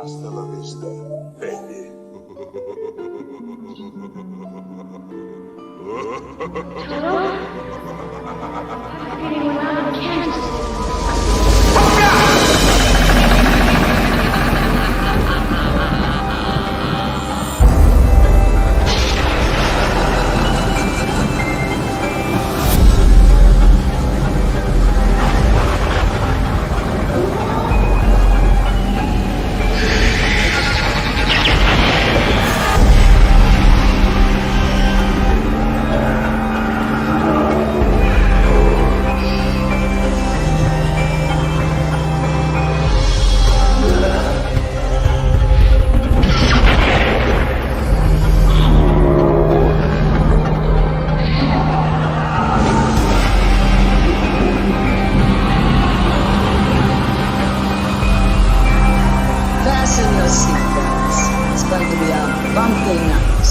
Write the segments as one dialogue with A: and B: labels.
A: Hasta la vista, baby.
B: Fasten your seatbelts. It's going to be a bumpy night.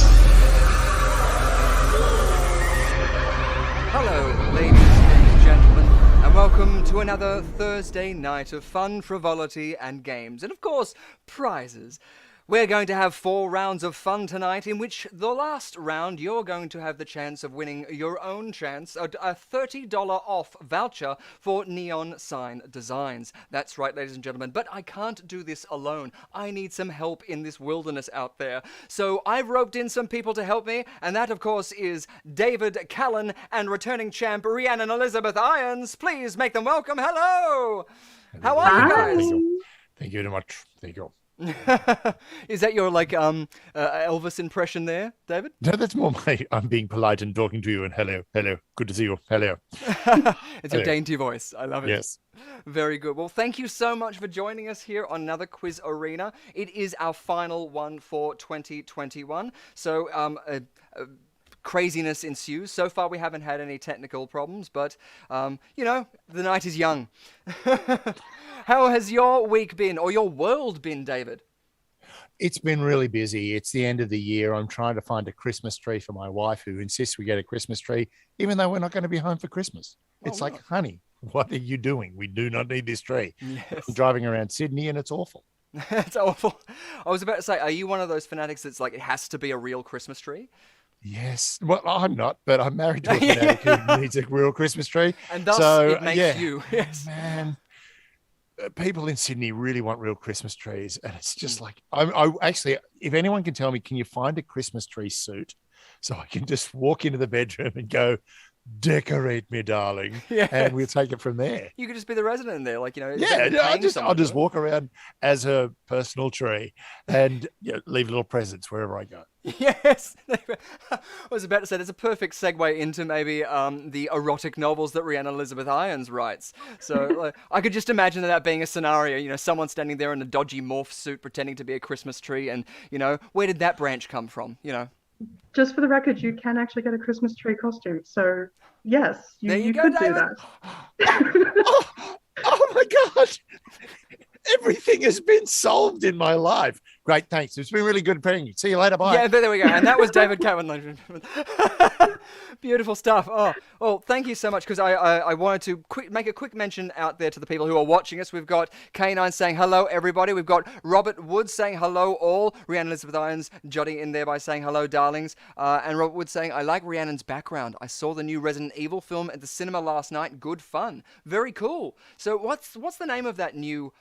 C: Hello, ladies and gentlemen, and welcome to another Thursday night of fun, frivolity, and games, and of course, prizes. We're going to have 4 rounds of fun tonight, in which the last round you're going to have the chance of winning your own chance, a $30 off voucher for Neon Sign Designs. That's right, ladies and gentlemen, but I can't do this alone. I need some help in this wilderness out there. So I've roped in some people to help me, and that, of course, is David Callan and returning champ Rhiannon Elizabeth Irons. Please make them welcome. Hello! How are you guys?
D: Thank you very much. Thank you.
C: Is that your Elvis impression there, David?
D: No, that's more I'm being polite and talking to you and hello, good to see you, hello.
C: It's your dainty voice. I love it.
D: Yes.
C: Very good. Well, thank you so much for joining us here on another Quiz Arena. It is our final one for 2021. So, craziness ensues. So far, we haven't had any technical problems, but, the night is young. How has your week been, or your world been, David?
D: It's been really busy. It's the end of the year. I'm trying to find a Christmas tree for my wife, who insists we get a Christmas tree, even though we're not going to be home for Christmas. It's like, honey, what are you doing? We do not need this tree.
C: Yes.
D: I'm driving around Sydney and it's awful.
C: It's awful. I was about to say, are you one of those fanatics that's like, it has to be a real Christmas tree?
D: Yes. Well, I'm not, but I'm married to a fanatic who needs a real Christmas tree.
C: And thus it makes you. Yes.
D: Man, people in Sydney really want real Christmas trees. And it's just like, I actually, if anyone can tell me, can you find a Christmas tree suit so I can just walk into the bedroom and go, decorate me, darling.
C: Yes.
D: And we'll take it from there.
C: You could just be the resident in there,
D: I'll just walk around as her personal tree and leave little presents wherever I go.
C: Yes. I was about to say, there's a perfect segue into maybe the erotic novels that Rhiannon Elizabeth Irons writes. So I could just imagine that being a scenario, someone standing there in a dodgy morph suit pretending to be a Christmas tree, and, where did that branch come from,
E: Just for the record, you can actually get a Christmas tree costume. So, yes, you
C: go,
E: could
C: David.
E: do that.
D: Oh my God. Everything has been solved in my life. Great, thanks. It's been really good paying you. See you later. Bye.
C: Yeah, there we go. And that was David Cameron. Beautiful stuff. Oh, well, thank you so much, because I wanted to make a quick mention out there to the people who are watching us. We've got K9 saying hello, everybody. We've got Robert Wood saying hello, all. Rhiannon Elizabeth Irons jotting in there by saying hello, darlings. And Robert Wood saying, I like Rhiannon's background. I saw the new Resident Evil film at the cinema last night. Good fun. Very cool. So what's the name of that new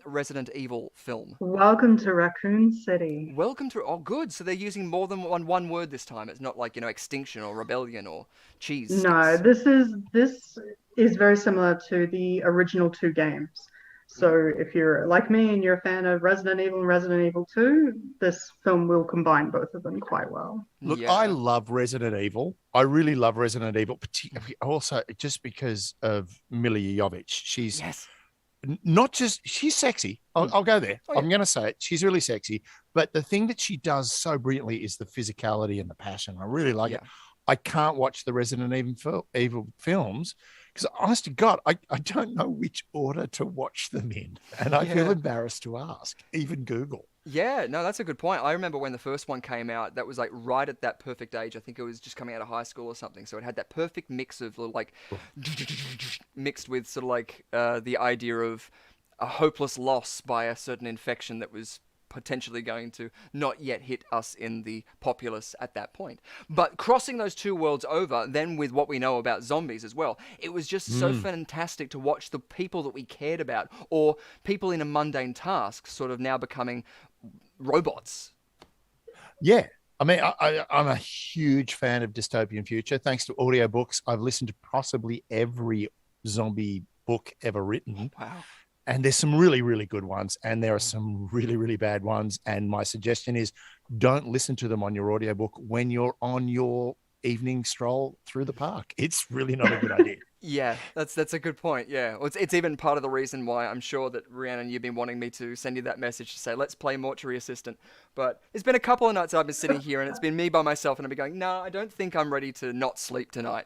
C: Resident Evil film?
E: Welcome to Raccoon City.
C: Welcome to... Oh, good. So they're using more than one word this time. It's not like, extinction or rebellion or cheese.
E: No, this is very similar to the original 2 games. So if you're like me and you're a fan of Resident Evil and Resident Evil 2, this film will combine both of them quite well.
D: Look,
C: Yeah.
D: I love Resident Evil. I really love Resident Evil, particularly also just because of Mila Jovovich. She's...
C: Yes.
D: Not just, she's sexy. I'll go there.
C: Oh, yeah.
D: I'm going to say it. She's really sexy. But the thing that she does so brilliantly is the physicality and the passion. I really like it. I can't watch the Resident Evil films because, honest to God, I don't know which order to watch them in. And I feel embarrassed to ask, even Google.
C: Yeah, no, that's a good point. I remember when the first one came out, that was like right at that perfect age. I think it was just coming out of high school or something. So it had that perfect mix of like mixed with sort of like the idea of a hopeless loss by a certain infection that was potentially going to not yet hit us in the populace at that point. But crossing those two worlds over, then with what we know about zombies as well, it was just so fantastic to watch the people that we cared about, or people in a mundane task, sort of now becoming robots.
D: Yeah. I mean, I'm a huge fan of dystopian future. Thanks to audiobooks, I've listened to possibly every zombie book ever written.
C: Wow.
D: And there's some really, really good ones, and there are some really, really bad ones. And my suggestion is don't listen to them on your audiobook when you're on your evening stroll through the park. It's really not a good idea.
C: Yeah, that's a good point. Yeah, well, it's even part of the reason why I'm sure that Rhiannon, you've been wanting me to send you that message to say let's play Mortuary Assistant. But it's been a couple of nights I've been sitting here and it's been me by myself, and I've been going, no, I don't think I'm ready to not sleep tonight.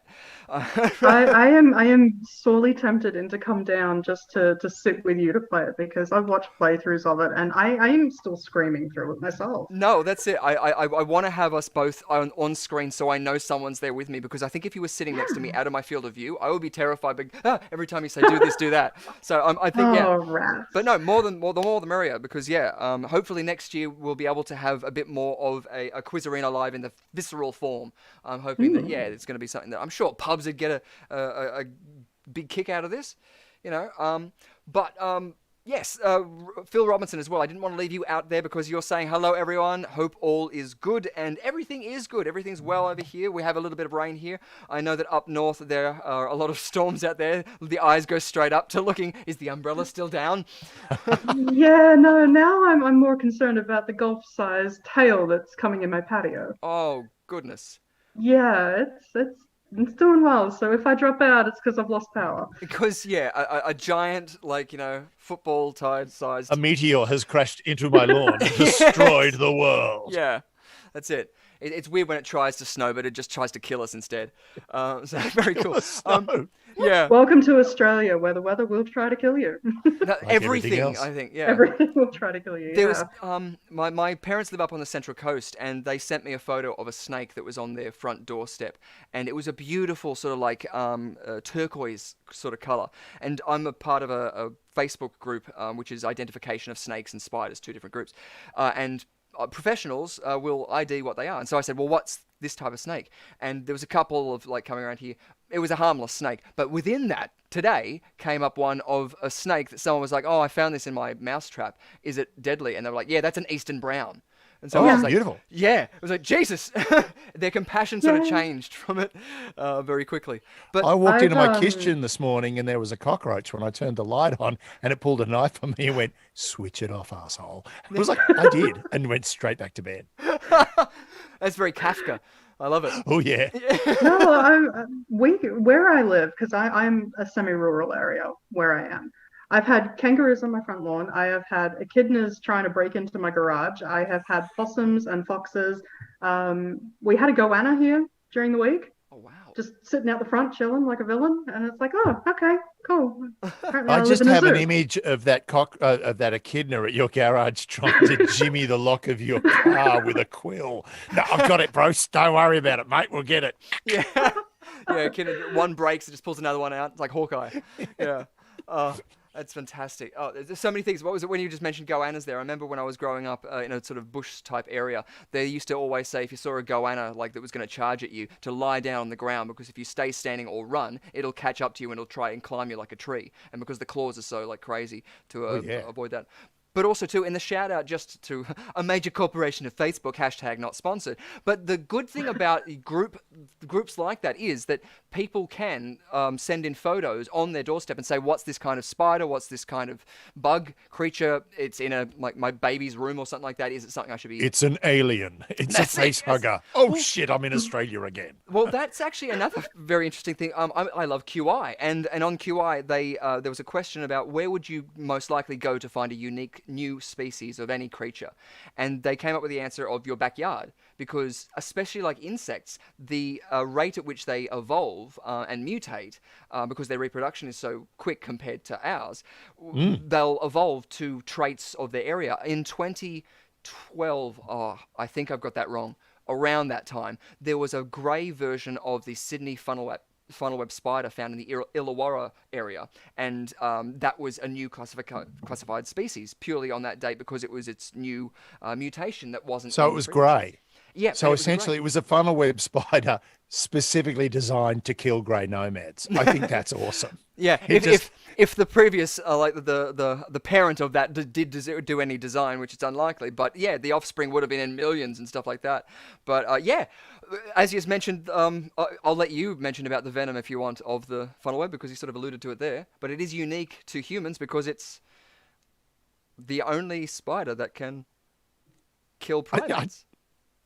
E: I am sorely tempted to come down just to sit with you to play it, because I've watched playthroughs of it and I am still screaming through it myself.
C: No, that's it. I want to have us both on screen so I know someone's there with me, because I think if you were sitting next to me out of my field of view, I would be terrified. But every time you say do this, do that. So I think
E: Rats.
C: But no, more the merrier, because hopefully next year we'll be able to have a bit more of a QUIZarena Live in the visceral form. I'm hoping that it's going to be something that I'm sure pubs would get a big kick out of this, Yes, Phil Robinson as well. I didn't want to leave you out there because you're saying hello, everyone. Hope all is good, and everything is good. Everything's well over here. We have a little bit of rain here. I know that up north there are a lot of storms out there. The eyes go straight up to looking. Is the umbrella still down?
E: Yeah, no. Now I'm more concerned about the golf-sized tail that's coming in my patio.
C: Oh goodness.
E: Yeah, it's doing well. So if I drop out, it's because I've lost power.
C: Because a giant football sized.
D: A meteor has crashed into my lawn and destroyed the world.
C: Yeah, that's it. It's weird when it tries to snow, but it just tries to kill us instead. So very cool. Yeah.
E: Welcome to Australia, where the weather will try to kill you.
C: Like everything, I think. Yeah.
E: Everything will try to kill you.
C: There was my parents live up on the Central Coast, and they sent me a photo of a snake that was on their front doorstep, and it was a beautiful sort of like turquoise sort of color. And I'm a part of a Facebook group, which is identification of snakes and spiders, two different groups, and professionals will ID what they are. And so I said, well, what's this type of snake? And there was a couple of coming around here. It was a harmless snake. But within that, today came up one of a snake that someone was like, oh, I found this in my mouse trap. Is it deadly? And they were like, yeah, that's an Eastern Brown. And so I was like,
D: beautiful.
C: Yeah, it was like, Jesus. Their compassion sort of changed from it very quickly. But
D: I walked into my kitchen this morning and there was a cockroach when I turned the light on, and it pulled a knife on me and went, switch it off, asshole. It was like, I did, and went straight back to bed.
C: That's very Kafka. I love it.
D: Oh, yeah.
E: No, where I live, because I'm a semi-rural area where I am. I've had kangaroos on my front lawn. I have had echidnas trying to break into my garage. I have had possums and foxes. We had a goanna here during the week.
C: Oh, wow.
E: Just sitting out the front, chilling like a villain. And it's like, oh, okay, cool. Apparently
D: I
E: live
D: just
E: in a
D: have an
E: zoo.
D: image of that echidna at your garage trying to jimmy the lock of your car with a quill. No, I've got it, bro. Don't worry about it, mate. We'll get it.
C: Yeah. Yeah, one breaks, it just pulls another one out. It's like Hawkeye. Yeah. That's fantastic. Oh, there's so many things. What was it when you just mentioned goannas there? I remember when I was growing up in a sort of bush type area, they used to always say if you saw a goanna that was going to charge at you, to lie down on the ground, because if you stay standing or run, it'll catch up to you and it'll try and climb you like a tree. And because the claws are so crazy to avoid that. But also, too, in the shout out just to a major corporation of Facebook, hashtag not sponsored. But the good thing about groups like that is that people can send in photos on their doorstep and say, what's this kind of spider? What's this kind of bug creature? It's in my baby's room or something like that. Is it something I should be...
D: It's an alien. It's a face hugger. Oh, shit, I'm in Australia again.
C: Well, that's actually another very interesting thing. I love QI. And on QI, there was a question about where would you most likely go to find a unique new species of any creature, and they came up with the answer of your backyard, because especially like insects, the rate at which they evolve and mutate, because their reproduction is so quick compared to ours, they'll evolve to traits of their area. In 2012, I think I've got that wrong, around that time, there was a grey version of the Sydney funnel-web final web spider found in the Illawarra area, and that was a new classified species purely on that date because it was its new mutation that wasn't.
D: So it was grey.
C: Yeah.
D: So essentially, it was a funnel web spider specifically designed to kill grey nomads. I think that's awesome.
C: Yeah, if the previous like the parent of that did do any design, which is unlikely, but yeah, the offspring would have been in millions and stuff like that. But yeah, as you just mentioned, I'll let you mention about the venom if you want of the funnel web because you sort of alluded to it there. But it is unique to humans because it's the only spider that can kill primates.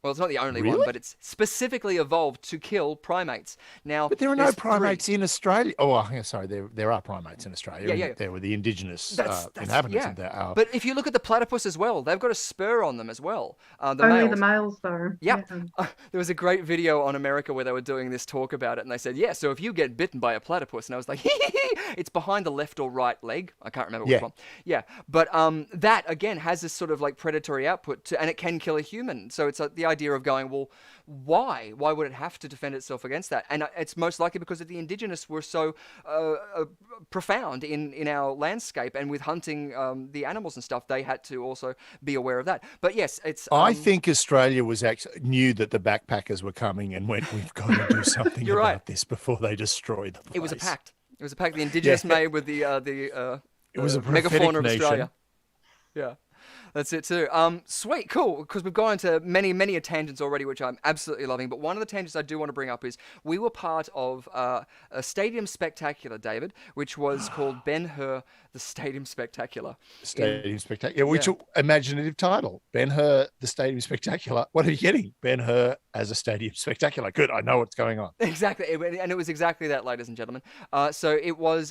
C: Well, it's not the only one, but it's specifically evolved to kill primates. Now,
D: but there are no primates in Australia. Oh, sorry, there are primates in Australia.
C: Yeah.
D: There were the indigenous inhabitants of that.
C: But if you look at the platypus as well, they've got a spur on them as well.
E: Only the males, though.
C: Yep. Yeah. There was a great video on America where they were doing this talk about it, and they said, yeah, so if you get bitten by a platypus, and I was like, it's behind the left or right leg. I can't remember which one. Yeah. But that, again, has this sort of like predatory output, and it can kill a human. So it's the idea of going, well, why? Why would it have to defend itself against that? And it's most likely because the indigenous were so profound in our landscape, and with hunting the animals and stuff, they had to also be aware of that. But yes, it's.
D: I think Australia was actually knew that the backpackers were coming and went, we've got to do something about this before they destroy the place.
C: It was a pact. It was a pact the indigenous made with the
D: it was a
C: megafauna of
D: nation.
C: Australia. Yeah. That's it too. Sweet, cool, because we've gone into many tangents already, which I'm absolutely loving. But one of the tangents I do want to bring up is we were part of a stadium spectacular, David, which was called Ben-Hur, the Stadium Spectacular.
D: Stadium Spectacular, which imaginative title. Ben-Hur, the Stadium Spectacular. What are you getting? Ben-Hur as a Stadium Spectacular. Good, I know what's going on.
C: Exactly, and it was exactly that, ladies and gentlemen. So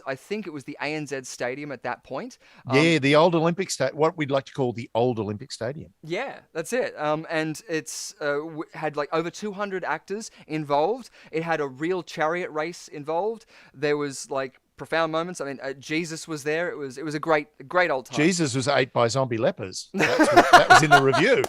C: I think it was the ANZ Stadium at that point.
D: The old Olympic Stadium, what we'd like to call the old Olympic Stadium.
C: Yeah, that's it. And it's had like over 200 actors involved. It had a real chariot race involved. There was like profound moments. I mean, Jesus was there. It was a great old time.
D: Jesus was ate by zombie lepers. That was in the review.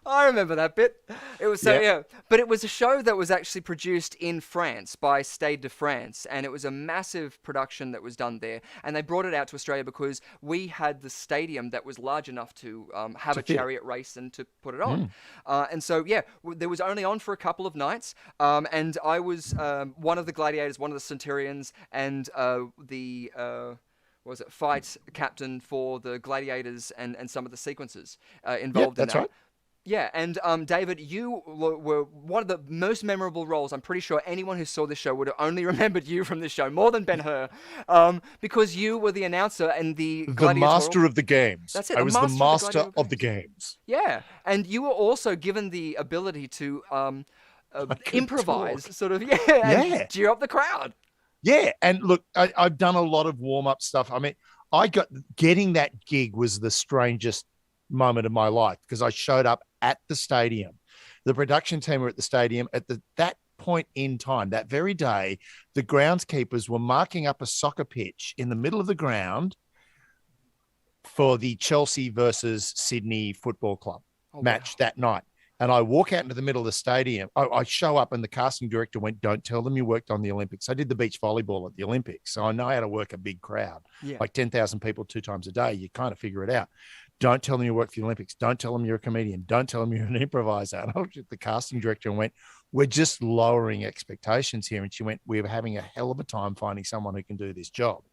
C: I remember that bit. It was but it was a show that was actually produced in France by Stade de France, and it was a massive production that was done there. And they brought it out to Australia because we had the stadium that was large enough to have a chariot race and to put it on. And so there was only on for a couple of nights, and I was one of the gladiators, one of the centurions, and fight captain for the gladiators and some of the sequences involved in that. That's right. Yeah, and David, you were one of the most memorable roles. I'm pretty sure anyone who saw this show would have only remembered you from this show, more than Ben-Hur, because you were the announcer and the
D: master of the games.
C: That's it.
D: I was the master of the games.
C: Yeah, and you were also given the ability to improvise, sort of, and cheer up the crowd.
D: Yeah, and look, I've done a lot of warm-up stuff. I mean, getting that gig was the strangest moment of my life because I showed up at the stadium. The production team were at the stadium at that point in time. That very day, the groundskeepers were marking up a soccer pitch in the middle of the ground for the Chelsea versus Sydney Football Club match that night. And I walk out into the middle of the stadium. I show up and the casting director went, don't tell them you worked on the Olympics. I did the beach volleyball at the Olympics, so I know how to work a big crowd, like 10,000 people 2 times a day. You kind of figure it out. Don't tell them you work for the Olympics. Don't tell them you're a comedian. Don't tell them you're an improviser. And I looked at the casting director and went, we're just lowering expectations here. And she went, we're having a hell of a time finding someone who can do this job.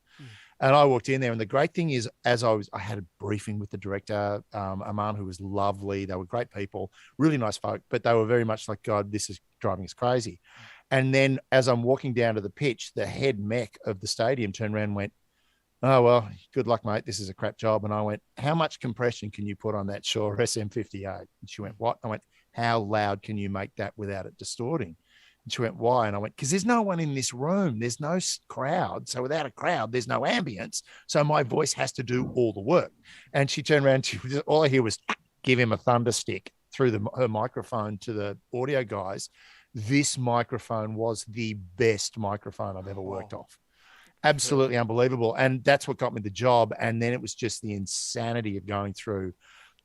D: And I walked in there, and the great thing is, I had a briefing with the director, Aman, who was lovely. They were great people, really nice folk, but they were very much like, God, this is driving us crazy. And then as I'm walking down to the pitch, the head mech of the stadium turned around and went, oh, well, good luck, mate. This is a crap job. And I went, how much compression can you put on that Shure SM58? And she went, what? I went, how loud can you make that without it distorting? And she went, why? And I went, because there's no one in this room. There's no crowd. So without a crowd, there's no ambience. So my voice has to do all the work. And she turned around. All I hear was give him a thunder stick through her microphone to the audio guys. This microphone was the best microphone I've ever worked off. Absolutely unbelievable. And that's what got me the job. And then it was just the insanity of going through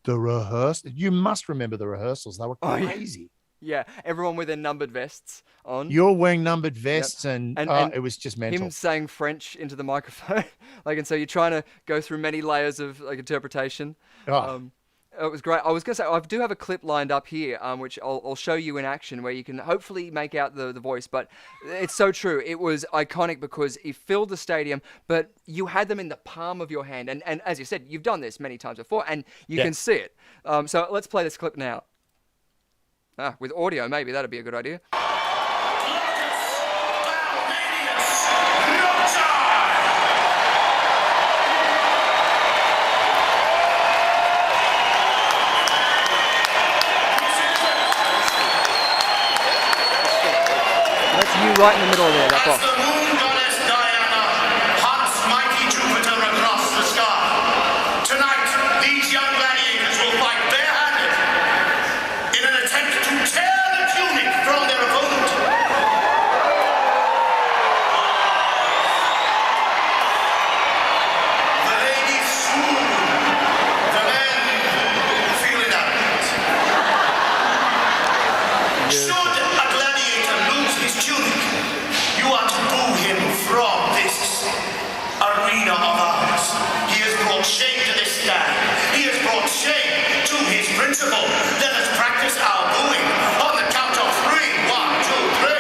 D: the rehearsal. You must remember the rehearsals. They were crazy.
C: Yeah, everyone with their numbered vests on.
D: You're wearing numbered vests,
C: Yep.
D: and,
C: And
D: it was just mental.
C: Him saying French into the microphone, like, and so you're trying to go through many layers of like interpretation.
D: Oh.
C: It was great. I was gonna say I do have a clip lined up here, which I'll show you in action, where you can hopefully make out the voice. But it's so true. It was iconic because it filled the stadium, but you had them in the palm of your hand, and as you said, you've done this many times before, and you can see it. So let's play this clip now. With audio, maybe that'd be a good idea. That's you right in the middle of there, that box.
F: As the moon goddess Diana hunts mighty Jupiter across the sky, tonight these young gladiators will fight barehanded in an attempt to tear the tunic from their opponent. The ladies swoon, the men feel it out. Should a gladiator lose his tunic, you are to boo him from this arena of ours. He has brought shame to this stand. He has brought shame to his principal. Let us practice our booing on the count of 3. 1, 2, 3.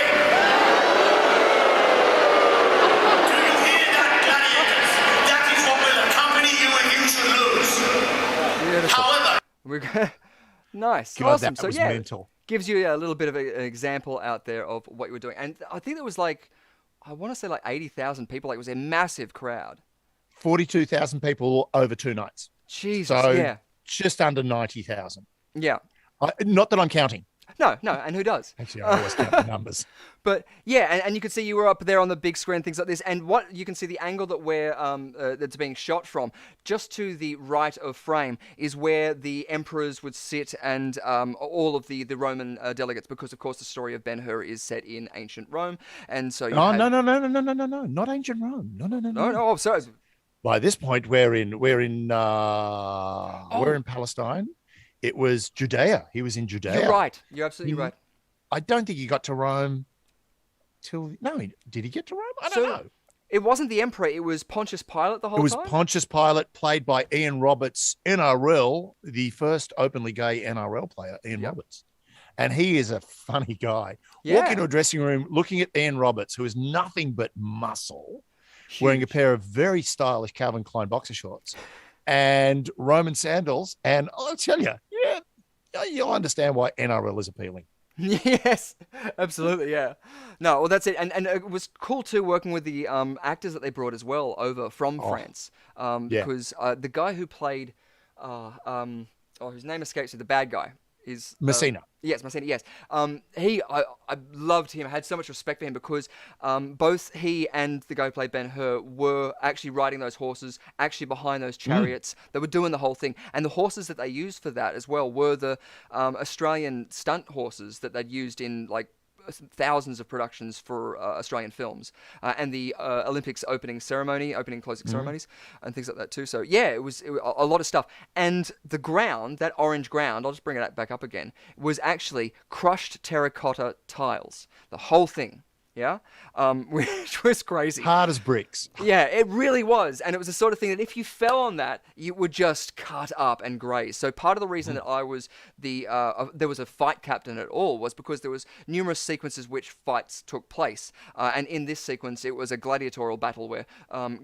F: Do you hear that, gladiators? That is what will accompany you if you should lose.
C: Beautiful.
F: However,
C: Nice,
D: God,
C: awesome.
D: that
C: So
D: was
C: yeah,
D: mental.
C: gives you a little bit of an example out there of what you were doing, and I think there was like, I want to say like 80,000 people. Like, it was a massive crowd.
D: 42,000 people over 2 nights.
C: Jesus,
D: So
C: yeah,
D: just under 90,000.
C: yeah.
D: Not that I'm counting.
C: No, and who does?
D: Actually, I always count the numbers.
C: But yeah, and you can see you were up there on the big screen, things like this, and what you can see the angle that we're that's being shot from, just to the right of frame, is where the emperors would sit, and all of the Roman delegates, because of course the story of Ben-Hur is set in ancient Rome, and so you
D: Oh,
C: had...
D: no, not ancient Rome. No.
C: Oh, sorry.
D: By this point, we're in Palestine. It was Judea. He was in Judea.
C: You're right. You're absolutely right.
D: I don't think he got to Rome till... No, did he get to Rome? I don't know.
C: It wasn't the emperor. It was Pontius Pilate the whole
D: It was
C: time?
D: Pontius Pilate, played by Ian Roberts, NRL, the first openly gay NRL player, Ian Roberts. And he is a funny guy.
C: Yeah.
D: Walk into a dressing room, looking at Ian Roberts, who is nothing but muscle,
C: Huge.
D: wearing a pair of very stylish Calvin Klein boxer shorts and Roman sandals. And I'll tell you, yeah, you'll understand why NRL is appealing.
C: Yes, absolutely, yeah. No, well, that's it. And it was cool, too, working with the actors that they brought as well over from France. Because the guy who played, his name escapes me, the bad guy, is...
D: Messina.
C: Yes, Messina, yes. I loved him. I had so much respect for him because both he and the guy who played Ben-Hur were actually riding those horses, actually behind those chariots. They were doing the whole thing. And the horses that they used for that as well were the Australian stunt horses that they'd used in, like, thousands of productions for Australian films, and the Olympics opening closing ceremonies, and things like that too. So yeah, it was a lot of stuff. And the ground, that orange ground, I'll just bring it back up again, was actually crushed terracotta tiles. The whole thing. Yeah, which was crazy.
D: Hard as bricks.
C: Yeah, it really was. And it was the sort of thing that if you fell on that, you would just cut up and graze. So part of the reason that I was there was a fight captain at all was because there was numerous sequences which fights took place. And in this sequence, it was a gladiatorial battle where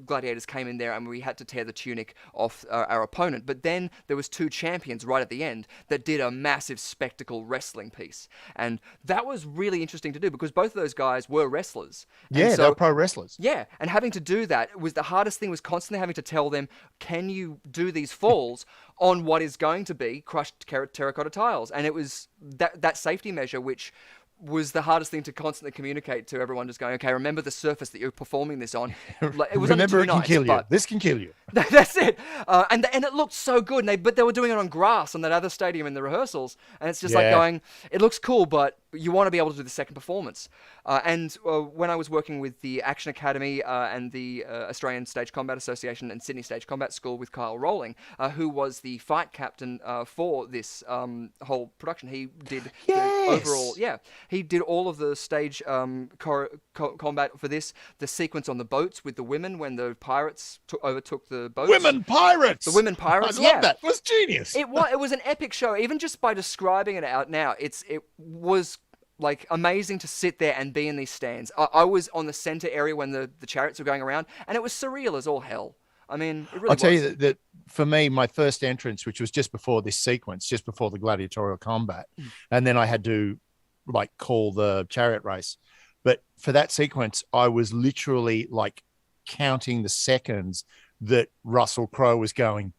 C: gladiators came in there and we had to tear the tunic off our opponent. But then there was 2 champions right at the end that did a massive spectacle wrestling piece. And that was really interesting to do because both of those guys were wrestlers.
D: Yeah, they were pro wrestlers.
C: Yeah, and having to do that was the hardest thing, was constantly having to tell them, can you do these falls on what is going to be crushed terracotta tiles? And it was that safety measure which was the hardest thing to constantly communicate to everyone, just going, okay, remember the surface that you're performing this on. Like, it was
D: Remember,
C: only 2
D: it can
C: nights,
D: kill you.
C: but
D: This can kill you.
C: that's it. And it looked so good, but they were doing it on grass on that other stadium in the rehearsals, and it's just like going, it looks cool, but you want to be able to do the second performance. And when I was working with the Action Academy and the Australian Stage Combat Association and Sydney Stage Combat School with Kyle Rowling, who was the fight captain for this whole production, he did the overall. Yeah, he did all of the stage combat for this. The sequence on the boats with the women when the pirates overtook the boats.
D: Women pirates.
C: The women pirates.
D: I love that. It was genius.
C: It was an epic show. Even just by describing it out now, it was like amazing to sit there and be in these stands. I was on the center area when the chariots were going around, and it was surreal as all hell. I mean, it really
D: I'll tell you that for me, my first entrance, which was just before this sequence, just before the gladiatorial combat, and then I had to like call the chariot race. But for that sequence, I was literally like counting the seconds that Russell Crowe was going,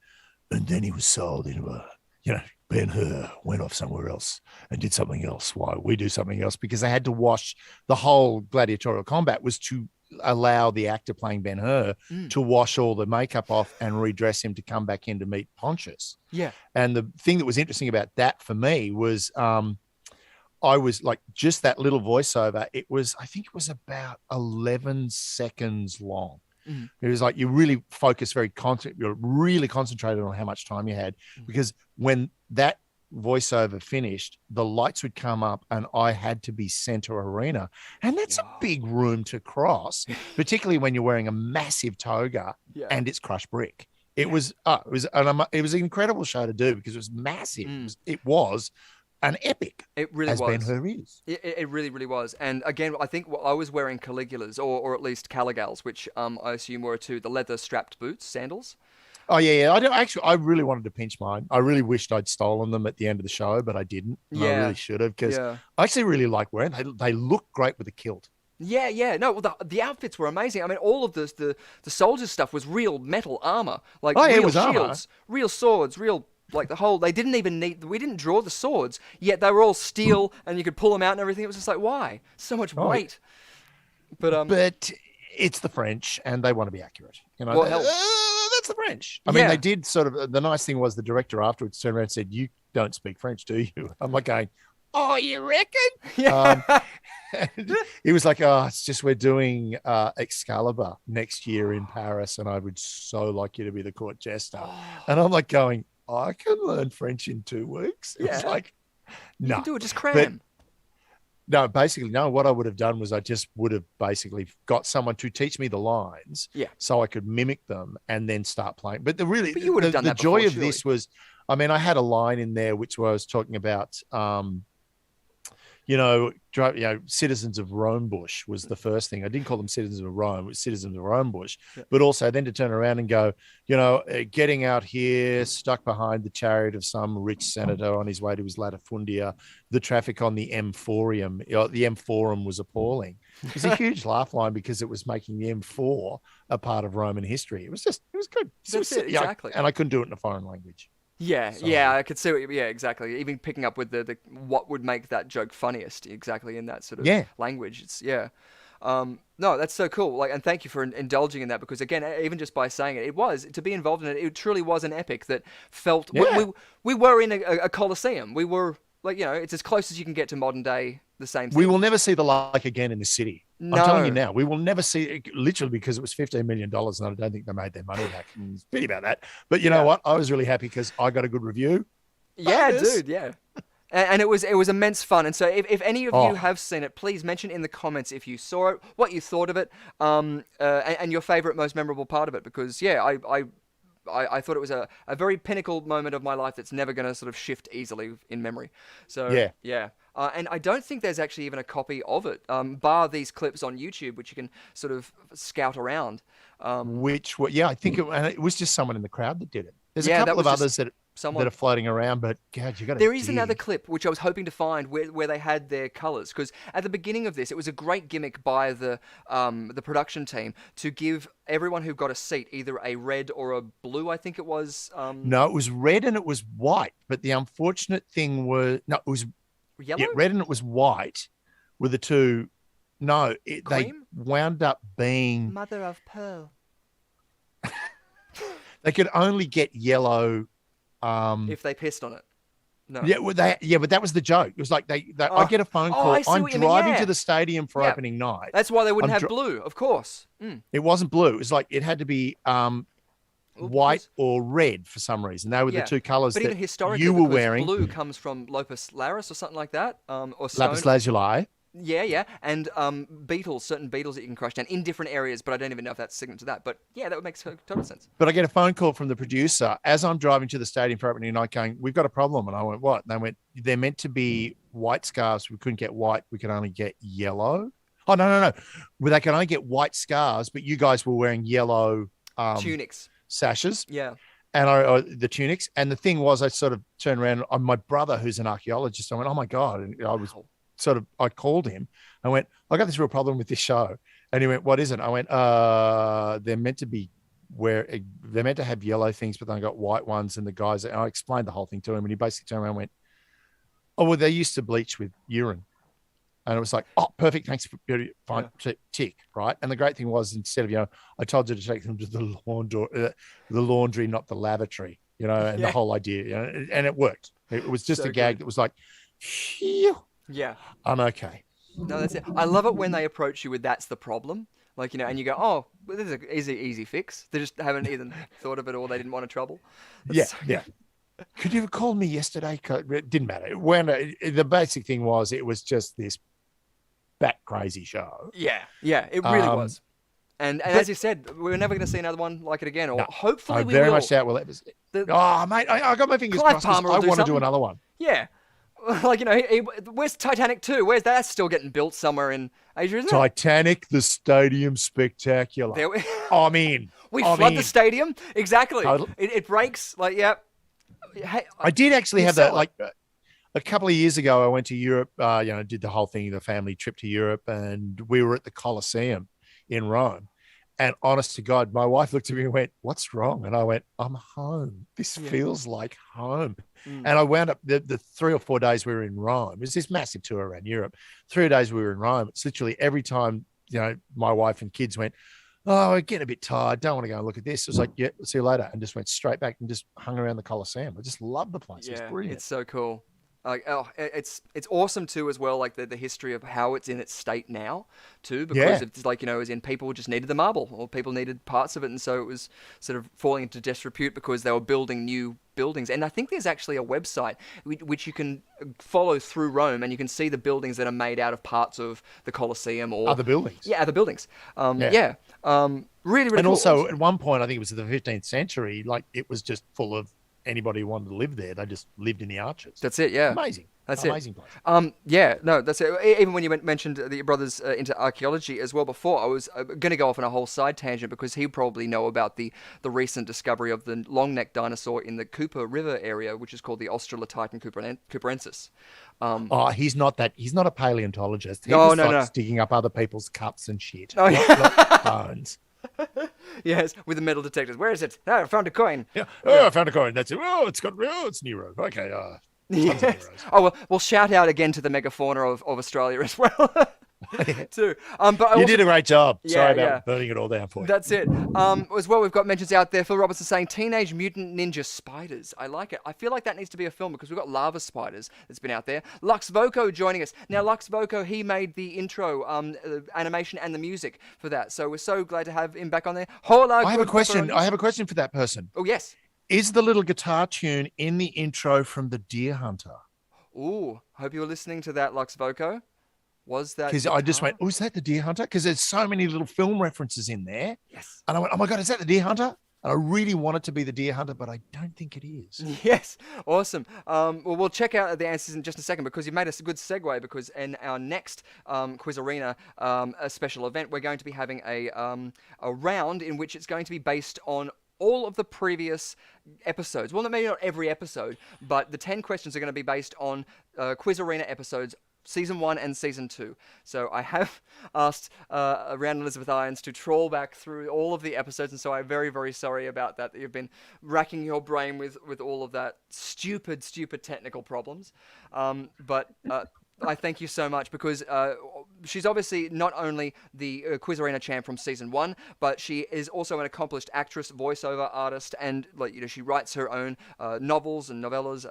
D: and then he was sold into a, Ben-Hur went off somewhere else and did something else. Why we do something else? Because they had to wash the whole gladiatorial combat was to allow the actor playing Ben-Hur to wash all the makeup off and redress him to come back in to meet Pontius.
C: Yeah.
D: And the thing that was interesting about that for me was I was like just that little voiceover. I think it was about 11 seconds long. It was like you really focus you're really concentrated on how much time you had, because when that voiceover finished, the lights would come up and I had to be center arena, and that's a big room to cross, particularly when you're wearing a massive toga and it's crushed brick. It was an incredible show to do because it was massive. It was an epic.
C: It really
D: as
C: was.
D: Ben-Hur is.
C: It really, really was. And again, I think I was wearing Caligulas, or at least Caligals, which I assume were the leather strapped boots, sandals.
D: Oh yeah. I really wanted to pinch mine. I really wished I'd stolen them at the end of the show, but I didn't. I really should have, because I actually really like wearing them. They look great with a kilt. Yeah.
C: No, well, the outfits were amazing. I mean, all of the soldiers' stuff was real metal armor, like
D: it
C: real
D: was
C: shields,
D: armor.
C: real swords, real. Like the whole, we didn't draw the swords, yet they were all steel and you could pull them out and everything. It was just like, why? So much weight.
D: But it's the French and they want to be accurate. That's the French. I mean, they did sort of, the nice thing was the director afterwards turned around and said, "You don't speak French, do you?" I'm like going, "Oh, you reckon?"
C: Yeah.
D: He was like, "Oh, it's just we're doing Excalibur next year in Paris and I would so like you to be the court jester." And I'm like going, I can learn French in 2 weeks. It was like, no.
C: You can do it, just cram.
D: Basically, what I would have done was I just would have basically got someone to teach me the lines so I could mimic them and then start playing. But
C: you would have done that
D: joy
C: before,
D: of this was, I mean, I had a line in there which was talking about, citizens of Romebush was the first thing. I didn't call them citizens of Rome, it was citizens of Romebush. But also then to turn around and go, getting out here, stuck behind the chariot of some rich senator on his way to his latifundia, the traffic on the M4, the M4 was appalling. It was a huge laugh line because it was making the M4 a part of Roman history. It was good.
C: That's it, exactly.
D: And I couldn't do it in a foreign language.
C: I could see exactly. Even picking up with the what would make that joke funniest exactly in that sort of language. It's no, that's so cool. Like, and thank you for indulging in that, because again, even just by saying it, it was to be involved in it. It truly was an epic that felt. We were in a coliseum. We were like, it's as close as you can get to modern day. The same thing.
D: We will never see the like again in this city.
C: No.
D: I'm telling you now, we will never see it, literally, because it was $15 million and I don't think they made their money back. It's pity about that. But you know what? I was really happy because I got a good review.
C: Yeah, dude. Yeah. And it was immense fun. And so if any of you have seen it, please mention in the comments if you saw it, what you thought of it, and your favorite, most memorable part of it. Because I thought it was a very pinnacle moment of my life that's never going to sort of shift easily in memory. So yeah. And I don't think there's actually even a copy of it, bar these clips on YouTube, which you can sort of scout around.
D: I think it was just someone in the crowd that did it. There's a couple of others that are floating around, but God, you got to.
C: There is another clip which I was hoping to find where they had their colours, because at the beginning of this, it was a great gimmick by the production team to give everyone who got a seat either a red or a blue. I think it was.
D: No, it was red and it was white. But the unfortunate thing was it was
C: yellow.
D: Yeah, red and it was white were the two. No, they wound up being
C: mother of pearl.
D: They could only get yellow
C: if they pissed on it. No.
D: Yeah, well, but that was the joke. It was like I get a phone
C: Oh,
D: call.
C: I see
D: I'm
C: what you mean,
D: driving
C: yeah.
D: to the stadium for
C: Yeah.
D: opening night.
C: That's why they wouldn't
D: I'm
C: have blue, of course. Mm.
D: It wasn't blue. It was like it had to be white or red for some reason. They were the two colors
C: but
D: that
C: even historically,
D: you were
C: because
D: wearing.
C: blue comes from lapis lazuli or something like that, or stone.
D: Lapis lazuli.
C: Yeah, and beetles, certain beetles that you can crush down in different areas, but I don't even know if that's significant to that. But yeah, that would make total sense.
D: But I get a phone call from the producer as I'm driving to the stadium for opening night going, we've got a problem. And I went, what? And they went, they're meant to be white scarves. We couldn't get white. We could only get yellow. Oh, no. Well, they can only get white scarves, but you guys were wearing yellow
C: Tunics.
D: Sashes.
C: Yeah.
D: And the tunics. And the thing was, I sort of turned around on my brother, who's an archaeologist. I went, oh my God. And I called him. I went, I got this real problem with this show. And he went, what is it? I went, they're meant to have yellow things, but then I got white ones. And the guys, and I explained the whole thing to him. And he basically turned around and went, oh, well, they used to bleach with urine. And it was like, oh, perfect. Thanks for fine. Tick. Right. And the great thing was, instead of, I told you to take them to the laundry, not the lavatory, and the whole idea, and it worked. It was just a gag that was like, phew.
C: Yeah.
D: I'm okay.
C: No, that's it. I love it when they approach you with that's the problem. Like, and you go, oh, well, this is an easy fix. They just haven't even thought of it or they didn't want trouble.
D: Yeah. Could you have called me yesterday? It didn't matter. When the basic thing was, it was just this bat crazy show.
C: Yeah, it really was. And as you said, we're never going to see another one like it again, or hopefully we will. I very much doubt we'll ever see. Mate, I got my fingers crossed. I want to do another one. Yeah. Like, where's Titanic 2? Where's that? That's still getting built somewhere in Asia, isn't it?
D: Titanic, the stadium spectacular. I'm in.
C: We flood the stadium. Exactly. Totally. It breaks. Like, yeah. Hey,
D: I did actually have that. Like a couple of years ago, I went to Europe. Did the whole thing, the family trip to Europe, and we were at the Colosseum in Rome. And honest to God, my wife looked at me and went, "What's wrong?" And I went, "I'm home. This feels like home." And I wound up the 3 or 4 days we were in Rome. It was this massive tour around Europe. 3 days we were in Rome. It's literally every time, my wife and kids went, "Oh, we're getting a bit tired. Don't want to go and look at this." It was like, "Yeah, see you later," and just went straight back and just hung around the Colosseum. I just love the place.
C: Yeah,
D: it's brilliant.
C: It's so cool. Like, it's awesome too as well. Like the history of how it's in its state now too, because it's like as in people just needed the marble or people needed parts of it, and so it was sort of falling into disrepute because they were building new buildings. And I think there's actually a website which you can follow through Rome, and you can see the buildings that are made out of parts of the Colosseum or
D: other buildings.
C: Yeah, other buildings. Really, really.
D: And
C: cool.
D: also at one point, I think it was in the 15th century, like it was just full of anybody who wanted to live there. They just lived in the arches.
C: That's it. Yeah.
D: Amazing.
C: That's
D: amazing
C: it.
D: place.
C: That's it. Even when you mentioned that your brother's into archaeology as well before, I was going to go off on a whole side tangent because he probably know about the recent discovery of the long-necked dinosaur in the Cooper River area, which is called the Australopithecus cooperensis.
D: He's not a paleontologist. He
C: was
D: like digging up other people's cups and shit.
C: Oh, yeah.
D: Not bones.
C: Yes, with the metal detectors. Where is it? Oh, I found a coin.
D: Yeah. Oh, I found a coin. That's it. Oh, it's Nero. Okay.
C: Yes. Oh, well, shout out again to the megafauna of Australia as well. Too. But
D: you did a great job. Sorry about burning it all down for you.
C: That's it. As well, we've got mentions out there. Phil Robertson saying Teenage Mutant Ninja Spiders. I like it. I feel like that needs to be a film because we've got Lava Spiders that's been out there. Lux Voco joining us. Now, Lux Voco, he made the intro, animation and the music for that. So we're so glad to have him back on there. Hola.
D: I have a question. I have a question for that person.
C: Oh, yes.
D: Is the little guitar tune in the intro from The Deer Hunter?
C: Ooh, hope you were listening to that, Lux Voco. Was that?
D: Because I just went, oh, is that The Deer Hunter? Because there's so many little film references in there.
C: Yes.
D: And I went, oh my God, is that The Deer Hunter? And I really want it to be The Deer Hunter, but I don't think it is.
C: Yes. Awesome. Well, we'll check out the answers in just a second because you've made a good segue because in our next Quiz Arena a special event, we're going to be having a round in which it's going to be based on all of the previous episodes. Well, maybe not every episode, but the 10 questions are going to be based on Quiz Arena episodes Season 1 and Season 2. So I have asked around Elizabeth Irons to trawl back through all of the episodes, and so I'm very, very sorry about that you've been racking your brain with all of that stupid technical problems. But I thank you so much because she's obviously not only the Quiz Arena champ from season 1, but she is also an accomplished actress, voiceover artist, and she writes her own novels and novellas,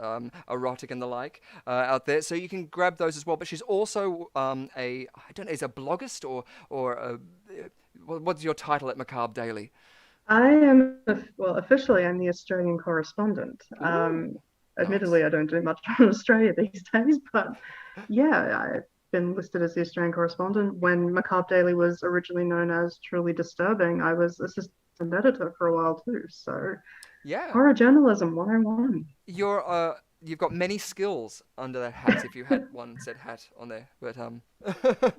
C: erotic and the like, out there. So you can grab those as well. But she's also is a bloggist or what's your title at Macabre Daily?
E: I am, well, officially, I'm the Australian correspondent. Admittedly,
C: Nice.
E: I don't do much on Australia these days, but yeah, I've been listed as the Australian correspondent. When Macabre Daily was originally known as Truly Disturbing, I was assistant editor for a while too. So,
C: Yeah.
E: horror journalism 101.
C: You've got many skills under that hat if you had one said hat on there. But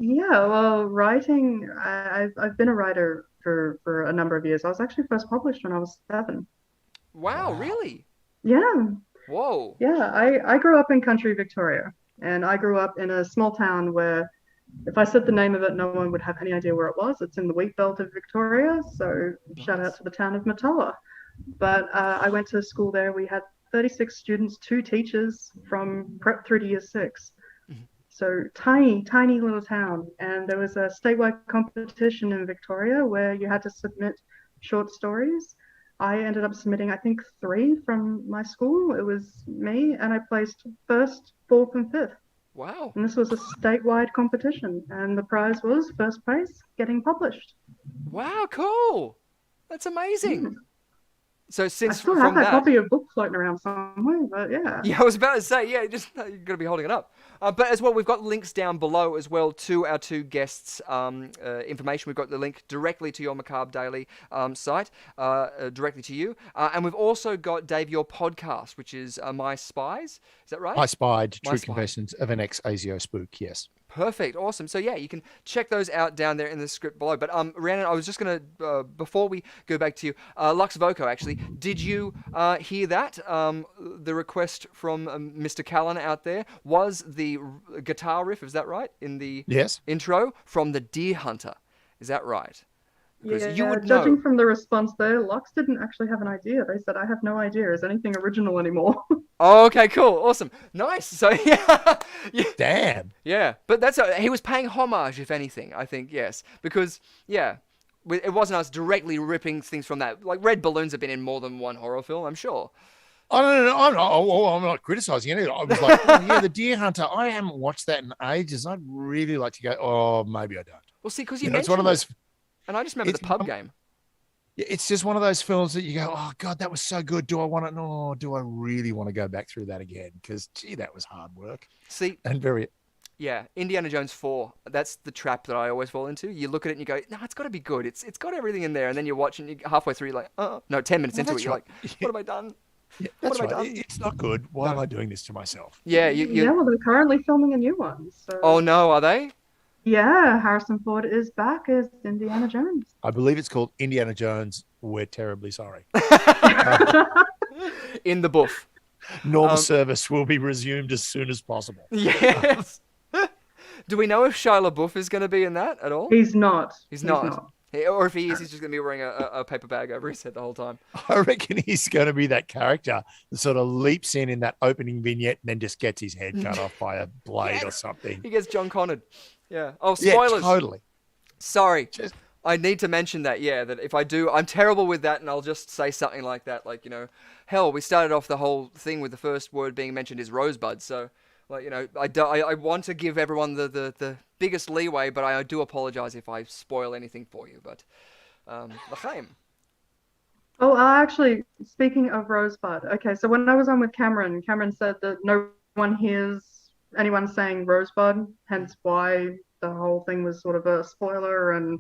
E: Yeah, well, writing, I've been a writer for a number of years. I was actually first published when I was 7.
C: wow, really?
E: Yeah,
C: Whoa.
E: yeah. I grew up in country Victoria, and I grew up in a small town where if I said the name of it, no one would have any idea where it was. It's in the wheat belt of Victoria, so shout out to the town of Matola. But I went to school there. We had 36 students, 2 teachers from prep through to year 6. So tiny little town. And there was a statewide competition in Victoria where you had to submit short stories. I ended up submitting, I think, 3 from my school. It was me, and I placed 1st, 4th, and 5th.
C: Wow.
E: And this was a statewide competition, and the prize was 1st place, getting published.
C: Wow, cool. That's amazing. So
E: I
C: since
E: still
C: from
E: have that
C: that,
E: copy of book floating around somewhere, but yeah.
C: yeah, I was about to say, yeah, just you're gonna be holding it up. But as well, we've got links down below as well to our 2 guests' information. We've got the link directly to your Macabre Daily site, directly to you, and we've also got Dave your podcast, which is My Spies. Is that right?
D: I Spied:
C: My
D: True
C: Spy.
D: Confessions of an Ex-ASIO Spook. Yes.
C: Perfect, awesome. So yeah, you can check those out down there in the script below. But Rhiannon, I was just gonna before we go back to you, Lux Voco. Actually, did you hear that? The request from Mr. Callan out there was the guitar riff. Is that right? In the
D: Yes.
C: intro from the Deer Hunter. Is that right? Because
E: Yeah,
C: you would
E: judging
C: know.
E: from the response there, Lux didn't actually have an idea. They said, I have no idea. Is anything original anymore?
C: Oh, okay, cool, awesome, nice. So yeah, yeah.
D: Damn.
C: Yeah, but he was paying homage, if anything, I think, yes. Because, yeah, it wasn't us directly ripping things from that. Like, red balloons have been in more than one horror film, I'm sure.
D: I don't know. I'm not criticizing any of it. I was like, oh, yeah, the Deer Hunter. I haven't watched that in ages. I'd really like to go. Oh, maybe I don't.
C: Well, see, because you
D: It's
C: mentioned
D: one of those.
C: and I just remember the pub game.
D: It's just one of those films that you go, oh God, that was so good. Do I want to? No, do I really want to go back through that again? Because gee, that was hard work
C: See,
D: and very.
C: yeah, Indiana Jones 4, that's the trap that I always fall into. You look at it and you go, no, it's got to be good. It's got everything in there. And then you watch and you halfway through, you're like, oh, no, 10 minutes into it, you're like, what have I done?
D: Yeah,
C: What
D: that's
C: have I
D: right.
C: done?
D: It's not good. Why am I doing this to myself?
C: Yeah,
E: Yeah, well, they're currently filming a new one. So
C: oh no, are they?
E: yeah, Harrison Ford is back as Indiana Jones.
D: I believe it's called Indiana Jones. We're terribly sorry.
C: In the buff.
D: Normal service will be resumed as soon as possible.
C: Yes. Do we know if Shia LaBeouf is going to be in that at all?
E: He's not.
C: He's not. Or if he is, he's just going to be wearing a paper bag over his head the whole time.
D: I reckon he's going to be that character that sort of leaps in that opening vignette and then just gets his head cut off by a blade or something.
C: He gets John Connored. Yeah. Oh, spoilers.
D: Yeah, totally.
C: Sorry.
D: Just-
C: I need to mention that, yeah, that if I do, I'm terrible with that, and I'll just say something like that, like, hell, we started off the whole thing with the first word being mentioned is rosebud, so, like, I want to give everyone the biggest leeway, but I do apologize if I spoil anything for you, but, l'chaim.
E: Oh, actually, speaking of Rosebud, okay, so when I was on with Cameron said that no one hears anyone saying Rosebud, hence why the whole thing was sort of a spoiler, and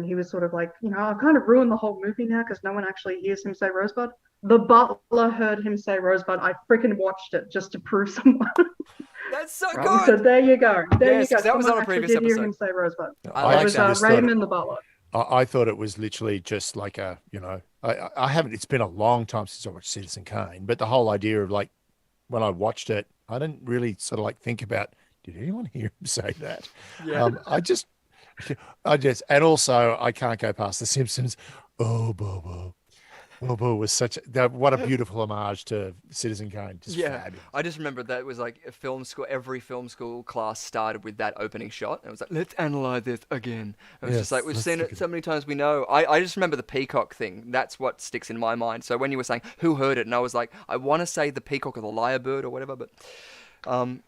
E: he was sort of like, I've kind of ruined the whole movie now because no one actually hears him say Rosebud. The butler heard him say Rosebud. I freaking watched it just to prove someone.
C: That's so
E: Right, so
C: good!
E: there you go. There
C: Yes,
E: you go.
C: that was on a
E: Someone actually
C: previous
E: did hear
C: episode.
E: him say Rosebud.
C: I
E: It was
C: like that.
E: Raymond the butler.
D: I thought it was literally just like I haven't, it's been a long time since I watched Citizen Kane, but the whole idea of like, when I watched it, I didn't really sort of like think about, did anyone hear him say that?
C: Yeah.
D: And also I can't go past The Simpsons. Oh, Bobo. Boo Boo was what a beautiful homage to Citizen Kane. Just fabulous.
C: I just remember that it was like a film school. Every film school class started with that opening shot, and it was like, let's analyze this again. It was just like we've seen it so many times. We know. I just remember the peacock thing. That's what sticks in my mind. So when you were saying who heard it, and I was like, I want to say the peacock or the lyrebird or whatever, but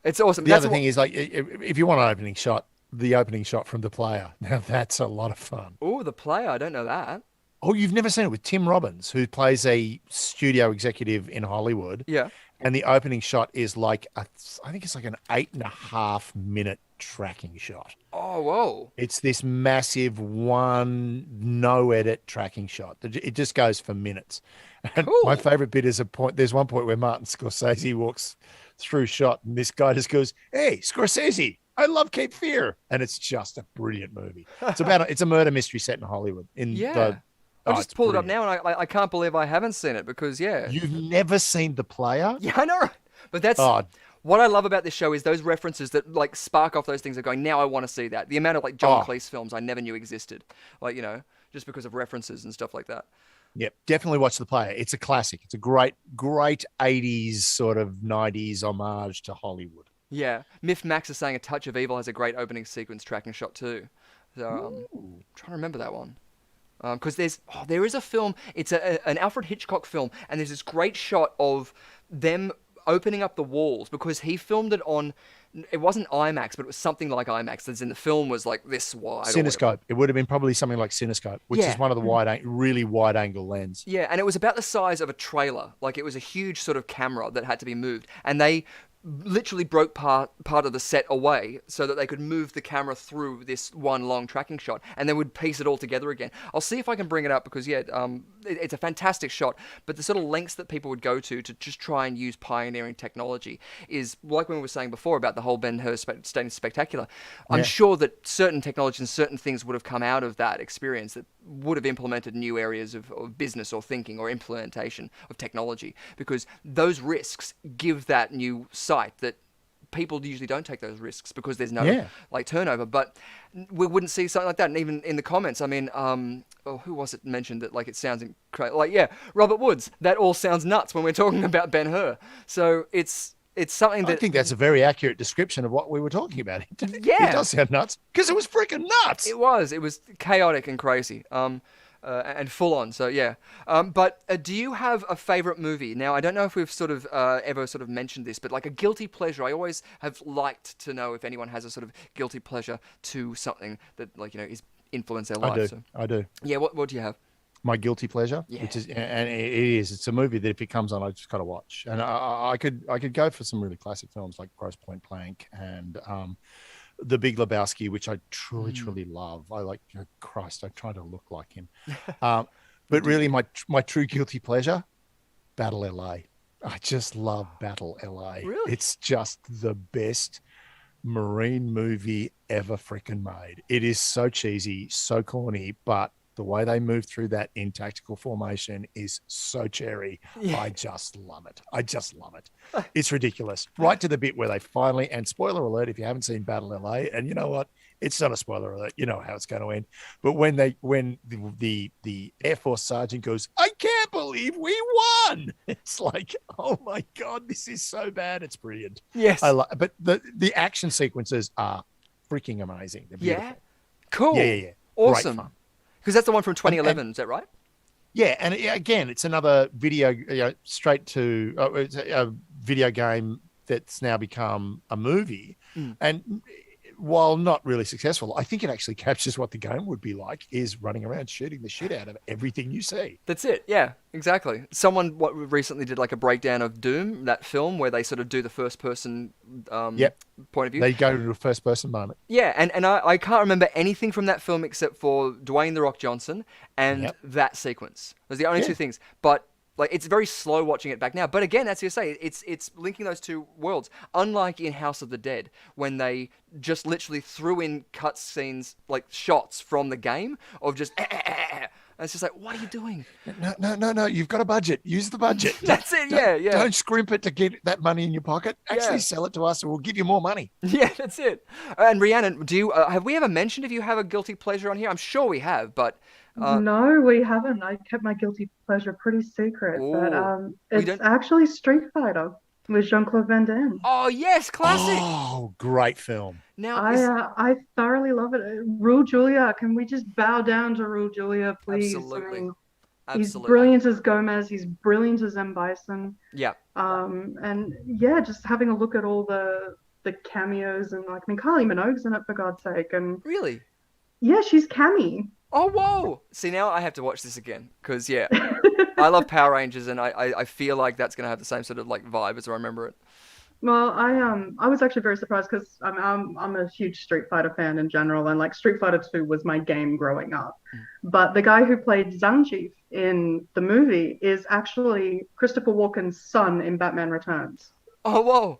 C: it's awesome.
D: The other thing is, like, if you want an opening shot, the opening shot from The Player. Now that's a lot of fun.
C: Oh, The Player. I don't know that.
D: Oh, you've never seen it with Tim Robbins, who plays a studio executive in Hollywood.
C: Yeah.
D: And the opening shot is like, I think it's like an 8.5 minute tracking shot.
C: Oh, whoa.
D: It's this massive no edit tracking shot. It just goes for minutes. And
C: Cool.
D: my favorite bit is there's one point where Martin Scorsese walks through shot and this guy just goes, "Hey, Scorsese, I love Cape Fear." And it's just a brilliant movie. It's a murder mystery set in Hollywood.
C: I just pulled it up
D: brilliant.
C: now, and I can't believe I haven't seen it because,
D: You've never seen The Player?
C: Yeah, I know, right? But that's what I love about this show is those references that like spark off those things of going, now I want to see that. The amount of like John Cleese films I never knew existed, like, just because of references and stuff like that.
D: Yep, definitely watch The Player. It's a classic. It's a great 80s sort of 90s homage to Hollywood.
C: Yeah, Miff Max is saying A Touch of Evil has a great opening sequence tracking shot too. So I'm trying to remember that one. Because there is a film, it's an Alfred Hitchcock film, and there's this great shot of them opening up the walls because he filmed it on, it wasn't IMAX, but it was something like IMAX. As in the film was like this wide.
D: Cinescope. It would have been probably something like Cinescope, which is one of the really wide angle lens.
C: Yeah, and it was about the size of a trailer. Like it was a huge sort of camera that had to be moved, and they literally broke part of the set away so that they could move the camera through this one long tracking shot, and then would piece it all together again. I'll see if I can bring it up because it's a fantastic shot, but the sort of lengths that people would go to just try and use pioneering technology is like when we were saying before about the whole Ben-Hur Stadium Spectacular. I'm sure that certain technologies and certain things would have come out of that experience that would have implemented new areas of business or thinking or implementation of technology, because those risks give that new sight that people usually don't take those risks because there's no like turnover. But we wouldn't see something like that. And even in the comments, I mean, who was it mentioned that like it sounds incredible? Like, Robert Woods, that all sounds nuts when we're talking about Ben-Hur. So it's something that
D: I think that's a very accurate description of what we were talking about.
C: Yeah.
D: It does sound nuts because it was freaking nuts.
C: It was chaotic and crazy. And full on. So yeah. But do you have a favorite movie? Now I don't know if we've sort of ever sort of mentioned this, but like a guilty pleasure. I always have liked to know if anyone has a sort of guilty pleasure to something that like is influenced their life.
D: I do.
C: Yeah. What do you have?
D: My guilty pleasure, which is, and it's a movie that if it comes on, I just got to watch. And I could go for some really classic films like Grosse Pointe Blank and The Big Lebowski, which I truly love. I like, Christ, I try to look like him. But really, my true guilty pleasure, Battle LA. I just love Battle LA.
C: Really?
D: It's just the best marine movie ever freaking made. It is so cheesy, so corny, but the way they move through that in tactical formation is so cherry.
C: Yeah.
D: I just love it. It's ridiculous. Right to the bit where they finally, and spoiler alert if you haven't seen Battle LA, and you know what? It's not a spoiler alert. You know how it's going to end. But when the Air Force sergeant goes, "I can't believe we won," it's like, oh my God, this is so bad. It's brilliant.
C: Yes.
D: But the action sequences are freaking amazing. They're beautiful.
C: Yeah. Cool.
D: Yeah.
C: Awesome.
D: Great fun.
C: Because that's the one from 2011. Is that right?
D: Yeah, and again, it's another video, straight to it's a video game that's now become a movie. And while not really successful, I think it actually captures what the game would be like, is running around shooting the shit out of everything you see.
C: That's it. Yeah, exactly. Someone recently did like a breakdown of Doom, that film where they sort of do the first person point of view.
D: They go to a first person moment.
C: Yeah, and I can't remember anything from that film except for Dwayne "The Rock" Johnson and that sequence. Those are the only two things. But like, it's very slow watching it back now. But again, as you say, it's linking those two worlds. Unlike in House of the Dead, when they just literally threw in cut scenes, like shots from the game of just. And it's just like, what are you doing?
D: No. You've got a budget. Use the budget.
C: That's it. Yeah.
D: Don't scrimp it to get that money in your pocket. Actually, sell it to us, and we'll give you more money.
C: Yeah, that's it. And Rhiannon, do you have we ever mentioned if you have a guilty pleasure on here? I'm sure we have, but
E: No, we haven't. I kept my guilty pleasure pretty secret, but
C: Ooh, we
E: it's
C: don't.
E: actually Street Fighter with Jean-Claude Van Damme.
C: Oh yes, classic.
D: Oh, great film.
C: Now is
E: I thoroughly love it. Rule Julia, can we just bow down to Rule Julia, please?
C: absolutely,
E: I mean, he's
C: absolutely.
E: brilliant as Gomez. He's brilliant as M. Bison.
C: Yeah.
E: And yeah, just having a look at all the cameos and like, I mean, Kylie Minogue's in it for God's sake, and
C: Really?
E: yeah, she's Cammy.
C: Oh whoa! See, now I have to watch this again because yeah, I love Power Rangers, and I feel like that's gonna have the same sort of like vibe as I remember it.
E: Well, I was actually very surprised because I'm a huge Street Fighter fan in general, and like Street Fighter 2 was my game growing up. But the guy who played Zangief in the movie is actually Christopher Walken's son in Batman Returns.
C: Oh whoa!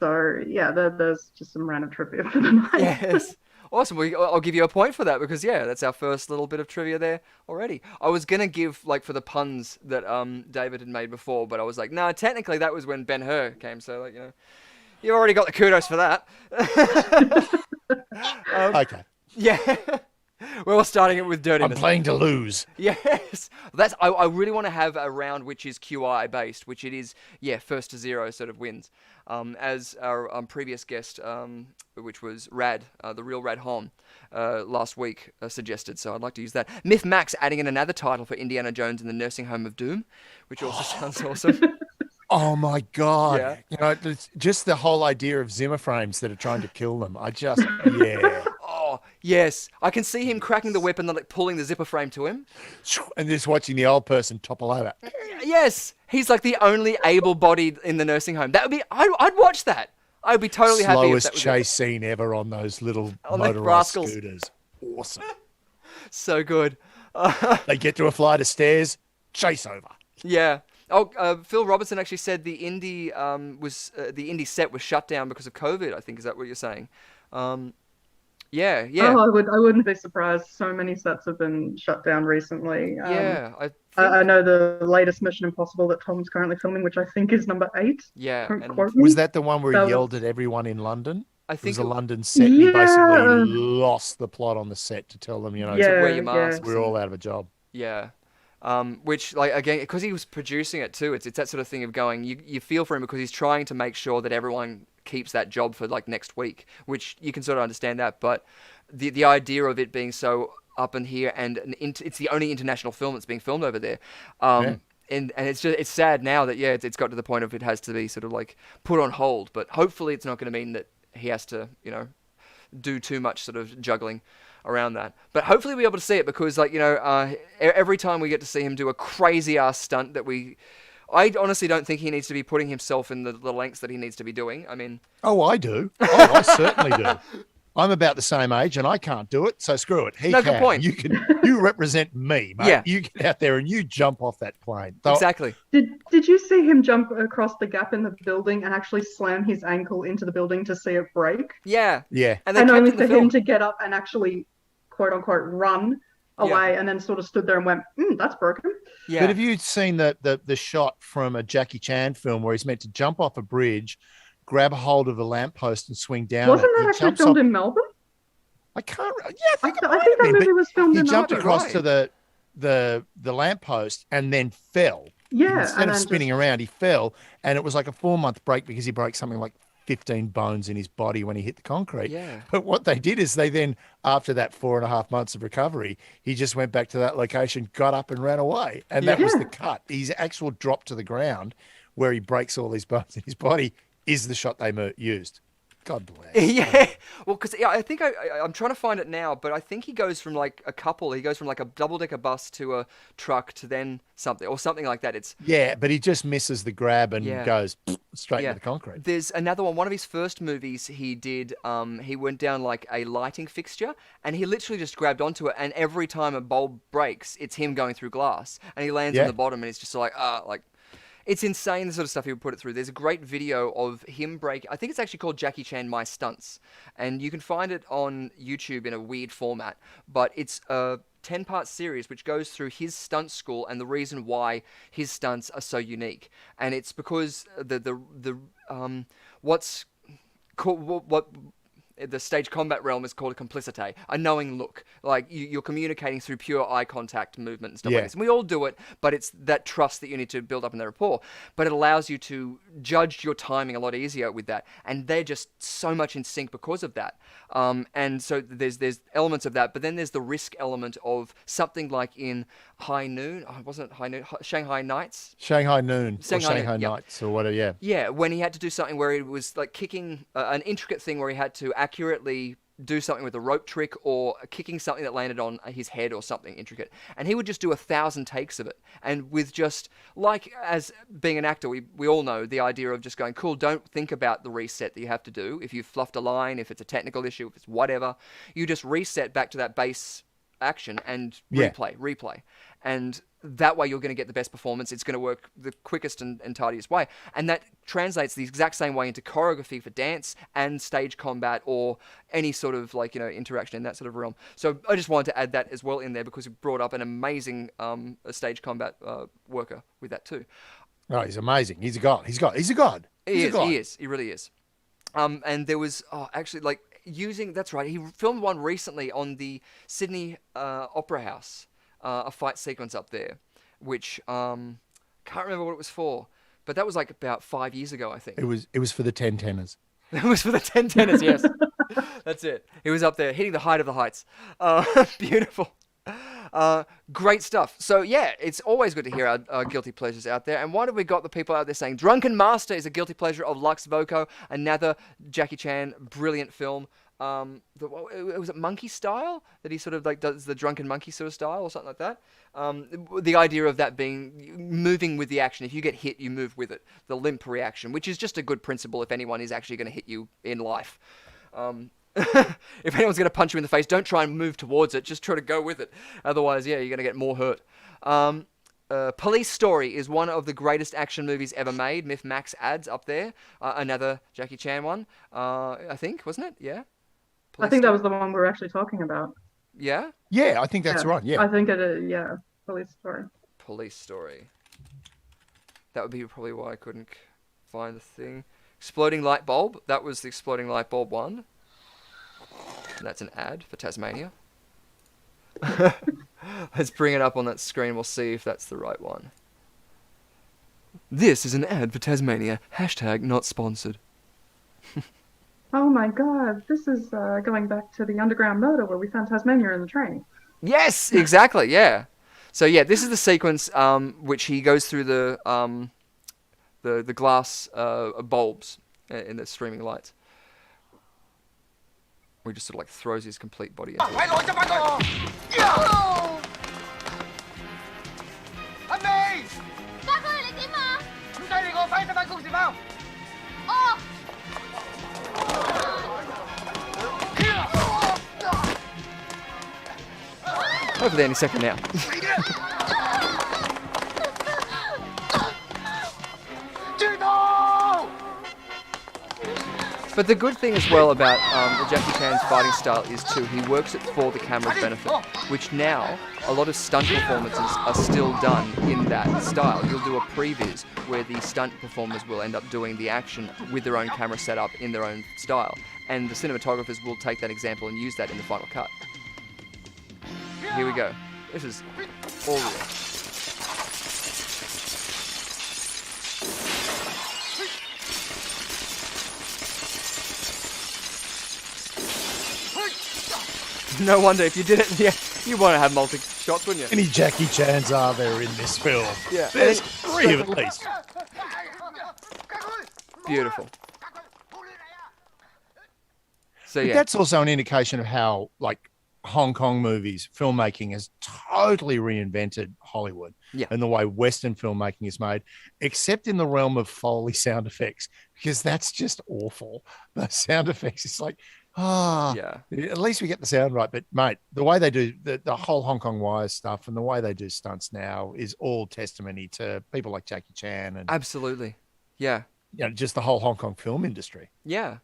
E: So yeah, there's just some random trivia for the night.
C: Yes. Awesome. Well, I'll give you a point for that because yeah, that's our first little bit of trivia there already. I was gonna give like for the puns that David had made before, but I was like, no, technically that was when Ben-Hur came, so like you already got the kudos for that.
D: Okay.
C: Yeah. We're all starting it with
D: I'm
C: dirtiness.
D: playing to lose.
C: Yes, I really want to have a round which is QI based, which it is. Yeah, first to zero sort of wins. As our previous guest, which was Rad, the real Rad Hom, last week suggested. So I'd like to use that. Myth Max adding in another title for Indiana Jones in the Nursing Home of Doom, which also sounds awesome.
D: Oh my God.
C: Yeah.
D: You know, it's just the whole idea of Zimmer frames that are trying to kill them. Yeah.
C: Oh yes, I can see him cracking the whip and like pulling the zipper frame to him.
D: And just watching the old person topple over.
C: Yes, he's like the only able-bodied in the nursing home. That would be. I'd watch that. I'd be totally happy if
D: Slowest
C: that was
D: chase scene ever on those little
C: On the
D: motorized
C: rascals.
D: scooters. Awesome.
C: so good.
D: They get to a flight of stairs, chase over.
C: Yeah. Oh, Phil Robertson actually said the indie the indie set was shut down because of COVID. I think is that what you're saying? Yeah.
E: Oh, I wouldn't be surprised. So many sets have been shut down recently.
C: Yeah.
E: I know the latest Mission Impossible that Tom's currently filming, which I think is number 8.
C: Yeah.
E: Don't
C: And
E: quote me.
D: Was that the one where
E: That
D: he
E: was-
D: yelled at everyone in London?
C: I
D: It
C: think
D: was a
C: it-
D: London set. And he
E: Yeah.
D: basically lost the plot on the set to tell them,
E: Yeah,
C: wear your
E: yeah.
C: mask.
D: we're all out of a job.
C: Yeah. Which, like, again, because he was producing it too, it's that sort of thing of going, you feel for him because he's trying to make sure that everyone keeps that job for, like, next week, which you can sort of understand that, but the idea of it being so up in here, and it's the only international film that's being filmed over there, and it's sad now that, yeah, it's got to the point of it has to be sort of, like, put on hold, but hopefully it's not going to mean that he has to, do too much sort of juggling around that. But hopefully we'll be able to see it because, like, every time we get to see him do a crazy-ass stunt that I honestly don't think he needs to be putting himself in the lengths that he needs to be doing. I mean...
D: Oh, I do. Oh, I certainly do. I'm about the same age and I can't do it, so screw it. He
C: No,
D: can.
C: good point.
D: You represent me, mate.
C: Yeah.
D: You get out there and you jump off that plane. So-
C: Exactly.
E: Did you see him jump across the gap in the building and actually slam his ankle into the building to see it break?
C: Yeah.
D: Yeah.
C: And they
E: And
C: kept
E: only
C: it in the
E: for him
C: film.
E: to get up and actually, quote unquote, run away, and then sort of stood there and went, that's broken.
C: Yeah.
D: But have you seen the shot from a Jackie Chan film where he's meant to jump off a bridge, grab a hold of a lamppost and swing down?
E: Wasn't
D: it?
E: that
D: He
E: actually
D: jumps
E: filmed
D: off-
E: in Melbourne?
D: I can't. Yeah,
E: I
D: I think,
E: think that movie was filmed
D: he
E: in
D: jumped
E: Melbourne.
D: across
C: Right.
D: to the lamppost and then fell.
E: Yeah,
D: Instead
E: and
D: of
E: then
D: spinning around, he fell, and it was like a 4-month break because he broke something like 15 bones in his body when he hit the concrete.
C: Yeah.
D: But what they did is they then, after that 4.5 months of recovery, he just went back to that location, got up and ran away. And that was the cut. His actual drop to the ground where he breaks all these bones in his body is the shot they used. God bless.
C: Yeah, well, because I think I'm trying to find it now, but I think he goes from like he goes from like a double-decker bus to a truck to then something like that. It's
D: Yeah, but he just misses the grab and
C: Yeah.
D: goes straight into the concrete.
C: There's another one. One of his first movies he did, he went down like a lighting fixture and he literally just grabbed onto it. And every time a bulb breaks, it's him going through glass. And he lands on
D: Yeah.
C: the bottom and it's just like, it's insane the sort of stuff he would put it through. There's a great video of him I think it's actually called Jackie Chan My Stunts. And you can find it on YouTube in a weird format. But it's a 10-part series which goes through his stunt school and the reason why his stunts are so unique. And it's because what's called, the stage combat realm is called a complicite, a knowing look. Like you're communicating through pure eye contact movement and stuff like this. And we all do it, but it's that trust that you need to build up in that rapport. But it allows you to judge your timing a lot easier with that. And they're just so much in sync because of that. And so there's elements of that, but then there's the risk element of something like in High Noon. Oh, wasn't it High Noon? Shanghai Nights?
D: Shanghai Noon.
C: Shanghai
D: Shanghai
C: Noon,
D: Nights or whatever, yeah.
C: Yeah, when he had to do something where he was like kicking an intricate thing where he had to accurately do something with a rope trick or kicking something that landed on his head or something intricate. And he would just do 1,000 takes of it. And with just, like, as being an actor, we all know the idea of just going, cool, don't think about the reset that you have to do. If you've fluffed a line, if it's a technical issue, if it's whatever, you just reset back to that base action and replay. And that way you're going to get the best performance. It's going to work the quickest and tidiest way. And that translates the exact same way into choreography for dance and stage combat or any sort of interaction in that sort of realm. So I just wanted to add that as well in there because we brought up an amazing stage combat worker with that too.
D: Oh, he's amazing. He's a god. He's a god.
C: He is. He really is. And there was actually that's right. He filmed one recently on the Sydney Opera House. A fight sequence up there, which can't remember what it was for, but that was like about 5 years ago, I think.
D: It was for the 10 tenors.
C: It was for the 10 tenors, yes. That's it. He was up there hitting the height of the heights. Beautiful. Great stuff. So yeah, it's always good to hear our guilty pleasures out there. And what have we got the people out there saying? Drunken Master is a guilty pleasure of Lux Voco, another Jackie Chan brilliant film. Was it monkey style that he sort of does the drunken monkey sort of style or something like that? The idea of that being moving with the action. If you get hit, you move with it. The limp reaction, which is just a good principle if anyone is actually going to hit you in life. If anyone's going to punch you in the face, don't try and move towards it. Just try to go with it. Otherwise, you're going to get more hurt. Police Story is one of the greatest action movies ever made. Miff Max adds up there. Another Jackie Chan one, I think, wasn't it? Yeah.
E: I think that was the one we were actually talking about.
C: Yeah?
D: Yeah, I think that's right. Yeah.
E: I think it is, yeah. Police Story.
C: Police Story. That would be probably why I couldn't find the thing. Exploding Light Bulb. That was the Exploding Light Bulb one. And that's an ad for Tasmania. Let's bring it up on that screen. We'll see if that's the right one. This is an ad for Tasmania. # not sponsored.
E: Oh my god, this is going back to the underground murder where we found Tasmania in the train.
C: Yes, exactly, yeah. So yeah, this is the sequence which he goes through the glass bulbs in the streaming lights. Where he just sort of throws his complete body into it. Hopefully any second now. But the good thing as well about the Jackie Chan's fighting style is too, he works it for the camera's benefit, which now a lot of stunt performances are still done in that style. You'll do a previs where the stunt performers will end up doing the action with their own camera setup in their own style, and the cinematographers will take that example and use that in the final cut. Here we go. This is all real. No wonder if you did it, yeah, you want to have multi shots, wouldn't you?
D: Any Jackie Chans are there in this film?
C: Yeah.
D: There's 3 at least.
C: Beautiful. So
D: But
C: yeah,
D: that's also an indication of how, Hong Kong movies, filmmaking has totally reinvented Hollywood and the way Western filmmaking is made, except in the realm of Foley sound effects, because that's just awful. The sound effects, it's at least we get the sound right. But mate, the way they do the whole Hong Kong wire stuff and the way they do stunts now is all testimony to people like Jackie Chan and
C: absolutely, yeah,
D: just the whole Hong Kong film industry.
C: Yeah,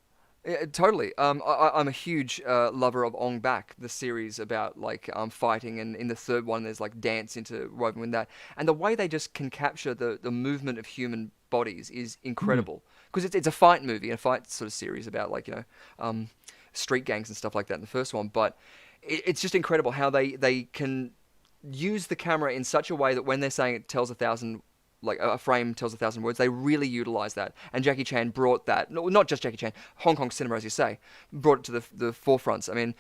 C: totally. I'm a huge lover of Ong Bak, the series about fighting, and in the third one there's dance woven with that, and the way they just can capture the movement of human bodies is incredible, because it's a fight movie, a fight sort of series about street gangs and stuff like that in the first one. But it's just incredible how they can use the camera in such a way that when they're saying it tells 1,000, like a frame tells 1,000 words, they really utilize that. And Jackie Chan brought that, not just Jackie Chan, Hong Kong cinema, as you say, brought it to the forefronts. I mean,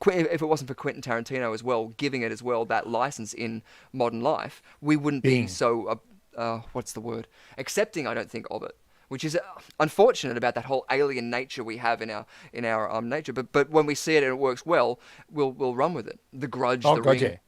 C: if it wasn't for Quentin Tarantino as well, giving it as well that license in modern life, we wouldn't be so, what's the word? Accepting, I don't think, of it. Which is unfortunate about that whole alien nature we have in our nature. But when we see it and it works well, we'll run with it. The Grudge, The Ring.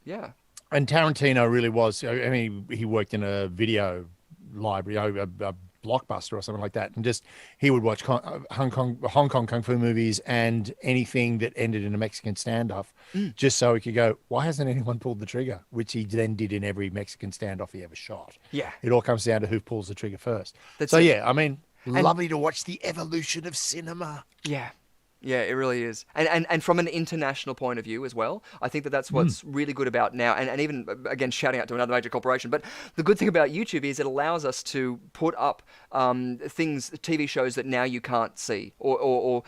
C: Yeah.
D: And Tarantino really was. I mean, he worked in a video library, a Blockbuster or something like that, and just he would watch Hong Kong kung fu movies and anything that ended in a Mexican standoff, just so he could go, why hasn't anyone pulled the trigger? Which he then did in every Mexican standoff he ever shot.
C: Yeah,
D: it all comes down to who pulls the trigger first. Yeah, I mean, lovely to watch the evolution of cinema.
C: Yeah, it really is. And from an international point of view as well, I think that's what's really good about now, and even, again, shouting out to another major corporation, but the good thing about YouTube is it allows us to put up TV shows that now you can't see, or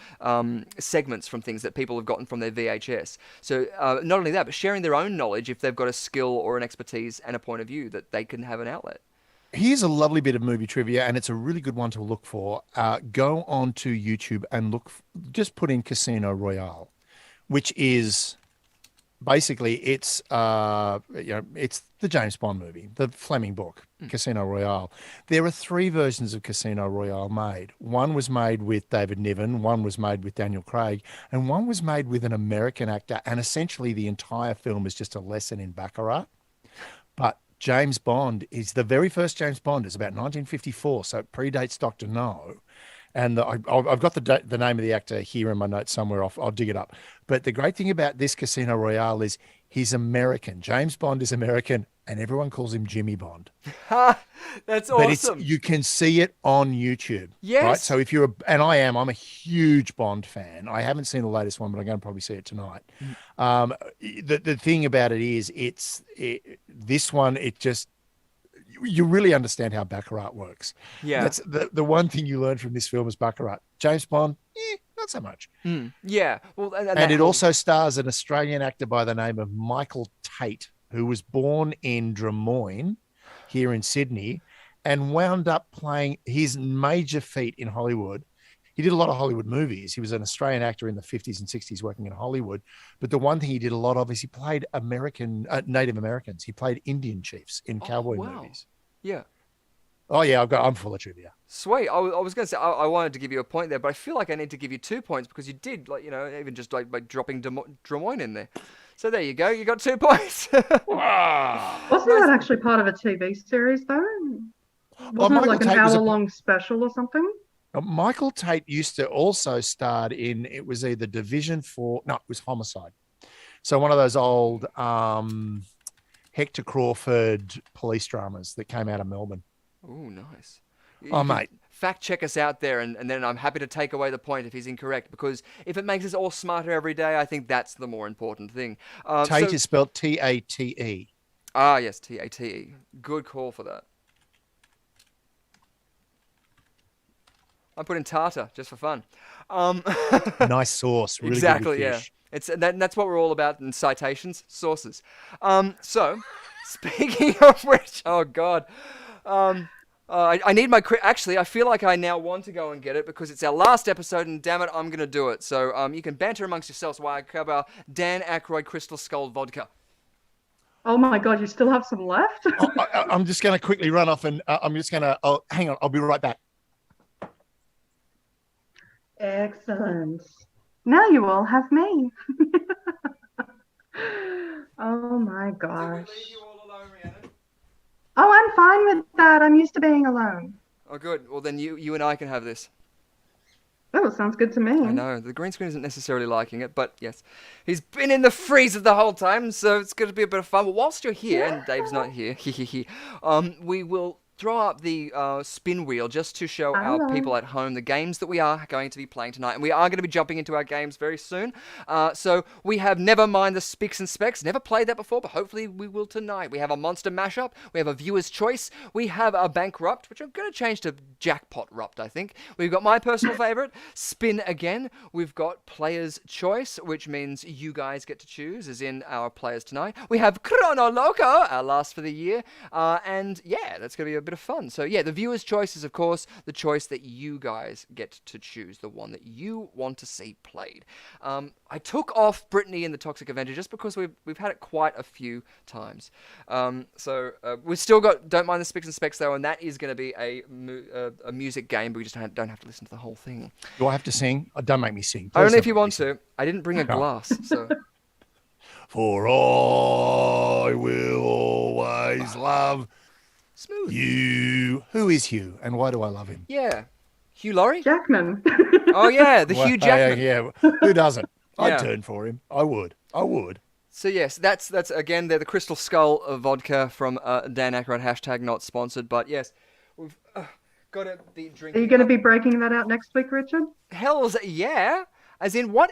C: segments from things that people have gotten from their VHS. So not only that, but sharing their own knowledge if they've got a skill or an expertise and a point of view that they can have an outlet.
D: Here's a lovely bit of movie trivia, and it's a really good one to look for. Go on to YouTube and just put in Casino Royale, which is basically it's the James Bond movie, the Fleming book, Casino Royale. There are 3 versions of Casino Royale made. One was made with David Niven, one was made with Daniel Craig, and one was made with an American actor. And essentially, the entire film is just a lesson in baccarat, but James Bond is the very first James Bond is about 1954, so it predates Dr. No. And I've got the name of the actor here in my notes somewhere. I'll dig it up. But the great thing about this Casino Royale is he's American. James Bond is American, and everyone calls him Jimmy Bond.
C: That's awesome.
D: But you can see it on YouTube.
C: Yes.
D: Right? So if I'm a huge Bond fan. I haven't seen the latest one, but I'm going to probably see it tonight. The thing about it is this one, you really understand how baccarat works.
C: Yeah.
D: That's the one thing you learn from this film is baccarat. James Bond, not so much.
C: Yeah. Well,
D: and it also stars an Australian actor by the name of Michael Tate, who was born in Drummoyne here in Sydney and wound up playing his major feat in Hollywood. He did a lot of Hollywood movies. He was an Australian actor in the 50s and 60s working in Hollywood. But the one thing he did a lot of is he played Native Americans. He played Indian chiefs in cowboy movies.
C: Yeah.
D: Oh, yeah, I'm full of trivia.
C: Sweet. I was going to say, I wanted to give you a point there, but I feel like I need to give you 2 points because you did, even just by dropping Drummoyne in there. So there you go. You got 2 points.
E: Wasn't that actually part of a TV series, though? Wasn't it like an hour-long special or something?
D: Michael Tate used to also star in, it was either Division 4, no, it was Homicide. So one of those old Hector Crawford police dramas that came out of Melbourne.
C: Oh, nice.
D: Mate.
C: Fact check us out there, and then I'm happy to take away the point if he's incorrect, because if it makes us all smarter every day, I think that's the more important thing.
D: Tate is spelled T-A-T-E.
C: Ah, yes, T-A-T-E. Good call for that. I put in tartar just for fun.
D: Nice sauce. Really
C: exactly,
D: good with fish.
C: Yeah. That's what we're all about in citations, sources. So, speaking of which, oh God. I need my actually, I feel like I now want to go and get it because it's our last episode, and damn it, I'm going to do it. So you can banter amongst yourselves while I grab our Dan Aykroyd Crystal Skull vodka.
E: Oh my God, you still have some left?
D: I'm just going to quickly run off and hang on, I'll be right back.
E: Excellent. Now you all have me. Oh my gosh.
C: Did we leave you all alone, Rhiannon?
E: Oh, I'm fine with that. I'm used to being alone.
C: Oh, good. Well, then you and I can have this.
E: Oh, it sounds good to me.
C: I know. The green screen isn't necessarily liking it, but yes. He's been in the freezer the whole time, so it's going to be a bit of fun. But whilst you're here, and Dave's not here, we will throw up the spin wheel just to show our people at home the games that we are going to be playing tonight. And we are going to be jumping into our games very soon. So we have Never Mind the Spicks and Specs. Never played that before, but hopefully we will tonight. We have a Monster Mashup. We have a Viewer's Choice. We have a Bankrupt, which I'm going to change to Jackpot Rupt, I think. We've got my personal favorite, Spin Again. We've got Player's Choice, which means you guys get to choose, as in our players tonight. We have Chrono Loco, our last for the year. And yeah, that's going to be a bit of fun. So yeah, the viewer's choice is of course the choice that you guys get to choose, the one that you want to see played. I took off Brittany and the Toxic Avenger just because we've had it quite a few times. So we've still got Don't Mind the Spicks and Specs though, and that is going to be a music game, but we just don't have to listen to the whole thing.
D: Do I have to sing? Oh, don't make me sing. Please.
C: Only if you want to. I didn't bring a glass, so.
D: For I will always love
C: Smooth.
D: you. Who is Hugh, and why do I love him?
C: Yeah. Hugh Laurie?
E: Jackman.
C: Oh, yeah, the Hugh Jackman.
D: Yeah, who doesn't?
C: Yeah.
D: I'd turn for him. I would.
C: So, yes, that's again, they're the Crystal Skull vodka from Dan Aykroyd, hashtag not sponsored, but yes, we've got to be drinking.
E: Are you going to be breaking that out next week, Richard?
C: Hells yeah. As in, what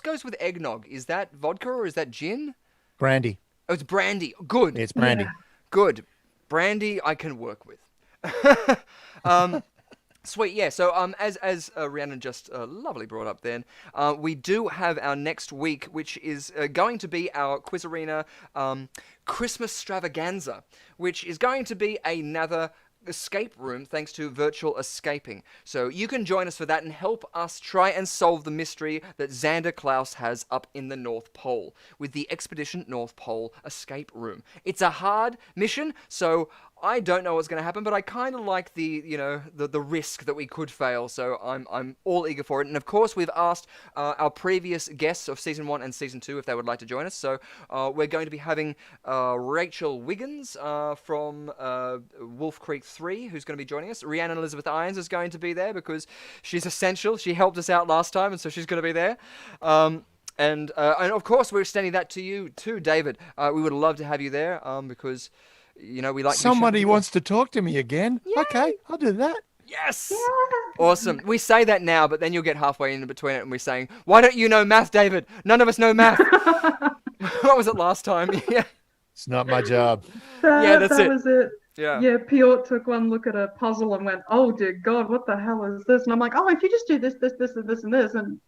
C: goes with eggnog? Is that vodka or is that gin?
D: Brandy.
C: Oh, it's brandy. Good.
D: It's brandy.
E: Yeah.
C: Good. Brandy I can work with. Sweet, yeah. So as Rhiannon just lovely brought up then, we do have our next week, which is going to be our QUIZarena Christmas Stravaganza, which is going to be another escape room thanks to virtual escaping. So you can join us for that and help us try and solve the mystery that Xander Klaus has up in the North Pole with the Expedition North Pole escape room. It's a hard mission, so I don't know what's going to happen, but I kind of like the risk that we could fail, so I'm all eager for it. And of course, we've asked our previous guests of Season 1 and Season 2 if they would like to join us. So we're going to be having Rachel Wiggins from Wolf Creek 3, who's going to be joining us. Rhiannon Elizabeth Irons is going to be there because she's essential. She helped us out last time, and so she's going to be there. And of course, we're extending that to you too, David. We would love to have you there because... we like
D: somebody wants to talk to me again. Yay. Okay, I'll do that.
C: Yes. Awesome. We say that now, but then you'll get halfway in between it and we're saying, why don't you know math, David? None of us know math. What was it last time? Yeah.
D: It's not my job.
E: That was it.
C: Yeah.
E: Yeah, Piotr took one look at a puzzle and went, oh dear God, what the hell is this? And I'm like, oh, if you just do this, and this, and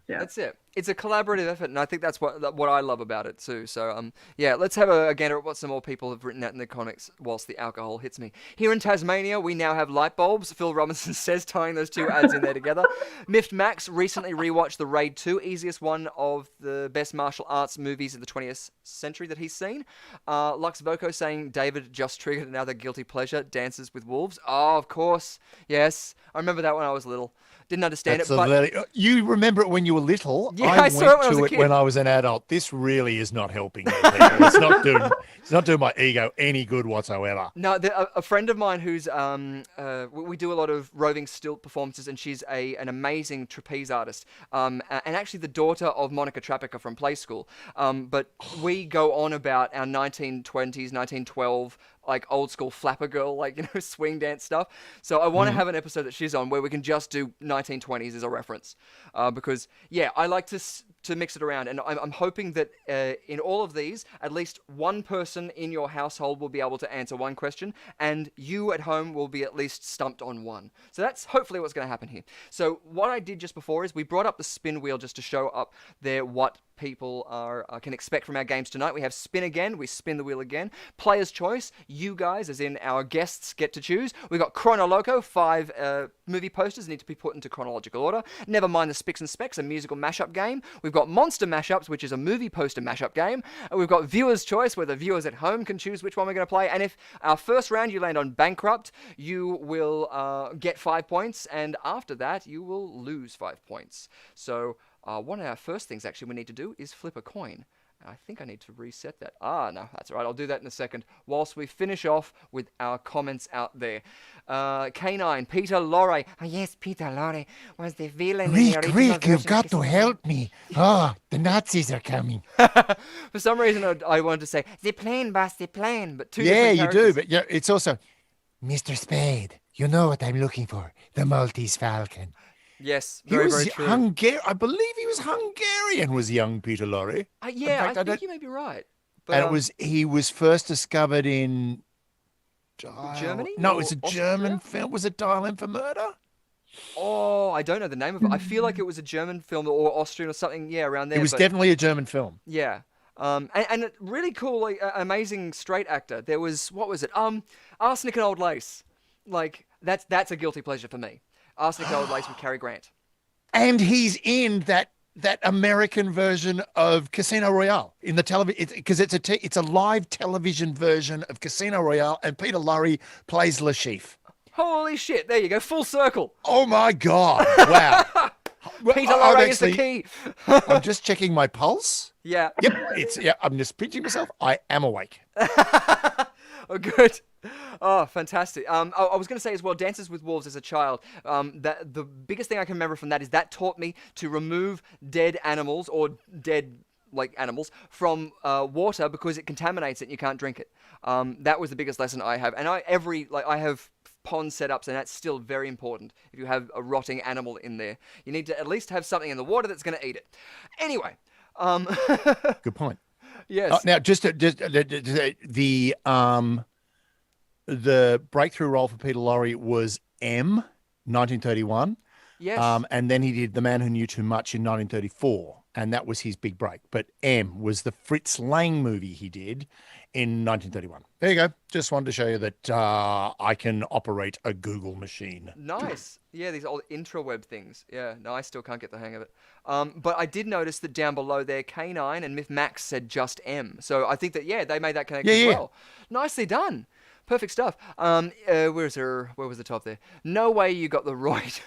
E: yeah.
C: That's it. It's a collaborative effort, and I think that's what I love about it too. So, yeah, let's have a gander at what some more people have written out in the comics whilst the alcohol hits me. Here in Tasmania, we now have light bulbs. Phil Robinson says, tying those two ads in there together. Miffed Max recently rewatched The Raid 2, easiest one of the best martial arts movies of the 20th century that he's seen. Lux Boko saying, David just triggered another guilty pleasure, Dances with Wolves. Oh, of course. Yes. I remember that when I was little. Didn't understand it, but...
D: You remember it when you were little?
C: Yeah, I saw it when I was a kid.
D: When I was an adult. This really is not helping me. It's not doing my ego any good whatsoever.
C: No, a friend of mine who's we do a lot of roving stilt performances, and she's an amazing trapeze artist, and actually the daughter of Monica Trapica from Play School. But we go on about our 1920s, 1912. Like old school flapper girl, swing dance stuff. So I want to have an episode that she's on where we can just do 1920s as a reference, because I like to mix it around, and I'm hoping that in all of these, at least one person in your household will be able to answer one question, and you at home will be at least stumped on one. So that's hopefully what's going to happen here. So what I did just before is we brought up the spin wheel just to show up there what people can expect from our games tonight. We have Spin Again. We spin the wheel again. Player's Choice. You guys, as in our guests, get to choose. We got Chrono Loco. 5 movie posters need to be put into chronological order. Never Mind the Spicks and Specs, a musical mashup game. We've got Monster Mashups, which is a movie poster mashup game. We've got Viewer's Choice, where the viewers at home can choose which one we're going to play. And if our first round you land on Bankrupt, you will get 5 points, and after that you will lose 5 points. So one of our first things actually we need to do is flip a coin. I think I need to reset that. No, that's all right. I'll do that in a second whilst we finish off with our comments out there. K9, Peter Lorre.
G: Oh, yes, Peter Lorre was the villain in the original
H: Rick, you've
G: version
H: got
G: of
H: to help me. Oh, the Nazis are coming.
C: For some reason, I wanted to say,
G: the plane, boss, the plane.
C: but two
D: Yeah,
C: different
D: you
C: characters.
D: do, but it's also
H: Mr. Spade, you know what I'm looking for. The Maltese Falcon.
C: Yes,
D: He
C: very,
D: was
C: very true.
D: I believe he was Hungarian, was young Peter Lorre.
C: Yeah,
D: fact,
C: I
D: I
C: think
D: don't-
C: you may be right. But,
D: And he was first discovered in
C: Germany?
D: No, it was a
C: Or
D: German
C: Austria?
D: film. Was it Dial M for Murder?
C: Oh, I don't know the name of it. I feel like it was a German film or Austrian or something. Yeah, around there.
D: It was
C: but,
D: definitely a German film.
C: Yeah. And a really cool, like, amazing straight actor. There was, what was it? Arsenic and Old Lace. Like, that's a guilty pleasure for me. Arsenic and Old Lace with Cary Grant.
D: And he's in that American version of Casino Royale in the television, because it's a live television version of Casino Royale, and Peter Lorre plays Le Chiffre.
C: Holy shit! There you go, full circle.
D: Oh my God! Wow.
C: Peter Lorre is the key.
D: I'm just checking my pulse.
C: Yeah.
D: Yep, I'm just pinching myself. I am awake.
C: Oh, good. Oh, fantastic. I was going to say as well, Dances with Wolves as a child, that the biggest thing I can remember from that is that taught me to remove dead animals or dead like animals from water because it contaminates it and you can't drink it. That was the biggest lesson I have. And I have pond setups, and that's still very important. If you have a rotting animal in there, you need to at least have something in the water that's going to eat it. Anyway.
D: Good point.
C: Yes.
D: Now, the breakthrough role for Peter Lorre was M, 1931.
C: Yes.
D: And then he did The Man Who Knew Too Much in 1934, and that was his big break. But M was the Fritz Lang movie he did in 1931. There you go. Just wanted to show you that I can operate a Google machine.
C: Nice. Yeah, these old intraweb things. Yeah, no, I still can't get the hang of it. But I did notice that down below there, K9 and Myth Max said just M. So I think that, yeah, they made that connection as well. Nicely done. Perfect stuff. Where was the top there? No way you got the right.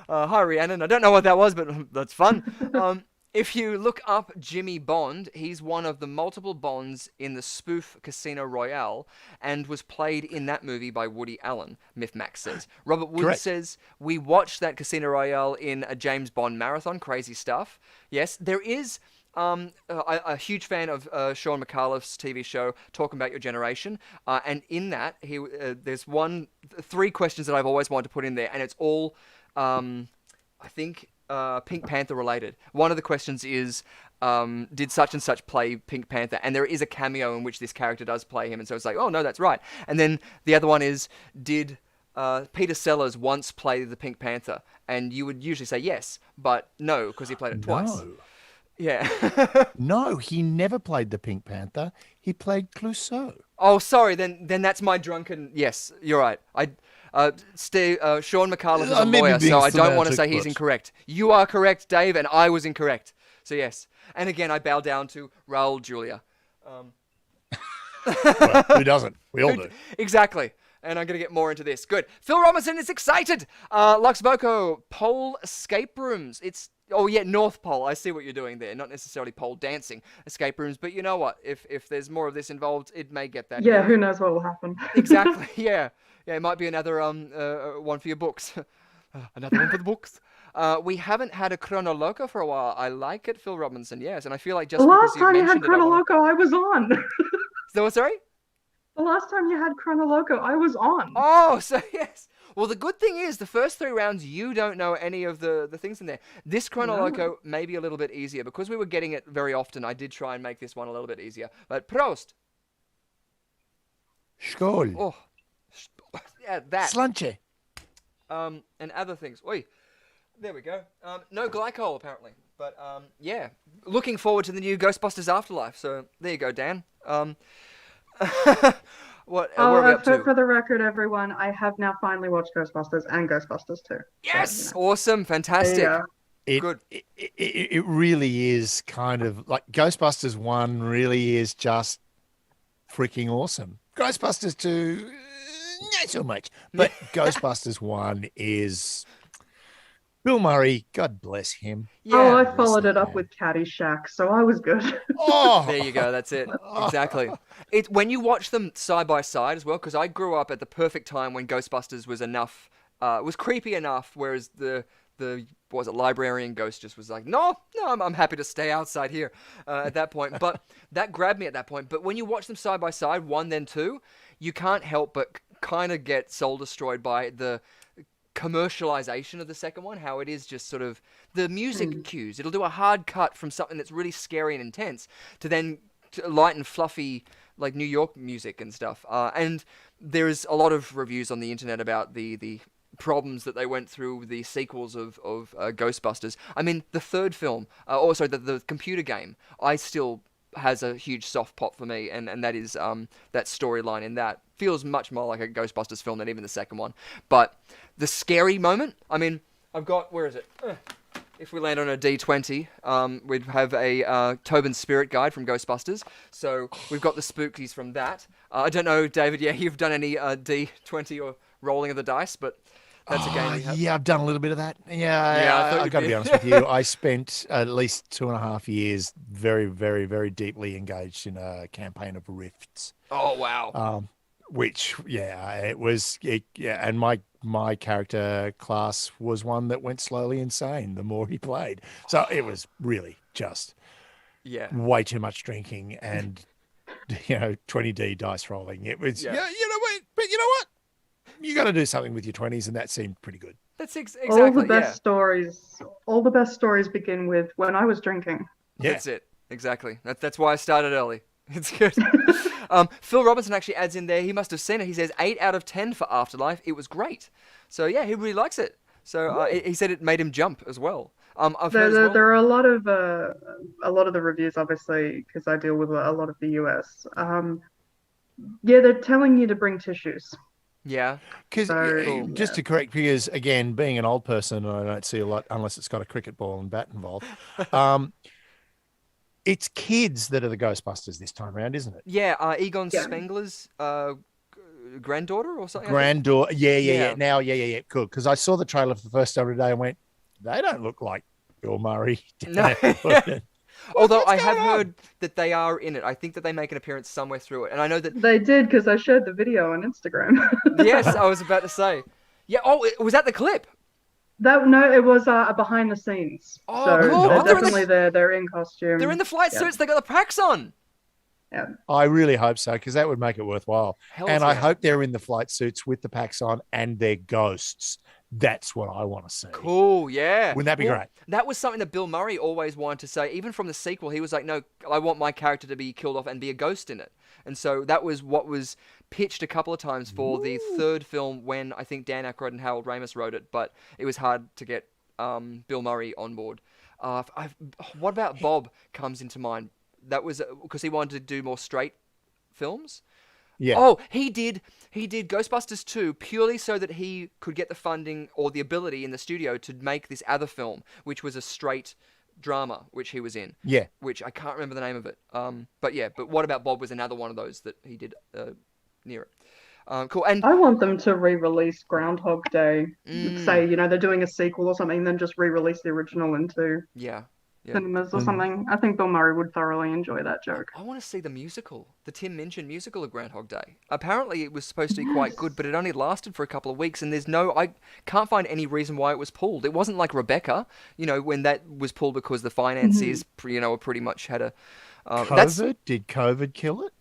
C: Hi, Rhiannon. I don't know what that was, but that's fun. If you look up Jimmy Bond, he's one of the multiple Bonds in the spoof Casino Royale and was played in that movie by Woody Allen, Myth Max says. Robert Wood
D: Correct.
C: says, we watched that Casino Royale in a James Bond marathon. Crazy stuff. Yes, there is... a huge fan of Sean McAuliffe's TV show, Talking About Your Generation. And in that, there's three questions that I've always wanted to put in there, and it's all, I think, Pink Panther related. One of the questions is, did such and such play Pink Panther? And there is a cameo in which this character does play him, and so it's like, oh, no, that's right. And then the other one is, did... Peter Sellers once play the Pink Panther? And you would usually say yes, but no, because he played it twice.
D: No.
C: Yeah.
D: No, he never played the Pink Panther. He played Clouseau.
C: Oh, sorry. Then that's my drunken. Yes, you're right. Sean McAuliffe is a
D: Maybe
C: lawyer,
D: being
C: so I don't want to
D: semantic,
C: say he's
D: but-
C: incorrect. You are correct, Dave, and I was incorrect. So yes. And again, I bow down to Raul Julia.
D: Well, who doesn't? We all do.
C: Exactly. And I'm going to get more into this. Good. Phil Robinson is excited. Lux Voco, pole escape rooms. Oh, yeah, North Pole. I see what you're doing there. Not necessarily pole dancing escape rooms, but you know what? If there's more of this involved, it may get that.
E: Yeah, who knows what will happen.
C: Exactly, yeah. Yeah, it might be another one for your books. Another one for the books. We haven't had a Chronoloco for a while. I like it, Phil Robinson, yes. And I feel like just
E: The
C: because
E: last
C: you've
E: time you had
C: mentioned it, I wanna-
E: Chronoloco, I was on.
C: So, sorry?
E: The last time you had Chronoloco, I was on.
C: Oh, so yes. Well, the good thing is, the first 3 rounds, you don't know any of the things in there. This Chronoloco may be a little bit easier. Because we were getting it very often, I did try and make this one a little bit easier. But Prost!
D: Skål.
C: Oh, yeah, that.
D: Slanche.
C: And other things. Oi, there we go. No glycol, apparently. But, yeah. Looking forward to the new Ghostbusters Afterlife. So, there you go, Dan. What are we up to?
E: For the record, everyone, I have now finally watched Ghostbusters and Ghostbusters 2.
C: Yes!
E: So, you know.
C: Awesome. Fantastic.
E: Yeah.
C: Good.
D: It really is kind of like Ghostbusters 1 really is just freaking awesome. Ghostbusters 2, not so much. But Ghostbusters 1 is Bill Murray, God bless him.
C: Yeah.
E: I followed it up with Caddyshack, so I was good.
D: Oh,
C: There you go. That's it. Exactly. When you watch them side by side as well, because I grew up at the perfect time when Ghostbusters was enough, was creepy enough, whereas the what was it, librarian ghost just was like, no, I'm happy to stay outside here at that point. But that grabbed me at that point. But when you watch them side by side, 1 then 2, you can't help but kind of get soul destroyed by the commercialization of the second one, how it is just sort of the music cues. It'll do a hard cut from something that's really scary and intense to then to light and fluffy like New York music and stuff. And there's a lot of reviews on the internet about the problems that they went through with the sequels of Ghostbusters. I mean, the third film, also the computer game, I still has a huge soft spot for me, and that is that storyline in that feels much more like a Ghostbusters film than even the second one. But the scary moment, I mean, I've got, where is it? If we land on a D20, we'd have a Tobin's Spirit Guide from Ghostbusters. So we've got the spookies from that. I don't know, David, you've done any D20 or rolling of the dice, but that's a game we have.
D: Yeah, I've done a little bit of that. Yeah, I've got to be honest with you. I spent at least 2.5 years very, very, very deeply engaged in a campaign of rifts.
C: Oh, wow.
D: Which, and my character class was one that went slowly insane the more he played. So it was really just way too much drinking and 20D dice rolling. It was but you know what? You got to do something with your 20s, and that seemed pretty good.
C: That's exactly
E: all the best stories. All the best stories begin with when I was drinking.
D: Yeah.
C: That's it. Exactly. That's why I started early. It's good. Phil Robinson actually adds in there, he must have seen it. He says 8 out of 10 for Afterlife. It was great. So yeah, he really likes it. So he said it made him jump as well.
E: There are a lot of the reviews, obviously, because I deal with a lot of the US. They're telling you to bring tissues.
C: Yeah.
D: Because just to correct, because again, being an old person, I don't see a lot unless it's got a cricket ball and bat involved. It's kids that are the Ghostbusters this time around, isn't it?
C: Yeah, Egon Spengler's granddaughter or something.
D: Granddaughter, yeah. Now, cool. Because I saw the trailer for the first time today and went, they don't look like Bill Murray.
C: No. Although I have heard that they are in it. I think that they make an appearance somewhere through it. And I know that...
E: They did, because I shared the video on Instagram.
C: Yes, I was about to say. Yeah, was that the clip?
E: No, it was behind the scenes.
C: Oh,
E: so
C: cool.
E: They're in costume.
C: They're in the flight suits. They got the packs on.
E: Yeah.
D: I really hope so, because that would make it worthwhile. I hope they're in the flight suits with the packs on and they're ghosts. That's what I want to see.
C: Cool, yeah.
D: Wouldn't that be great?
C: That was something that Bill Murray always wanted to say. Even from the sequel, he was like, no, I want my character to be killed off and be a ghost in it. And so that was what was pitched a couple of times for the third film when I think Dan Aykroyd and Harold Ramis wrote it, but it was hard to get Bill Murray on board. What about Bob comes into mind? That was because he wanted to do more straight films.
D: Yeah.
C: Oh, he did Ghostbusters 2 purely so that he could get the funding or the ability in the studio to make this other film, which was a straight drama, which he was in.
D: Yeah.
C: Which I can't remember the name of it. But What About Bob was another one of those that he did near it. Cool. And
E: I want them to re-release Groundhog Day. Say, they're doing a sequel or something, then just re-release the original into cinemas or something. I think Bill Murray would thoroughly enjoy that joke.
C: I want to see the musical, the Tim Minchin musical of Groundhog Day. Apparently it was supposed to be quite good, but it only lasted for a couple of weeks, and I can't find any reason why it was pulled. It wasn't like Rebecca, when that was pulled because the finances, pretty much had a...
D: COVID? Did COVID kill it?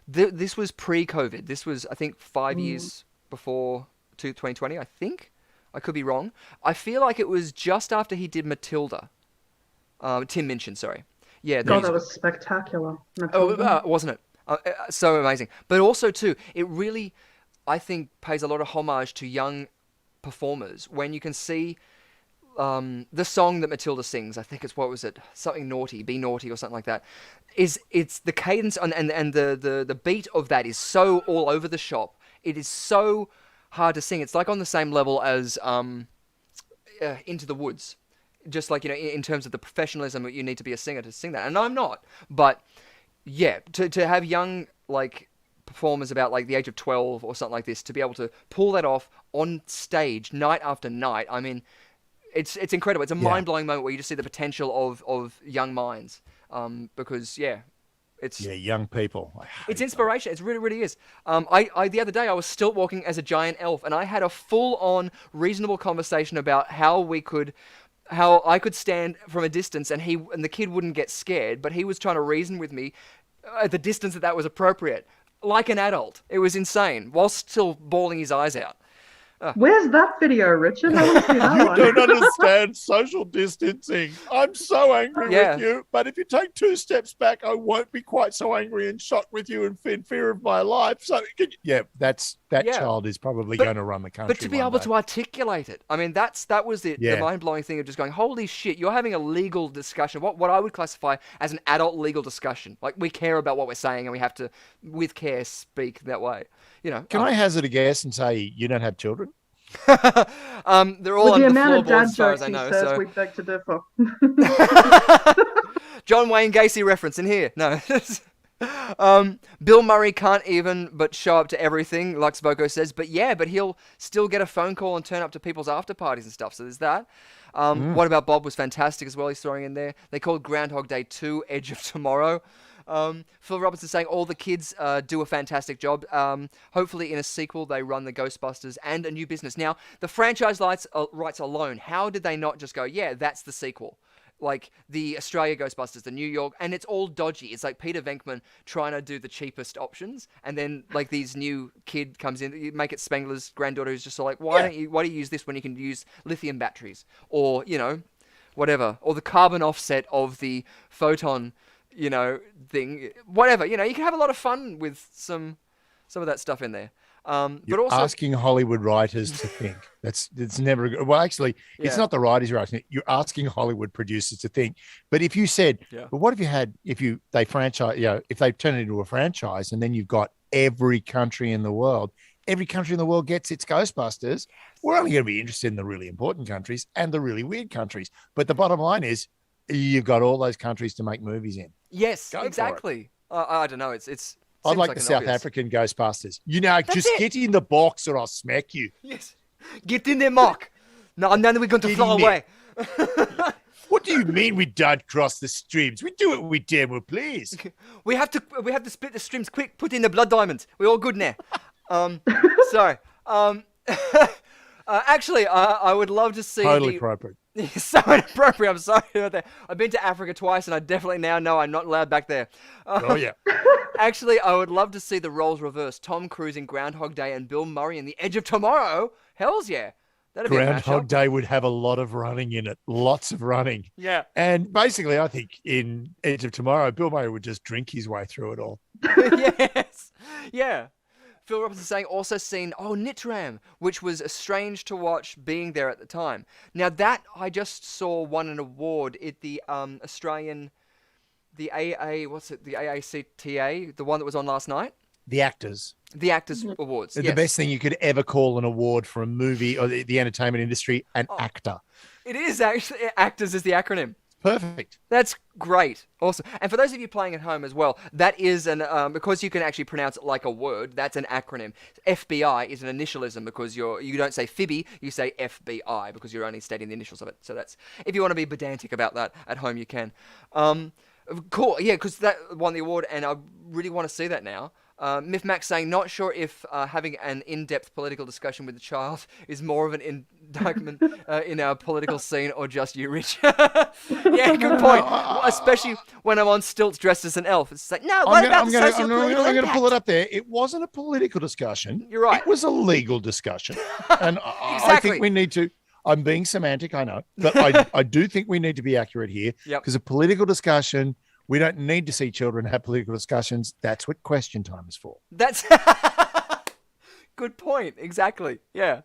C: This was pre-COVID. This was, I think, 5 years before 2020, I think. I could be wrong. I feel like it was just after he did Matilda. Tim Minchin, sorry. Yeah,
E: God, that was spectacular.
C: Wasn't it? So amazing. But also, too, it really, I think, pays a lot of homage to young performers when you can see the song that Matilda sings. I think it's, what was it? Something naughty, be naughty or something like that. It's the cadence and the beat of that is so all over the shop. It is so hard to sing. It's like on the same level as Into the Woods. Just like, in terms of the professionalism that you need to be a singer to sing that. And I'm not. But, yeah, to have young, performers about, the age of 12 or something like this, to be able to pull that off on stage night after night, I mean, it's incredible. It's a mind-blowing moment where you just see the potential of young minds. Because, it's...
D: Yeah, young people.
C: It's inspiration. It really, really is. I the other day, I was stilt walking as a giant elf, and I had a full-on reasonable conversation about how I could stand from a distance and the kid wouldn't get scared, but he was trying to reason with me at the distance that was appropriate. like an adult. It was insane, whilst still bawling his eyes out.
E: Where's that video, Richard? I want to see that
D: You
E: one.
D: don't understand social distancing. I'm so angry
C: Yeah.
D: with you, but if you take 2 steps back, I won't be quite so angry and shocked with you and in fear of my life. So, yeah, that child is probably going to run the country.
C: But to be able to articulate it, I mean, that was it.
D: Yeah.
C: The mind-blowing thing of just going, holy shit, you're having a legal discussion, what I would classify as an adult legal discussion. Like, we care about what we're saying and we have to, with care, speak that way. You know.
D: Can I hazard a guess and say you don't have children?
C: They're all
E: With
C: on
E: the
C: the
E: amount of
C: floorboards,
E: dad
C: as far
E: jokes
C: as I
E: he
C: know.
E: says,
C: So.
E: we beg to differ.
C: John Wayne Gacy reference in here. No. Bill Murray can't even but show up to everything, like Svoko says. But he'll still get a phone call and turn up to people's after parties and stuff. So there's that. What About Bob was fantastic as well. He's throwing in there. They called Groundhog Day 2 Edge of Tomorrow. Phil Robertson saying all the kids do a fantastic job. Hopefully in a sequel they run the Ghostbusters and a new business. Now, the franchise rights alone, how did they not just go, yeah, that's the sequel? Like the Australia Ghostbusters, the New York, and it's all dodgy. It's like Peter Venkman trying to do the cheapest options, and then like these new kid comes in. You make it Spengler's granddaughter who's just like, why do you use this when you can use lithium batteries, or whatever, or the carbon offset of the photon, thing, whatever. You can have a lot of fun with some of that stuff in there. But also
D: asking Hollywood writers to think. It's never good. Well, actually, it's not the writers you're asking. You're asking Hollywood producers to think. But if you said, well, what if they franchise, if they turn it into a franchise and then you've got every country in the world gets its Ghostbusters, we're only going to be interested in the really important countries and the really weird countries. But the bottom line is you've got all those countries to make movies in.
C: Yes, exactly. I don't know. It's
D: I'd like the South African Ghostbusters. Just get in the box or I'll smack you.
C: Yes. Get in there, Mark. No, and then we're going to fly away.
D: What do you mean we don't cross the streams? We do it we damn well please.
C: We have to split the streams quick. Put in the blood diamond. We're all good now. Sorry. Actually, I would love to see
D: totally appropriate.
C: So inappropriate. I'm sorry about that. I've been to Africa twice, and I definitely now know I'm not allowed back there.
D: Oh yeah.
C: Actually, I would love to see the roles reversed. Tom Cruise in Groundhog Day and Bill Murray in The Edge of Tomorrow. Hells yeah. That'd be a
D: Groundhog
C: mashup.
D: Day would have a lot of running in it. Lots of running.
C: Yeah.
D: And basically, I think in Edge of Tomorrow, Bill Murray would just drink his way through it all.
C: Yes. Yeah. Phil Robertson saying also seen Nitram, which was strange to watch being there at the time. Now that I just saw won an award at the Australian, the AACTA, the one that was on last night.
D: The actors.
C: The Actors Awards.
D: The best thing you could ever call an award for a movie or the entertainment industry, an actor.
C: It is actually, Actors is the acronym.
D: Perfect.
C: That's great. Awesome. And for those of you playing at home as well, that is because you can actually pronounce it like a word, that's an acronym. FBI is an initialism because you don't say Phoebe, you say FBI because you're only stating the initials of it. So that's, if you want to be pedantic about that at home, you can. Cool. Yeah, because that won the award and I really want to see that now. Miff Max saying, not sure if having an in-depth political discussion with the child is more of an indictment in our political scene or just you, Rich. Yeah, good point. Especially when I'm on stilts dressed as an elf. It's like, no, what about the socio-political
D: I'm going to
C: impact?
D: pull it up there. It wasn't a political discussion.
C: You're right.
D: It was a legal discussion. And I
C: Exactly.
D: think we need to, I'm being semantic, I know, but I do think we need to be accurate here because a political discussion, we don't need to see children have political discussions. That's what question time is for.
C: That's good point. Exactly. Yeah.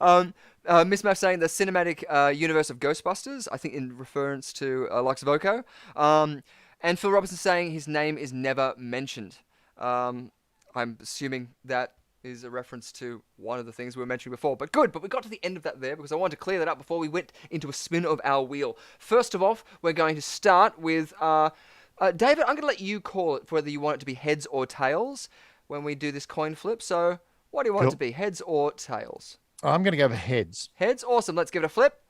C: Miss Maff saying the cinematic universe of Ghostbusters, I think in reference to Lux Voco. And Phil Robertson saying his name is never mentioned. I'm assuming that is a reference to one of the things we were mentioning before. But good, but we got to the end of that there because I wanted to clear that up before we went into a spin of our wheel. First of all, we're going to start with... David, I'm going to let you call it whether you want it to be heads or tails when we do this coin flip. So what do you want it to be, heads or tails?
D: I'm going to go for heads.
C: Heads? Awesome. Let's give it a flip.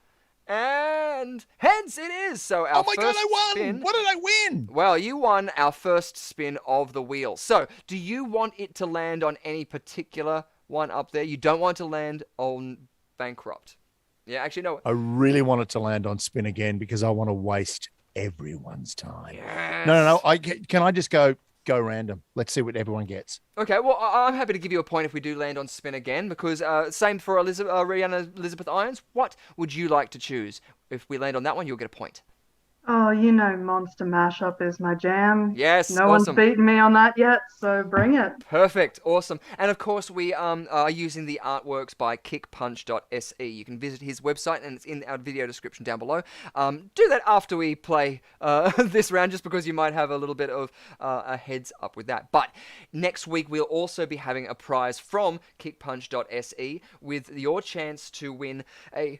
C: And heads it is. So our
D: God, I won!
C: spin,
D: What did I win?
C: well, you won our first spin of the wheel. So do you want it to land on any particular one up there? You don't want it to land on Bankrupt. Yeah, actually, no.
D: I really want it to land on spin again because I want to waste everyone's time.
C: Yes.
D: No. Can I just go go random. Let's see what everyone gets.
C: Okay, well, I'm happy to give you a point if we do land on spin again, because same for Rihanna Elizabeth Irons. What would you like to choose? If we land on that one, you'll get a point.
E: Oh, you know, Monster Mashup is my jam.
C: Yes,
E: No
C: awesome.
E: one's beaten me on that yet, so bring it.
C: Perfect, awesome. And of course, we are using the artworks by kickpunch.se. You can visit his website, and it's in our video description down below. Do that after we play this round, just because you might have a little bit of a heads up with that. But next week, we'll also be having a prize from kickpunch.se with your chance to win a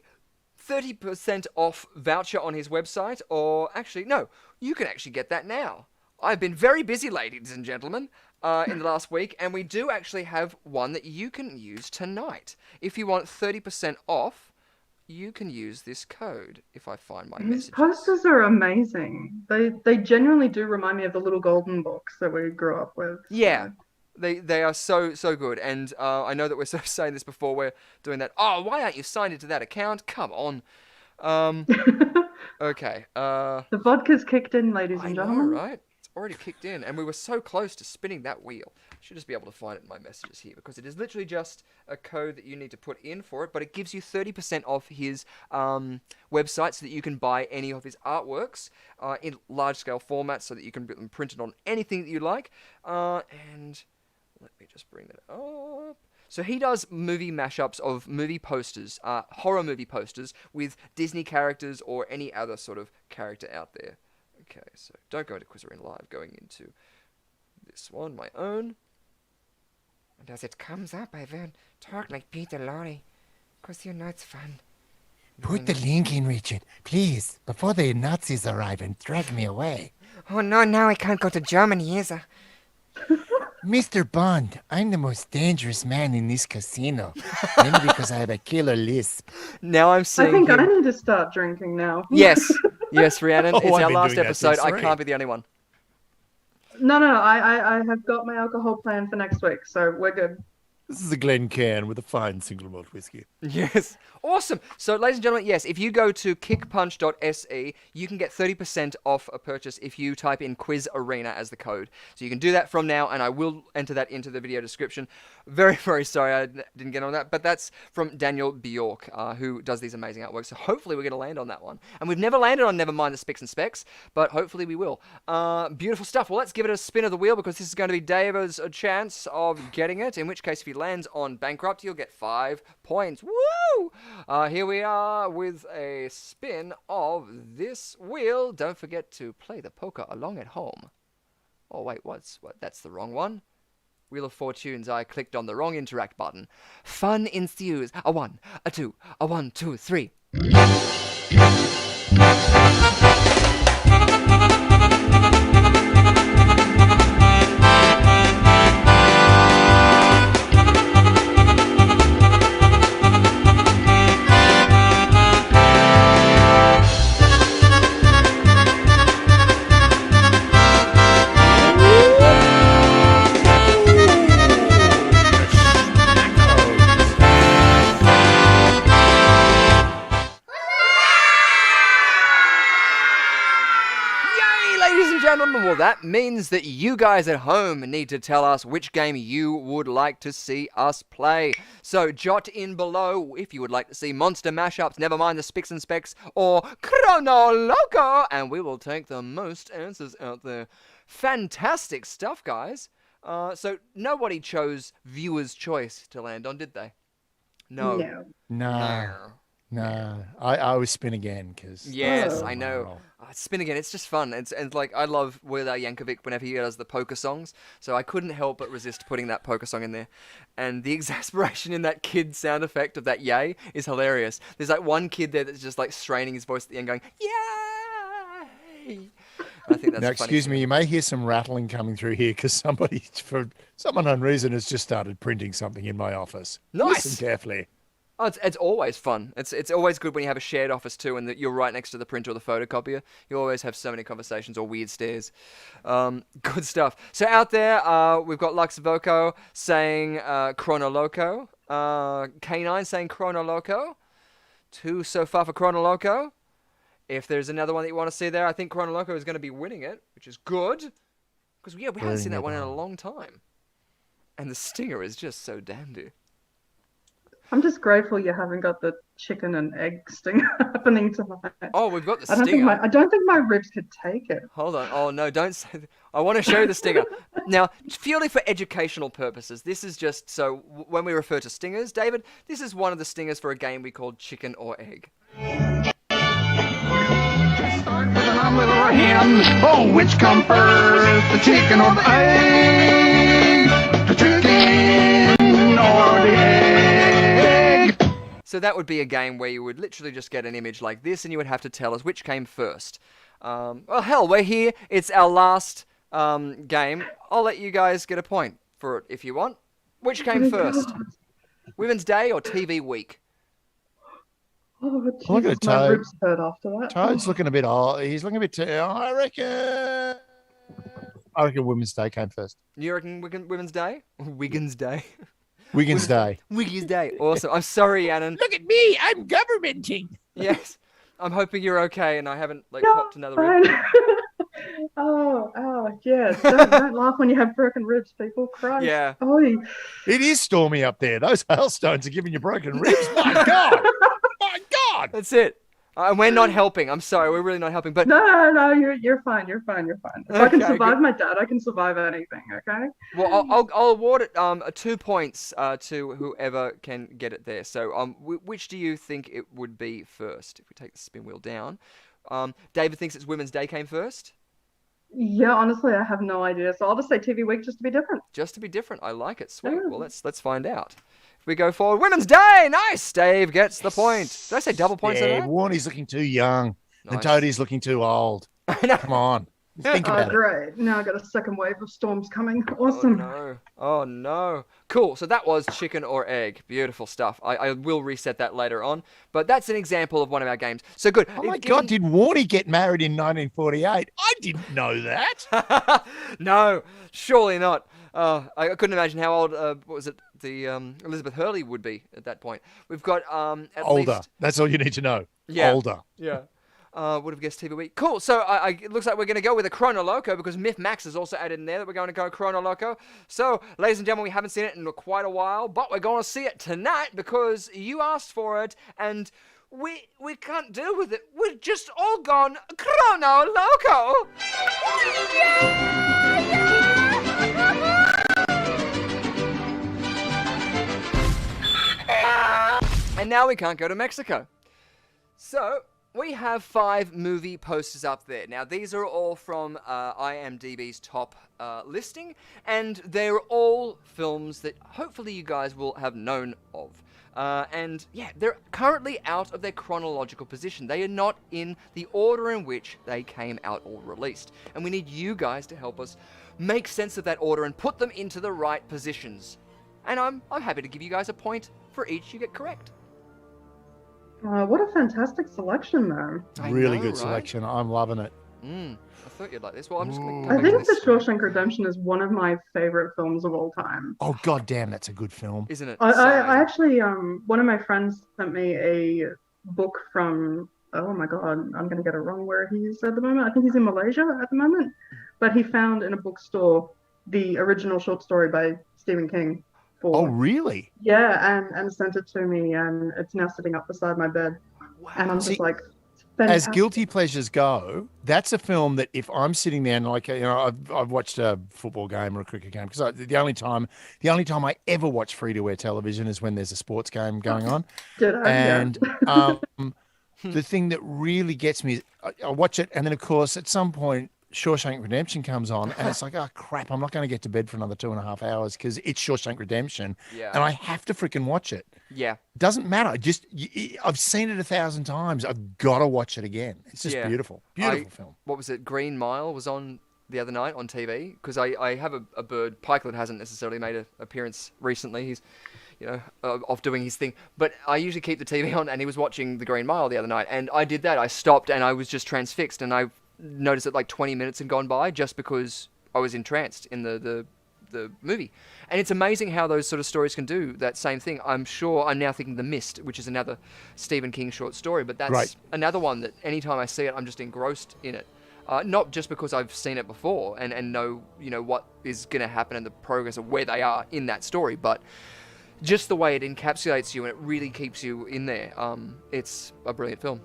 C: 30% off voucher on his website, or actually, no, you can actually get that now. I've been very busy, ladies and gentlemen, in the last week, and we do actually have one that you can use tonight. If you want 30% off, you can use this code, if I find my
E: These
C: messages.
E: posters are amazing. They genuinely do remind me of the little golden books that we grew up with.
C: Yeah. They are so good, and I know that we're sort of saying this before we're doing that. Oh, why aren't you signed into that account? Come on. Okay.
E: The vodka's kicked in, ladies and
C: I know,
E: gentlemen.
C: right? It's already kicked in, and we were so close to spinning that wheel. I should just be able to find it in my messages here, because it is literally just a code that you need to put in for it, but it gives you 30% off his website so that you can buy any of his artworks in large-scale formats so that you can get them printed on anything that you like. And let me just bring that up. So he does movie mashups of movie posters, horror movie posters, with Disney characters or any other sort of character out there. Okay, so don't go into QUIZarenaLIVE, going into this one, my own.
G: And as it comes up, I will talk like Peter Lorre, because you know it's fun.
H: Put the link in, Richard, please, before the Nazis arrive and drag me away.
G: Oh no, now I can't go to Germany either.
H: Mr. Bond, I'm the most dangerous man in this casino. Maybe because I have a killer lisp.
C: Now I'm seeing
E: I think
C: him.
E: I need to start drinking now.
C: Yes, Rhiannon,
D: Oh,
C: it's
D: I've
C: our
D: been
C: last
D: doing that
C: episode.
D: since
C: I
D: three.
C: can't be the only one.
E: No, I have got my alcohol plan for next week, so we're good.
D: This is a Glencairn with a fine single malt whiskey.
C: Yes. Awesome. So, ladies and gentlemen, yes, if you go to kickpunch.se, you can get 30% off a purchase if you type in Quiz Arena as the code. So you can do that from now, and I will enter that into the video description. Very, very sorry I didn't get on that, but that's from Daniel Bjork, who does these amazing artworks. So hopefully we're going to land on that one. And we've never landed on Nevermind the Spics and Specs, but hopefully we will. Beautiful stuff. Well, let's give it a spin of the wheel, because this is going to be David's chance of getting it, in which case if he lands on Bankrupt, you'll get 5 points. Woo! Here we are with a spin of this wheel. Don't forget to play the poker along at home. Oh, wait, what? That's the wrong one. Wheel of Fortunes, I clicked on the wrong interact button. Fun ensues. A 1, a 2, a 1, 2, 3. Well, that means that you guys at home need to tell us which game you would like to see us play. So jot in below if you would like to see Monster Mashups, Nevermind the Spics and Specs, or Chrono Loco, and we will take the most answers out there. Fantastic stuff, guys. So nobody chose viewer's choice to land on, did they? No.
H: No.
D: I always spin again because.
C: Yes, I know. Spin again. It's just fun. And like I love Weird Al Yankovic whenever he does the poker songs. So I couldn't help but resist putting that poker song in there. And the exasperation in that kid sound effect of that yay is hilarious. There's like one kid there that's just like straining his voice at the end, going yay. I think that's
D: Now,
C: funny.
D: excuse me, you may hear some rattling coming through here because somebody, for some unknown reason, has just started printing something in my office.
C: Nice.
D: Listen carefully.
C: Oh, it's always fun. It's always good when you have a shared office too, and that you're right next to the printer or the photocopier. You always have so many conversations or weird stares. Good stuff. So out there, we've got Lux Voco saying Chrono Loco, K9 saying Chrono Loco, 2 so far for Chrono Loco. If there's another one that you want to see there, I think Chrono Loco is going to be winning it, which is good. Because, yeah, we haven't seen that one in a long time. And the stinger is just so dandy.
E: I'm just grateful you haven't got the chicken and egg sting happening tonight.
C: Oh, we've got the stinger.
E: I don't think my ribs could take it.
C: Hold on. Oh, no, don't say that. I want to show you the stinger. Now, purely for educational purposes, this is just so when we refer to stingers, David, this is one of the stingers for a game we called Chicken or Egg.
I: Oh, which come first, the chicken or the egg? The chicken or the egg?
C: So that would be a game where you would literally just get an image like this and you would have to tell us which came first. Well, hell, we're here. It's our last game. I'll let you guys get a point for it if you want. Which came first? Women's Day or TV Week?
E: Oh,
D: Look at
E: Jesus, my
D: Toad.
E: ribs hurt after that.
D: Toad's looking a bit old. He's looking a bit. I reckon Women's Day came first.
C: You reckon Women's Day? Wiggins Day.
D: Wiggins Day.
C: Wiggins Day. Awesome. I'm sorry, Annan.
H: Look at me, I'm governmenting.
C: Yes. I'm hoping you're okay and I haven't
E: No,
C: popped another rib.
E: fine. Oh, yeah. Don't laugh when you have broken ribs, people. Christ.
C: Yeah.
E: Oh,
D: It is stormy up there. Those hailstones are giving you broken ribs. My God. My God.
C: That's it. And we're not helping. I'm sorry. We're really not helping. But
E: no, you're fine. You're fine. If I can
C: Okay,
E: survive
C: good.
E: my dad, I can survive anything. Okay.
C: well, I'll award it 2 points to whoever can get it there. So which do you think it would be first? If we take the spin wheel down, David thinks it's Women's Day came first.
E: Yeah, honestly, I have no idea. So I'll just say TV Week just to be different.
C: Just to be different. I like it. Sweet.
E: Yeah.
C: Well, let's find out. If we go forward, Women's Day. Nice. Dave gets the point. Did I say double points
D: Yeah,
C: on that?
D: Warnie's looking too young. And
C: Nice.
D: Toadie's looking too old.
C: I know.
D: Come on. Think
E: Oh,
D: about it.
E: great. Now I got a second wave of storms coming. Awesome.
C: Oh no. Oh no. Cool. So that was chicken or egg. Beautiful stuff. I will reset that later on. But that's an example of one of our games. So good.
D: Oh my God, did Warnie get married in 1948? I didn't know that.
C: No, surely not. I couldn't imagine how old, what was it, the Elizabeth Hurley would be at that point. We've got at
D: Older.
C: least...
D: That's all you need to know.
C: Yeah.
D: Older.
C: Yeah. Would have guessed TV Week. Cool. So it looks like we're going to go with a Chrono Loco because Myth Max is also added in there that we're going to go Chrono Loco. So, ladies and gentlemen, we haven't seen it in quite a while, but we're going to see it tonight because you asked for it and we can't deal with it. We've just all gone Chrono Loco. And now we can't go to Mexico. So, we have 5 movie posters up there. Now, these are all from IMDb's top listing, and they're all films that hopefully you guys will have known of. And yeah, they're currently out of their chronological position. They are not in the order in which they came out or released. And we need you guys to help us make sense of that order and put them into the right positions. And I'm happy to give you guys a point for each you get correct.
E: What a fantastic selection, man.
C: I
D: Really
C: know,
D: good
C: right?
D: selection. I'm loving it.
C: I thought you'd like this. Well, I'm just going to
E: I think The Shawshank Redemption is one of my favorite films of all time.
D: Oh, God damn, that's a good film.
C: Isn't it?
E: I actually, one of my friends sent me a book from, oh my God, I'm going to get it wrong where he's at the moment. I think he's in Malaysia at the moment. But he found in a bookstore the original short story by Stephen King.
D: Oh, really?
E: Yeah, and sent it to me, and it's now sitting up beside my bed.
C: Wow.
E: And I'm just
D: See,
E: like,
D: As
E: fantastic.
D: guilty pleasures go, that's a film that if I'm sitting there and I've watched a football game or a cricket game because the only time I ever watch free-to-air television is when there's a sports game going on.
E: Did I?
D: And the thing that really gets me is I watch it, and then of course at some point Shawshank Redemption comes on, and it's like, oh crap, I'm not going to get to bed for another 2.5 hours because it's Shawshank Redemption,
C: Yeah.
D: and I have to freaking watch it.
C: Yeah.
D: Doesn't matter. I've seen it 1,000 times. I've got to watch it again. It's just
C: Yeah.
D: beautiful. Beautiful film.
C: What was it? Green Mile was on the other night on TV because I have a bird. Pikelet hasn't necessarily made an appearance recently. He's, off doing his thing. But I usually keep the TV on, and he was watching the Green Mile the other night, and I did that. I stopped, and I was just transfixed, and I noticed that like 20 minutes had gone by just because I was entranced in the movie. And it's amazing how those sort of stories can do that same thing. I'm now thinking The Mist, which is another Stephen King short story, but that's
D: Right.
C: another one that anytime I see it, I'm just engrossed in it. Not just because I've seen it before and know, what is going to happen and the progress of where they are in that story, but just the way it encapsulates you and it really keeps you in there. It's a brilliant film.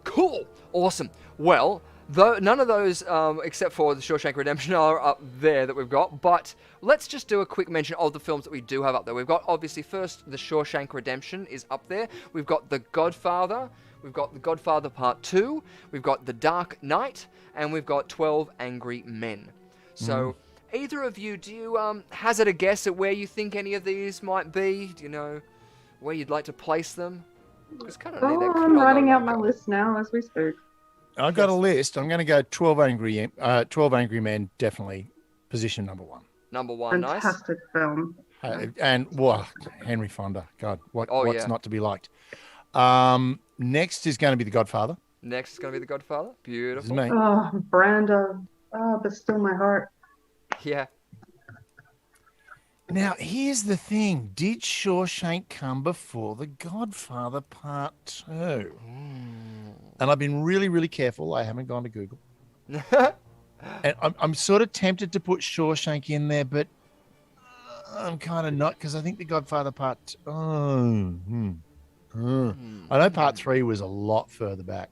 C: Cool. Awesome. Well, none of those, except for The Shawshank Redemption, are up there that we've got, but let's just do a quick mention of the films that we do have up there. We've got, obviously, first, The Shawshank Redemption is up there. We've got The Godfather. We've got The Godfather Part 2. We've got The Dark Knight. And we've got 12 Angry Men. So, either of you, do you hazard a guess at where you think any of these might be? Do you know where you'd like to place them? It's kind of
E: I'm writing out my list now as we speak.
D: I've got a list. I'm going to go 12 Angry Men, definitely position number 1.
C: Number 1, nice.
E: Fantastic film.
D: And Henry Fonda. God, what's not to be liked? Next is going to be The Godfather.
C: Next is going to be The Godfather. Beautiful.
D: This is me.
E: Oh, Brando. Oh, but still my heart.
C: Yeah.
D: Now, here's the thing. Did Shawshank come before The Godfather Part 2? And I've been really, really careful. I haven't gone to Google. And I'm sort of tempted to put Shawshank in there, but I'm kind of not, because I think The Godfather Part... I know Part 3 was a lot further back.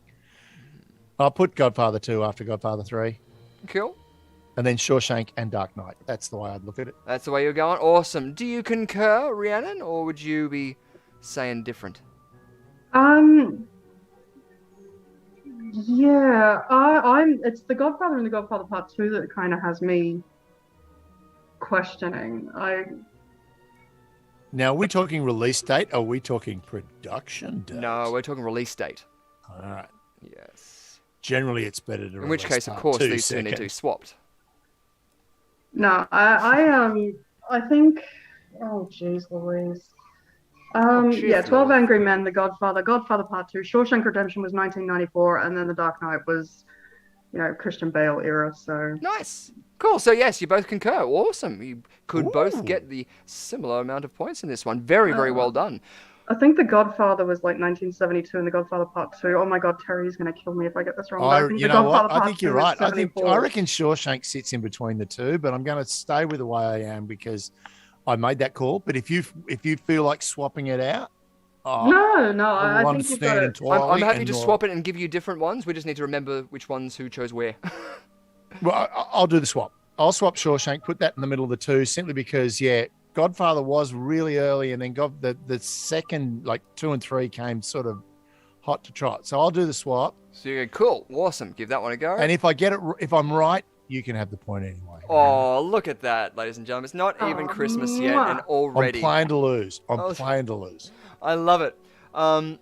D: I'll put Godfather 2 after Godfather 3.
C: Cool.
D: And then Shawshank and Dark Knight. That's the way I'd look at it.
C: That's the way you're going? Awesome. Do you concur, Rhiannon, or would you be saying different?
E: Yeah, it's The Godfather and The Godfather Part 2 that kind of has me questioning.
D: Now, are we talking release date? Or are we talking production date?
C: No, we're talking release date.
D: All right.
C: Yes.
D: Generally, it's better to
C: In which case, of course, these two need to be swapped.
E: No, I think... Oh, jeez Louise. 12 Angry Men, The Godfather, Godfather Part 2, Shawshank Redemption was 1994, and then The Dark Knight was, Christian Bale era, so...
C: Nice. Cool. So, yes, you both concur. Awesome. You could both get the similar amount of points in this one. Very, very well done.
E: I think The Godfather was like 1972 and The Godfather Part 2. Oh my God, Terry's going to kill me if I get this wrong.
D: I think you're right. I reckon Shawshank sits in between the two, but I'm going to stay with the way I am because I made that call. But if you feel like swapping it out,
E: no, I think you've got it.
C: I'm happy to swap it and give you different ones. We just need to remember which ones who chose where.
D: Well, I'll do the swap. I'll swap Shawshank, put that in the middle of the two, simply because, Godfather was really early, and then the second, 2 and 3 came sort of hot to trot. So I'll do the swap.
C: So you're cool. Awesome. Give that one a go.
D: And if I'm right, you can have the point anyway.
C: Oh, look at that, ladies and gentlemen. It's not even Christmas yet, and already...
D: I'm playing to lose. Playing to lose.
C: I love it. I'm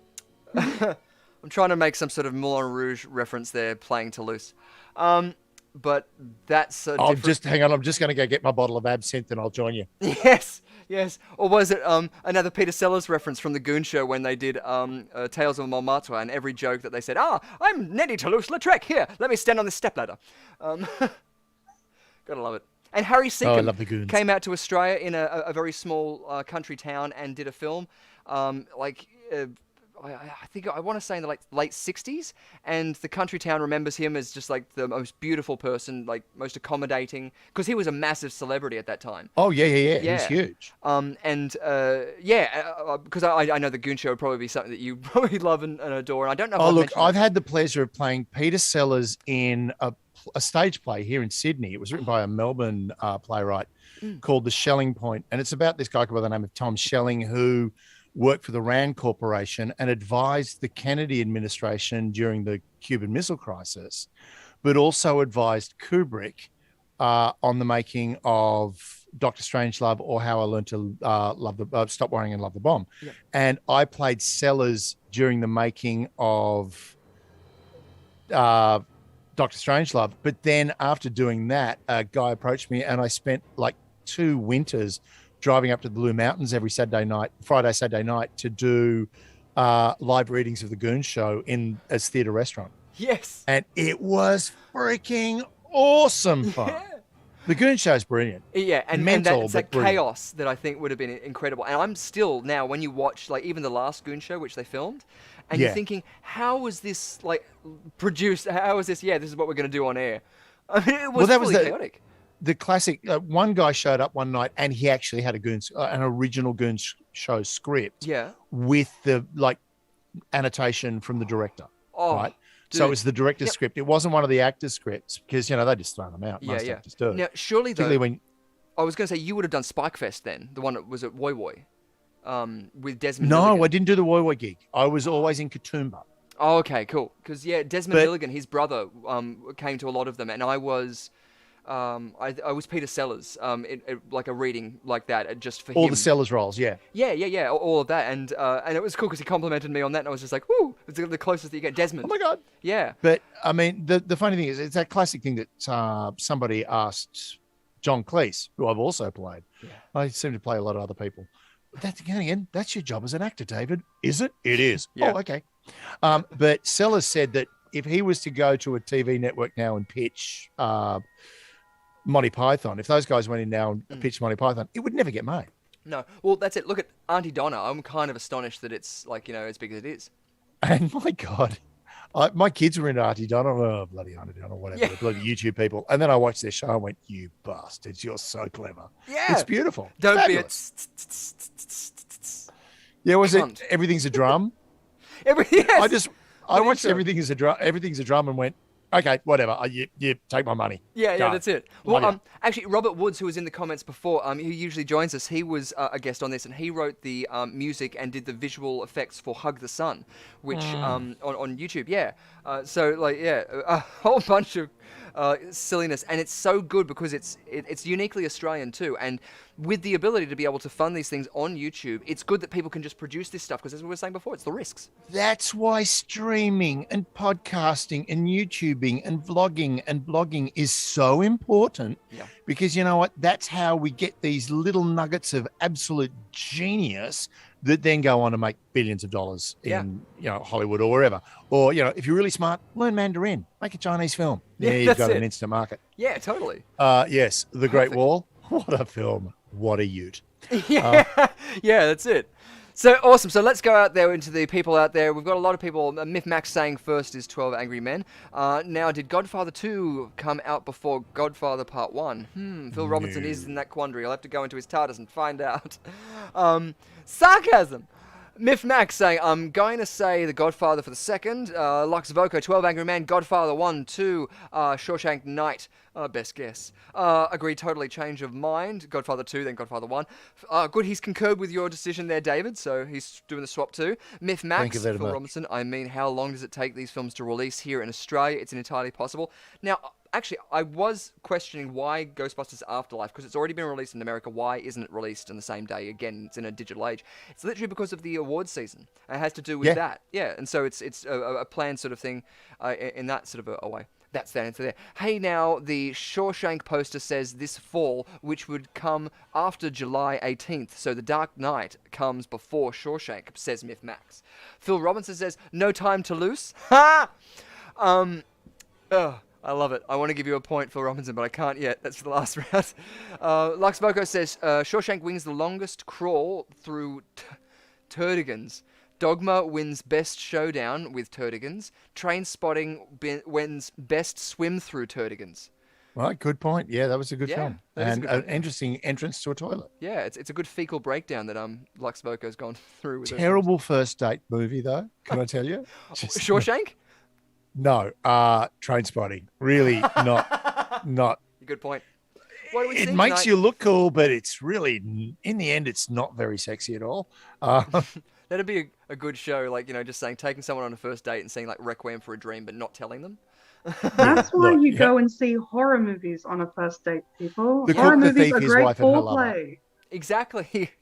C: trying to make some sort of Moulin Rouge reference there, playing to lose. But that's a different...
D: hang on. I'm just going to go get my bottle of absinthe and I'll join you.
C: Yes. Or was it another Peter Sellers reference from the Goon Show when they did Tales of Montmartre, and every joke that they said, I'm Neddy Toulouse-Lautrec. Here, let me stand on this stepladder. Gotta love it. And Harry Seacombe came out to Australia in a very small country town and did a film. I think I want to say in the late 60s, and the country town remembers him as just the most beautiful person, most accommodating, because he was a massive celebrity at that time.
D: Oh yeah. He was huge.
C: Because I know the Goon Show would probably be something that you probably love and adore. And I don't know.
D: I've had the pleasure of playing Peter Sellers in a stage play here in Sydney. It was written by a Melbourne playwright called The Shelling Point, and it's about this guy by the name of Tom Shelling who worked for the Rand Corporation and advised the Kennedy administration during the Cuban Missile Crisis, but also advised Kubrick on the making of Dr. Strangelove or How I Learned to Stop Worrying and Love the Bomb. Yeah. And I played Sellers during the making of Dr. Strangelove. But then after doing that, a guy approached me and I spent 2 winters driving up to the Blue Mountains every Friday, Saturday night to do live readings of the Goon Show in a theatre restaurant.
C: Yes.
D: And it was freaking awesome fun. The Goon Show's brilliant.
C: Yeah, and
D: Mental,
C: that's
D: but
C: that
D: brilliant.
C: chaos that I think would have been incredible. And I'm still now, when you watch like even the last Goon Show, which they filmed, and you're
D: Yeah.
C: thinking, how was this like produced? How was this? Yeah, this is what we're going to do on air. I mean, it was
D: that was
C: fully
D: the-
C: chaotic.
D: The classic. One guy showed up one night and he actually had an original Goon Show script.
C: Yeah.
D: With the like annotation from the director.
C: Oh,
D: right. So it
C: dude.
D: was the director's
C: Yep.
D: script. It wasn't one of the actors' scripts because they just throw them out.
C: Yeah,
D: Most
C: yeah.
D: actors do.
C: Now, surely though,
D: Particularly when
C: I was going to say you would have done Spikefest then, the one that was at Woy Woy, with Desmond.
D: no,
C: Milligan.
D: I didn't do the Woy Woy gig. I was always in Katoomba.
C: Oh, okay, cool. Because Desmond
D: But-
C: Milligan, his brother, came to a lot of them, and I was. I was Peter Sellers, like a reading like that, just for
D: All
C: him.
D: the Sellers roles, yeah.
C: Yeah, all of that, and it was cool because he complimented me on that, and I was just like, woo, it's the closest that you get, Desmond.
D: Oh my god.
C: Yeah,
D: But I mean, the funny thing is, it's that classic thing that somebody asked John Cleese, who I've also played.
C: Yeah.
D: I seem to play a lot of other people. That's again, that's your job as an actor, David. Is it? It is.
C: Yeah.
D: Oh, okay. But Sellers said that if he was to go to a TV network now and pitch Monty Python, if those guys went in now and pitched Monty Python, it would never get made.
C: no, well, that's it. Look at Auntie Donna. I'm kind of astonished that it's like as big as it is.
D: And my God, my kids were into Auntie Donna, bloody Auntie Donna, whatever,
C: Yeah.
D: the bloody YouTube people. And then I watched their show and went, you bastards, you're so clever.
C: Yeah,
D: It's beautiful.
C: Don't
D: Fabulous.
C: be
D: Yeah, was
C: cunt.
D: it Everything's a Drum?
C: Yes.
D: I
C: What
D: watched
C: intro?
D: Everything's a Drum and went, okay, whatever. You take my money.
C: Yeah,
D: Go.
C: that's it.
D: Money
C: Well,
D: up.
C: actually, Robert Woods, who was in the comments before, who usually joins us, he was a guest on this, and he wrote the music and did the visual effects for "Hug the Sun," which on YouTube. Yeah, a whole bunch of silliness, and it's so good because it's uniquely Australian too, and with the ability to be able to fund these things on YouTube, it's good that people can just produce this stuff because, as we were saying before, it's the risks.
D: That's why streaming and podcasting and YouTubing and vlogging and blogging is so important.
C: Yeah.
D: Because you know what? That's how we get these little nuggets of absolute genius that then go on to make billions of dollars in Hollywood or wherever. Or if you're really smart, learn Mandarin, make a Chinese film.
C: Yeah,
D: You've
C: that's
D: got
C: it.
D: an instant market.
C: Yeah, totally.
D: Yes, The Great
C: Perfect.
D: Wall. What a film! What a ute!
C: Yeah, yeah, that's it. So awesome. So let's go out there into the people out there. We've got a lot of people. Myth Max saying first is 12 Angry Men. Now, did Godfather 2 come out before Godfather Part 1? Phil Robinson is in that quandary. I'll have to go into his TARDIS and find out. Sarcasm. Myth Max saying, I'm going to say The Godfather for the second. Lux Voco, 12 Angry Men, Godfather 1, 2, Shawshank Knight, best guess. Agree, totally change of mind. Godfather 2, then Godfather 1. Good, he's concurred with your decision there, David, so he's doing the swap too. Myth Max,
D: Thank you very
C: Phil
D: much.
C: Robinson, I mean, how long does it take these films to release here in Australia? It's entirely possible. Now, actually, I was questioning why Ghostbusters Afterlife, because it's already been released in America, why isn't it released on the same day? Again, it's in a digital age. It's literally because of the awards season. It has to do with that. Yeah, and so it's a planned sort of thing in that sort of a way. That's the answer there. Hey, now, the Shawshank poster says this fall, which would come after July 18th. So The Dark Knight comes before Shawshank, says Myth Max. Phil Robinson says, no time to lose. Ha! I love it. I want to give you a point, Phil Robinson, but I can't yet. That's for the last round. Lux Boko says, Shawshank wins the longest crawl through Turdigans. Dogma wins best showdown with Turdigans. Train Spotting wins best swim through Turdigans.
D: Right, good point. Yeah, that was a good
C: Yeah,
D: film.
C: that is a
D: And
C: good
D: an
C: film.
D: interesting entrance to a toilet.
C: Yeah, it's a good fecal breakdown that Lux Boko's gone through with those
D: Terrible first date movie, though, can I tell you?
C: films. Shawshank?
D: No, Train Spotting. Really not.
C: Good point. What do we
D: It
C: think
D: makes
C: tonight?
D: you look cool, but it's really, in the end, it's not very sexy at all.
C: That'd be a good show, like, just saying, taking someone on a first date and saying, like, Requiem for a Dream, but not telling them.
E: That's why
D: look,
E: you
D: yeah.
E: go and see horror movies on a first date, people.
D: The
E: Horror
D: Cook, the
E: movies
D: Thief,
E: are
D: His
E: great
D: Wife, and Her Lover.
E: foreplay.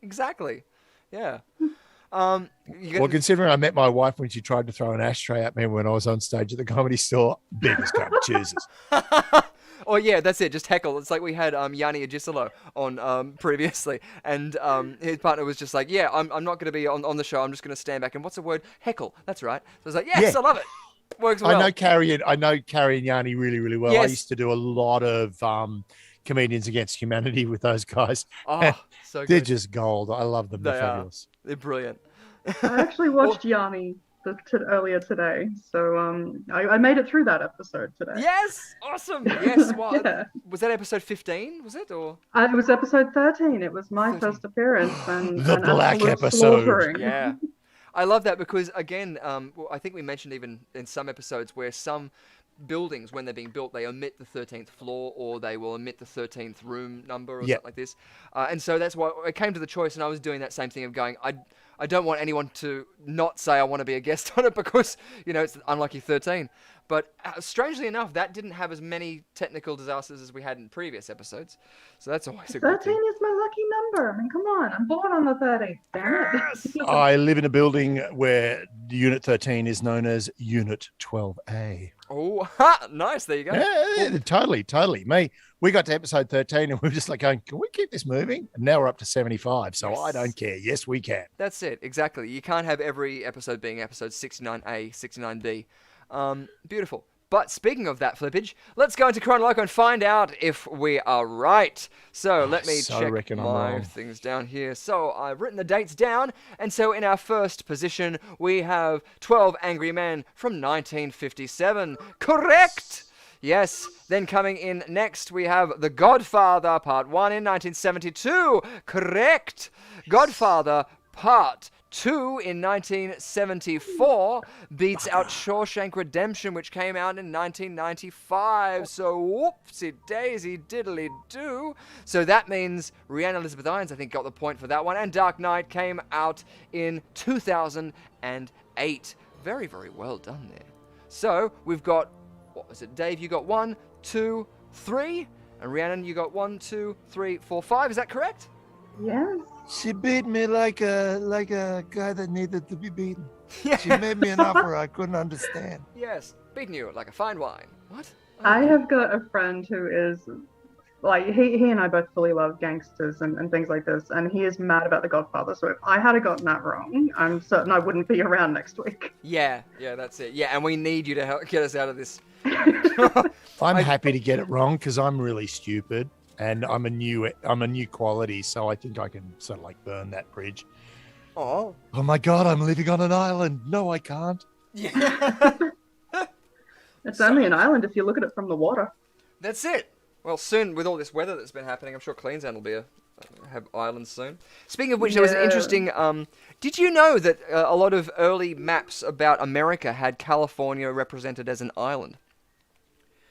C: Exactly. Yeah.
D: Well, considering I met my wife when she tried to throw an ashtray at me when I was on stage at the Comedy Store, biggest kind of choosers.
C: Oh yeah, that's it. Just heckle. It's like we had Yanni Agisolo on previously, and his partner was just like, "Yeah, I'm not going to be on the show. I'm just going to stand back." And what's the word? Heckle. That's right. So I was like, "Yes,
D: Yeah.
C: I love it. Works well."
D: I know Carrie and Yanni really, really well. I
C: Yes.
D: used to do a lot of Comedians Against Humanity with those guys.
C: Oh, so
D: They're
C: good.
D: just gold. I love them.
C: They
D: They're
C: are.
D: fabulous.
C: They're brilliant.
E: I actually watched Yanni earlier today, so I made it through that episode today.
C: Yes, awesome. Yes, what
E: Yeah.
C: was that episode 15? Was it or?
E: It was episode 13. It was my first appearance, and
D: The
E: an
D: black
E: absolute
D: episode.
E: slaughtering.
C: Yeah. I love that because again, well, I think we mentioned even in some episodes where some buildings, when they're being built, they omit the 13th floor or they will omit the 13th room number or something like this. And so that's why I came to the choice, and I was doing that same thing of going, I don't want anyone to not say I want to be a guest on it because, you know, it's unlucky 13. But strangely enough, that didn't have as many technical disasters as we had in previous episodes. So that's always a good
E: 13
C: thing.
E: is my lucky number. I mean, come on. I'm born on the 13th. Damn it.
D: I live in a building where Unit 13 is known as Unit 12A.
C: Oh, ha, nice. There you go.
D: Yeah, totally. We got to episode 13 and we were just like going, can we keep this moving? And now we're up to 75. So I don't care. Yes, we can.
C: That's it. Exactly. You can't have every episode being episode 69A, 69B. Beautiful. But speaking of that flippage, let's go into Chronoloco and find out if we are right. So let me check
D: reckon I'm
C: my
D: wrong.
C: things down here. So I've written the dates down, and so in our first position, we have 12 Angry Men from 1957. Correct! Yes. Then coming in next, we have The Godfather Part 1 in 1972. Correct! Godfather Part 2 in 1974 beats out Shawshank Redemption, which came out in 1995. So whoopsie daisy diddly do. So that means Rhiannon Elizabeth Irons, I think, got the point for that one. And Dark Knight came out in 2008. Very, very well done there. So we've got, what was it, Dave? You got 1, 2, 3, and Rhiannon, you got 1, 2, 3, 4, 5. Is that correct?
E: Yes.
H: She beat me like a guy that needed to be beaten.
C: Yeah.
H: She made me an offer I couldn't understand.
C: Yes, beating you like a fine wine. What?
E: I have got a friend who is like he and I both fully love gangsters and things like this, and he is mad about The Godfather. So if I had gotten that wrong, I'm certain I wouldn't be around next week.
C: Yeah, that's it. Yeah, and we need you to help get us out of this.
D: I'm happy to get it wrong because I'm really stupid and I'm a new quality. So I think I can sort of like burn that bridge.
C: Oh.
D: Oh my God, I'm living on an island. No, I can't.
C: Yeah.
E: It's only an island if you look at it from the water.
C: That's it. Well, soon with all this weather that's been happening, I'm sure Queensland will be have islands soon. Speaking of which, there was an interesting. Did you know that a lot of early maps about America had California represented as an island?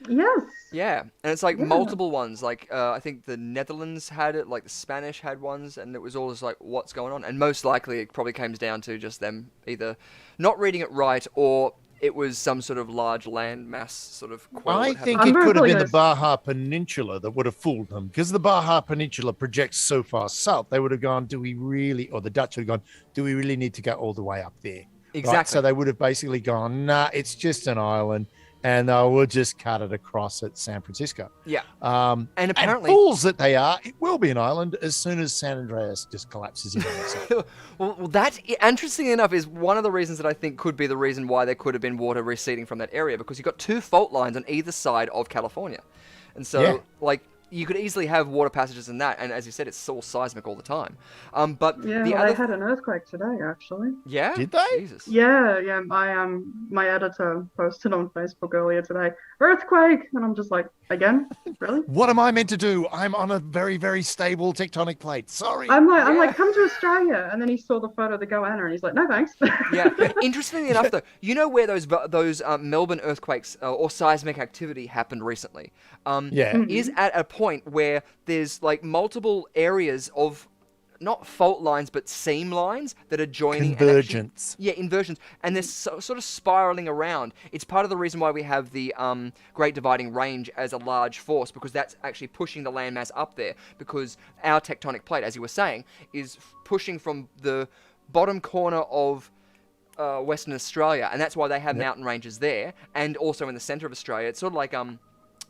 E: Yes.
C: Yeah, and it's like multiple ones. Like I think the Netherlands had it, like the Spanish had ones, and it was all just like, what's going on? And most likely, it probably comes down to just them either not reading it right or it was some sort of large land mass sort of quell.
D: I
C: that
D: think
C: happened.
D: it could have been the
E: honest.
D: Baja Peninsula that would have fooled them because the Baja Peninsula projects so far south. They would have gone, do we really, or the Dutch would have gone, do we really need to go all the way up there?
C: Exactly.
D: Right? So they would have basically gone, nah, it's just an island. And they would just cut it across at San Francisco.
C: Yeah.
D: And
C: apparently-
D: fools that they are, it will be an island as soon as San Andreas just collapses in on itself.
C: Well, that, interestingly enough, is one of the reasons that I think could be the reason why there could have been water receding from that area, because you've got 2 fault lines on either side of California. And so, like, you could easily have water passages in that, and as you said, it's all seismic all the time. But
E: Yeah,
C: the
E: well,
C: other...
E: they had an earthquake today, actually.
C: Yeah?
D: Did they?
C: Jesus.
E: Yeah. My editor posted on Facebook earlier today, earthquake, and I'm just like, again, really?
D: What am I meant to do? I'm on a very, very stable tectonic plate. Sorry.
E: I'm like, come to Australia, and then he saw the photo of the goanna, and he's like, no thanks.
C: Yeah. Interestingly enough, though, you know where those Melbourne earthquakes or seismic activity happened recently? Is at a point where there's like multiple areas of not fault lines but seam lines that are joining.
D: Convergence.
C: Inversions, and they're sort of spiraling around. It's part of the reason why we have the Great Dividing Range as a large force, because that's actually pushing the landmass up there, because our tectonic plate, as you were saying, is pushing from the bottom corner of Western Australia, and that's why they have mountain ranges there, and also in the centre of Australia. It's sort of like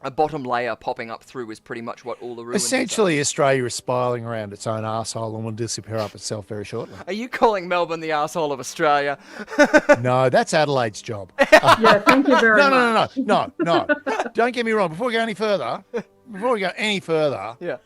C: a bottom layer popping up through is pretty much what Uluru.
D: Essentially, Australia is spiraling around its own arsehole and will disappear up itself very shortly.
C: Are you calling Melbourne the arsehole of Australia?
D: No, that's Adelaide's job.
E: Yeah, thank you very much.
D: No. Don't get me wrong. Before we go any further, before we go any further,
C: Yeah.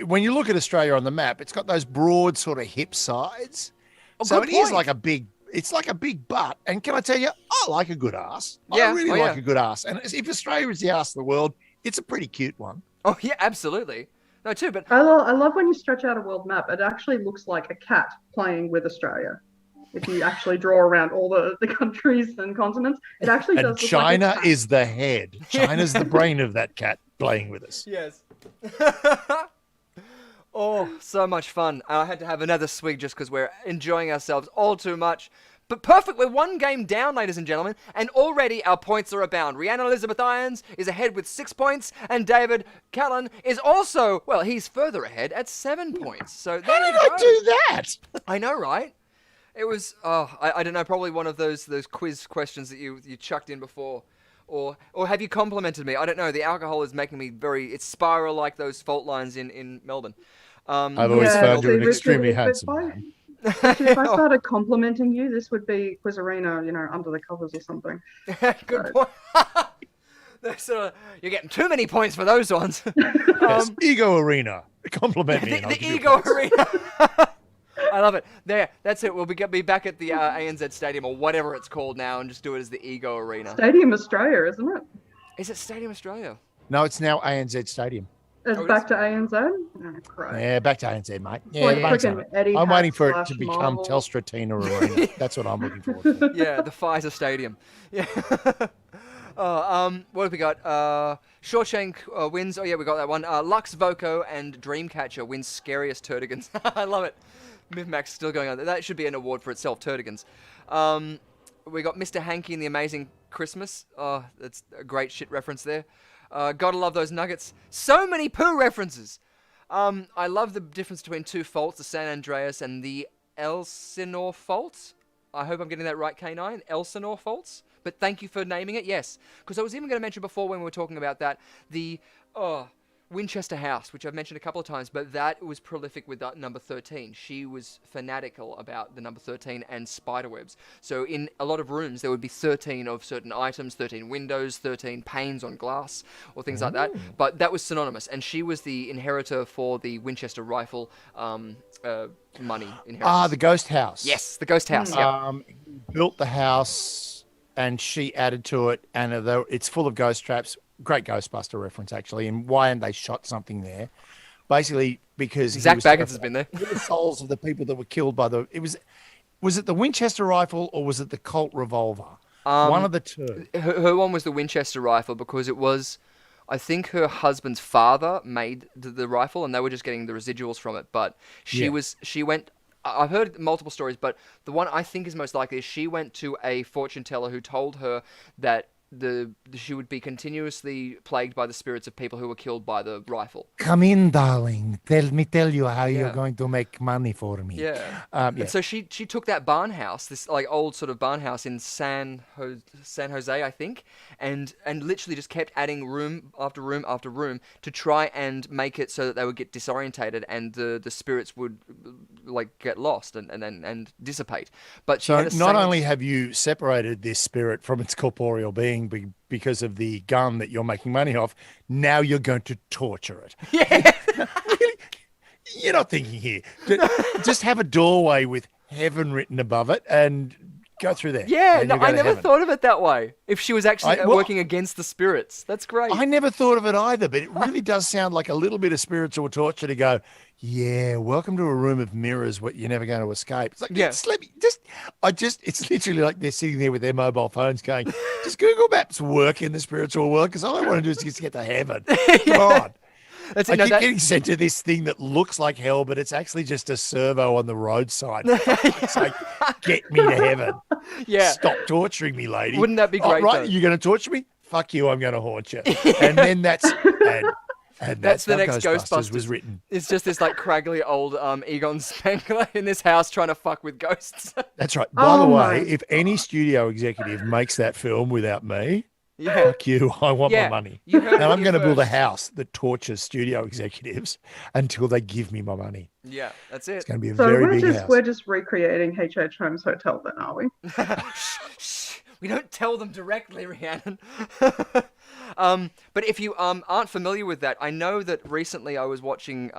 D: when you look at Australia on the map, it's got those broad sort of hip sides.
C: Oh,
D: So
C: good
D: it is
C: point.
D: like a big, it's like a big butt. And can I tell you, I like a good ass.
C: Yeah,
D: I really
C: oh,
D: like
C: yeah.
D: a good ass. And if Australia is the ass of the world, it's a pretty cute one.
C: Oh yeah, absolutely. No, too, but
E: I love when you stretch out a world map. It actually looks like a cat playing with Australia. If you actually draw around all the countries and continents, it actually
D: And
E: does look
D: China
E: like a cat.
D: is the head. China's the brain of that cat playing with us.
C: yes. Oh, so much fun. I had to have another swig just because we're enjoying ourselves all too much. But perfect, we're one game down, ladies and gentlemen, and already our points are abound. Rhiannon Elizabeth Irons is ahead with 6 points, and David Callan is also, well, he's further ahead at 7 points. So there
D: How
C: you
D: did I
C: go.
D: do that?
C: I know, right? It was, I don't know, probably one of those quiz questions that you chucked in before. Or have you complimented me? I don't know. The alcohol is making me it's spiral like those fault lines in Melbourne.
D: I've always found you an
E: Richard,
D: extremely
E: if
D: handsome
E: I-
D: man.
E: Richard, if I started complimenting you, this would be QUIZarena, under the covers or something.
C: Good point. You're getting too many points for those ones.
D: Yes, Ego Arena. Compliment me. and I'll
C: the
D: give you
C: Ego
D: points.
C: Arena. I love it. There, that's it. We'll be back at the ANZ Stadium or whatever it's called now, and just do it as the Ego Arena.
E: Stadium Australia, isn't it?
C: Is it Stadium Australia?
D: No, it's now ANZ Stadium.
E: It's
C: Oh, it
E: back
C: is?
E: to ANZ? Oh, Christ.
D: Yeah, back to ANZ, mate. Yeah,
E: like
D: the money's on
E: frickin'
D: it.
E: Eddie
D: I'm waiting for it
E: Hack
D: to
E: /
D: become
E: Marvel.
D: Telstra Tina Arena. That's what I'm looking forward to.
C: Yeah, the Pfizer Stadium. Yeah. What have we got? Shawshank wins. Oh yeah, we got that one. Lux Voco and Dreamcatcher wins Scariest Turdigans. I love it. Mivmac's still going on. That should be an award for itself, Turdigans. We got Mr. Hanky and the Amazing Christmas. Oh, that's a great shit reference there. Gotta love those nuggets. So many poo references. I love the difference between two faults, the San Andreas and the Elsinore faults. I hope I'm getting that right, K9. Elsinore faults. But thank you for naming it, yes. Because I was even going to mention before when we were talking about that, the Winchester House, which I've mentioned a couple of times, but that was prolific with that number 13. She was fanatical about the number 13 and spiderwebs. So in a lot of rooms, there would be 13 of certain items, 13 windows, 13 panes on glass, or things like that. But that was synonymous. And she was the inheritor for the Winchester rifle money inheritance.
D: Ah, the ghost house.
C: Yes, the ghost house, yeah.
D: Built the house and she added to it, and although it's full of ghost traps, great Ghostbuster reference actually, and why hadn't they shot something there? Basically, because
C: Zach Baggins has been there.
D: The souls of the people that were killed by was it the Winchester rifle or was it the Colt revolver? One of the two.
C: Her one was the Winchester rifle because it was, I think her husband's father made the rifle and they were just getting the residuals from it. But she went. I've heard multiple stories, but the one I think is most likely is she went to a fortune teller who told her that she would be continuously plagued by the spirits of people who were killed by the rifle.
H: Come in, darling. Tell you how
C: Yeah.
H: you're going to make money for me.
C: Yeah.
D: Yeah.
C: And so she took that barn house, this like old sort of barn house in San Jose, I think, and literally just kept adding room after room after room to try and make it so that they would get disorientated and the spirits would like get lost and dissipate. But she
D: So
C: had a
D: not
C: saying-
D: only have you separated this spirit from its corporeal being because of the gun that you're making money off, now you're going to torture it.
C: Yeah.
D: Really? You're not thinking here. Just have a doorway with heaven written above it and go through there.
C: Yeah,
D: and
C: no,
D: you'll go
C: I
D: to
C: never
D: heaven.
C: thought of it that way. If she was actually
D: Well,
C: working against the spirits. That's great.
D: I never thought of it either, but it really does sound like a little bit of spiritual torture to go, yeah, welcome to a room of mirrors where you're never going to escape. It's like,
C: Yeah.
D: it's literally like they're sitting there with their mobile phones going, does Google Maps work in the spiritual world? Because all I want to do is just get to heaven. Come on.
C: That's
D: I
C: it. No,
D: keep
C: that-
D: getting sent to this thing that looks like hell, but it's actually just a servo on the roadside. It's like, get me to heaven.
C: yeah.
D: Stop torturing me, lady.
C: Wouldn't that be
D: Oh,
C: great,
D: right,
C: though?
D: you're going to torture me? Fuck you, I'm going to haunt you. And then that's
C: That's the
D: how
C: next Ghostbusters.
D: was written.
C: It's just this like craggly old Egon Spengler in this house trying to fuck with ghosts.
D: That's right. By the
E: Oh
D: way,
E: my
D: if any studio executive makes that film without me,
C: yeah.
D: fuck you, I want
C: Yeah,
D: my money.
C: you heard
D: And
C: it
D: I'm
C: here
D: going to build a
C: first.
D: house that tortures studio executives until they give me my money.
C: Yeah, that's it.
D: It's going to be a
E: So
D: very
E: we're
D: big
E: just
D: house.
E: we're just recreating H.H. Holmes Hotel then, are we?
C: Shh, shh. We don't tell them directly, Rhiannon. But if you aren't familiar with that, I know that recently I was watching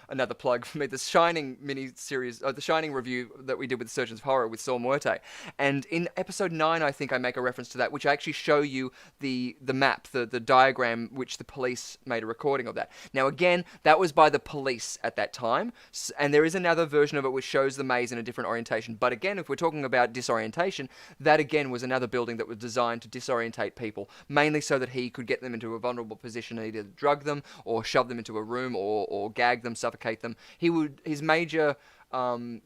C: another plug for me, the Shining mini-series, the Shining review that we did with Surgeons of Horror with Saul Muerte. And in episode 9, I think I make a reference to that, which I actually show you the map, the diagram, which the police made a recording of that. Now, again, that was by the police at that time, and there is another version of it which shows the maze in a different orientation. But again, if we're talking about disorientation, that again was another building that was designed to disorientate people, mainly so that he could get them into a vulnerable position and either drug them or shove them into a room or gag them, suffocate them. His major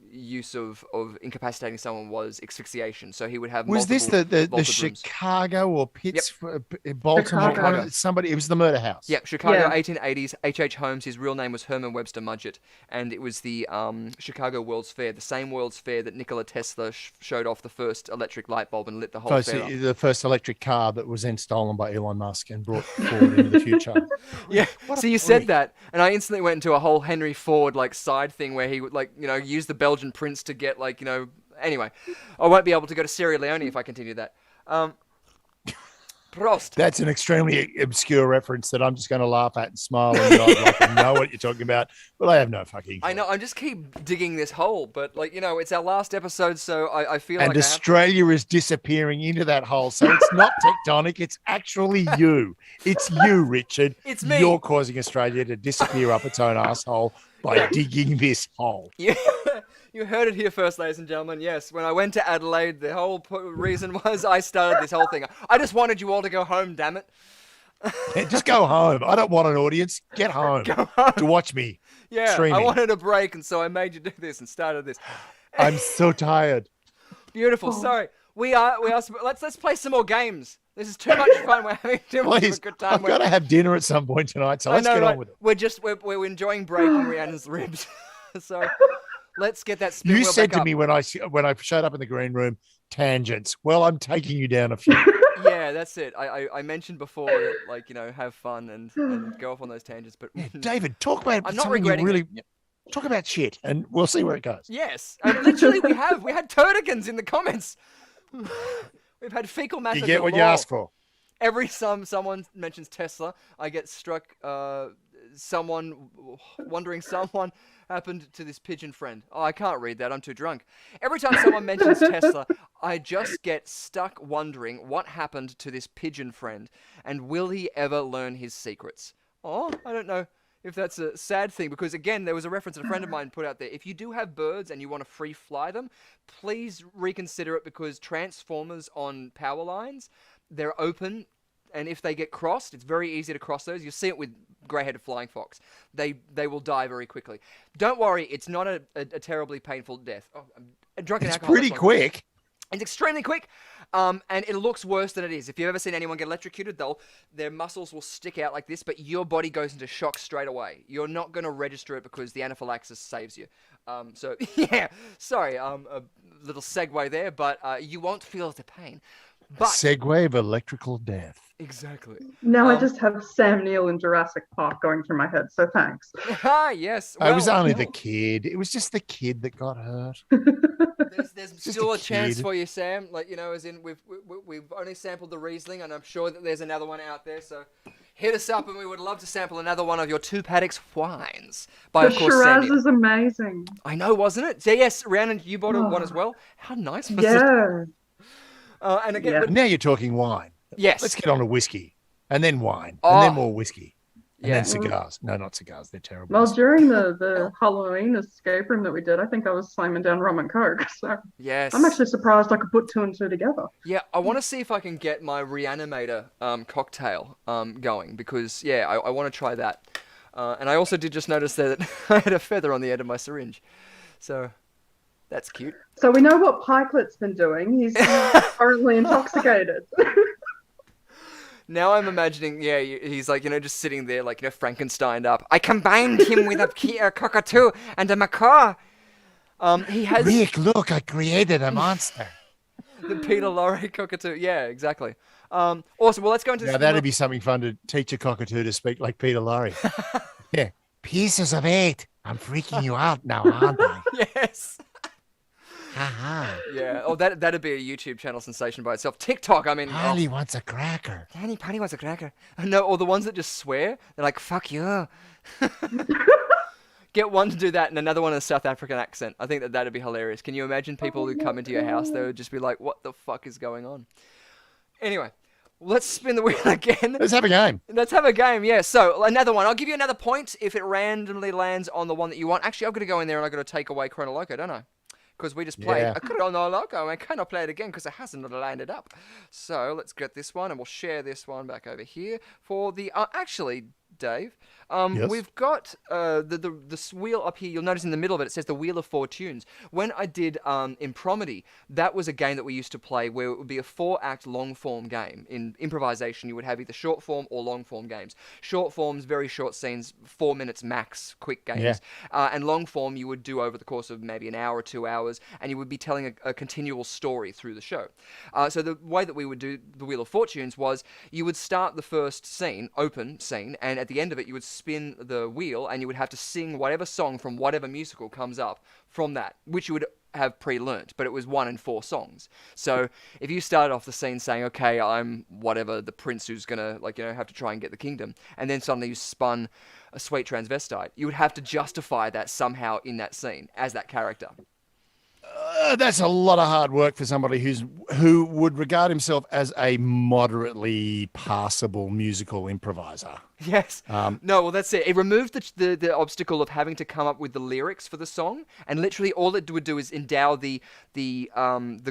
C: use of incapacitating someone was asphyxiation. So he would have
D: Was this the Chicago or Baltimore?
E: Chicago.
D: Somebody, it was the murder house.
C: Yeah, Chicago,
E: Yeah.
C: 1880s. H.H. Holmes, his real name was Herman Webster Mudgett, and it was the Chicago World's Fair, the same World's Fair that Nikola Tesla showed off the first electric light bulb and lit the whole fair up.
D: The first electric car that was then stolen by Elon Musk and brought forward into the future.
C: Yeah, so you said that, and I instantly went into a whole Henry Ford side thing where he would use the Belgian prince to get anyway, I won't be able to go to Sierra Leone if I continue that. Prost.
D: That's an extremely obscure reference that I'm just going to laugh at and smile and nod like I know what you're talking about, but I have no fucking clue.
C: I know, I just keep digging this hole, but it's our last episode, so I feel
D: and
C: like
D: Australia is disappearing into that hole, so it's not tectonic, it's actually you. It's you, Richard.
C: It's me.
D: You're causing Australia to disappear up its own asshole by digging this hole.
C: Yeah. You heard it here first, ladies and gentlemen. Yes, when I went to Adelaide, the whole reason was I started this whole thing. I just wanted you all to go home, damn it.
D: Yeah, just go home. I don't want an audience. Get home, to watch me.
C: Yeah,
D: streaming.
C: I wanted a break, and so I made you do this and started this.
D: I'm so tired.
C: Beautiful. Sorry, we are. Let's play some more games. This is too much fun. We're having too much of a good time.
D: I've got to have dinner at some point tonight, so let's get on with it.
C: We're enjoying breaking Rhiannon's ribs. So let's get that spin
D: You
C: wheel
D: said
C: back
D: to
C: up.
D: me when I showed up in the green room, tangents. Well, I'm taking you down a few.
C: Yeah, that's it. I mentioned before that have fun and go off on those tangents. But
D: Yeah, David, talk about
C: I'm not
D: something you
C: regretting
D: really talk about shit, and we'll see where it goes.
C: Yes, literally we had turdigans in the comments. We've had fecal matter.
D: You get what you
C: galore.
D: ask for.
C: Every someone mentions Tesla, I get struck. Someone happened to this pigeon friend. Oh, I can't read that. I'm too drunk. Every time someone mentions Tesla, I just get stuck wondering what happened to this pigeon friend, and will he ever learn his secrets? Oh, I don't know if that's a sad thing, because again, there was a reference that a friend of mine put out there. If you do have birds and you want to free fly them, please reconsider it, because transformers on power lines, they're open, and if they get crossed, it's very easy to cross those. You'll see it with grey-headed flying fox. They will die very quickly. Don't worry, it's not a terribly painful death. Oh, I'm drunk in
D: It's
C: alcohol.
D: pretty quick.
C: It's extremely quick, and it looks worse than it is. If you've ever seen anyone get electrocuted, their muscles will stick out like this, but your body goes into shock straight away. You're not going to register it because the anaphylaxis saves you. So, yeah, sorry, a little segue there, but you won't feel the pain. But
D: Segue of electrical death.
C: exactly.
E: Now I just have Sam Neill in Jurassic Park going through my head, so thanks.
C: Yes.
D: It was
C: well,
D: only the kid. It was just the kid that got hurt.
C: There's
D: Just
C: still
D: a
C: a chance
D: kid.
C: for you, Sam. As in we've only sampled the Riesling, and I'm sure that there's another one out there. So hit us up, and we would love to sample another one of your 2 paddocks wines. By
E: The
C: of course,
E: Shiraz
C: Sandy.
E: is amazing.
C: I know, wasn't it? So yes, Rhiannon, you bought one as well. How nice was it?
E: Yeah.
C: And again,
E: Yeah.
C: but-
D: Now you're talking wine.
C: yes.
D: Let's get on to whiskey, and then wine,
C: Oh.
D: and then more whiskey, and
C: Yeah.
D: then cigars. No, not cigars. They're terrible.
E: Well, during the Halloween escape room that we did, I think I was slamming down rum and coke. So
C: Yes.
E: I'm actually surprised I could put 2 and 2 together.
C: Yeah, I want to see if I can get my Reanimator cocktail going, because I want to try that. And I also did just notice that I had a feather on the end of my syringe, so that's cute.
E: So we know what Pikelet's been doing. He's currently intoxicated.
C: Now I'm imagining, he's just sitting there, Frankensteined up. I combined him with a cockatoo and a macaw. He has
H: Rick, look, I created a monster.
C: the Peter Lorre cockatoo. Yeah, exactly. Awesome. Well, let's go into
D: Now
C: this.
D: that'd be something fun to teach a cockatoo to speak like Peter Lorre. Yeah.
H: Pieces of 8. I'm freaking you out now, aren't I?
C: Yes.
H: Ha
C: Yeah. Oh, that'd be a YouTube channel sensation by itself. TikTok, I mean.
H: ha. Polly wants a cracker.
G: Danny Patty wants a cracker.
C: No, or the ones that just swear. They're like, fuck you. Get one to do that and another one in a South African accent. I think that'd be hilarious. Can you imagine people who come into your house? They would just be like, what the fuck is going on? Anyway, let's spin the wheel again.
D: Let's have a game.
C: Let's have a game, yeah. So, another one. I'll give you another point if it randomly lands on the one that you want. Actually, I've got to go in there and I've got to take away Chrono Loco, don't I? Because we just played
D: Yeah.
C: a Chrono Loco and I cannot play it again because it hasn't landed up. So, let's get this one and we'll share this one back over here for the... actually, Dave,
D: Yes?
C: we've got this wheel up here. You'll notice in the middle of it, it says the Wheel of Four Tunes. When I did Impromedy, that was a game that we used to play where it would be a 4-act long-form game. In improvisation, you would have either short-form or long-form games. Short forms, very short scenes, 4 minutes max, quick games.
D: Yeah.
C: And long-form, you would do over the course of maybe an hour or 2 hours, and you would be telling a continual story through the show. So the way that we would do the Wheel of Fortunes was you would start the first scene, open scene, and at the end of it, you would spin the wheel and you would have to sing whatever song from whatever musical comes up from that, which you would have pre-learnt, but it was 1 in 4 songs. So if you started off the scene saying, okay, I'm whatever, the prince who's gonna, have to try and get the kingdom, and then suddenly you spun a sweet transvestite, you would have to justify that somehow in that scene as that character.
D: That's a lot of hard work for somebody who would regard himself as a moderately passable musical improviser.
C: Yes. No, well, that's it. It removed the obstacle of having to come up with the lyrics for the song, and literally all it would do is endow the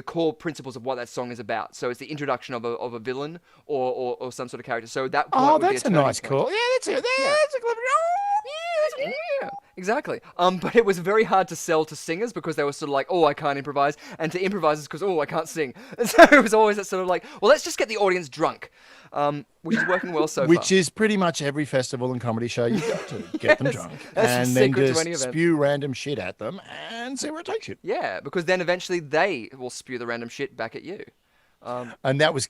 C: core principles of what that song is about. So it's the introduction of a villain or some sort of character. So that point would be
D: that's a
C: turning
D: nice
C: point.
D: call. Yeah, that's a clever.
C: Yeah, exactly. But it was very hard to sell to singers because they were sort of like, oh, I can't improvise, and to improvisers because, oh, I can't sing. And so it was always that sort of like, well, let's just get the audience drunk, which is working well so far.
D: Which is pretty much every festival and comedy show you go to. Get them drunk.
C: That's the
D: And then
C: secret to
D: just
C: any event.
D: spew random shit at them and see where it takes you.
C: Yeah, because then eventually they will spew the random shit back at you.
D: And that was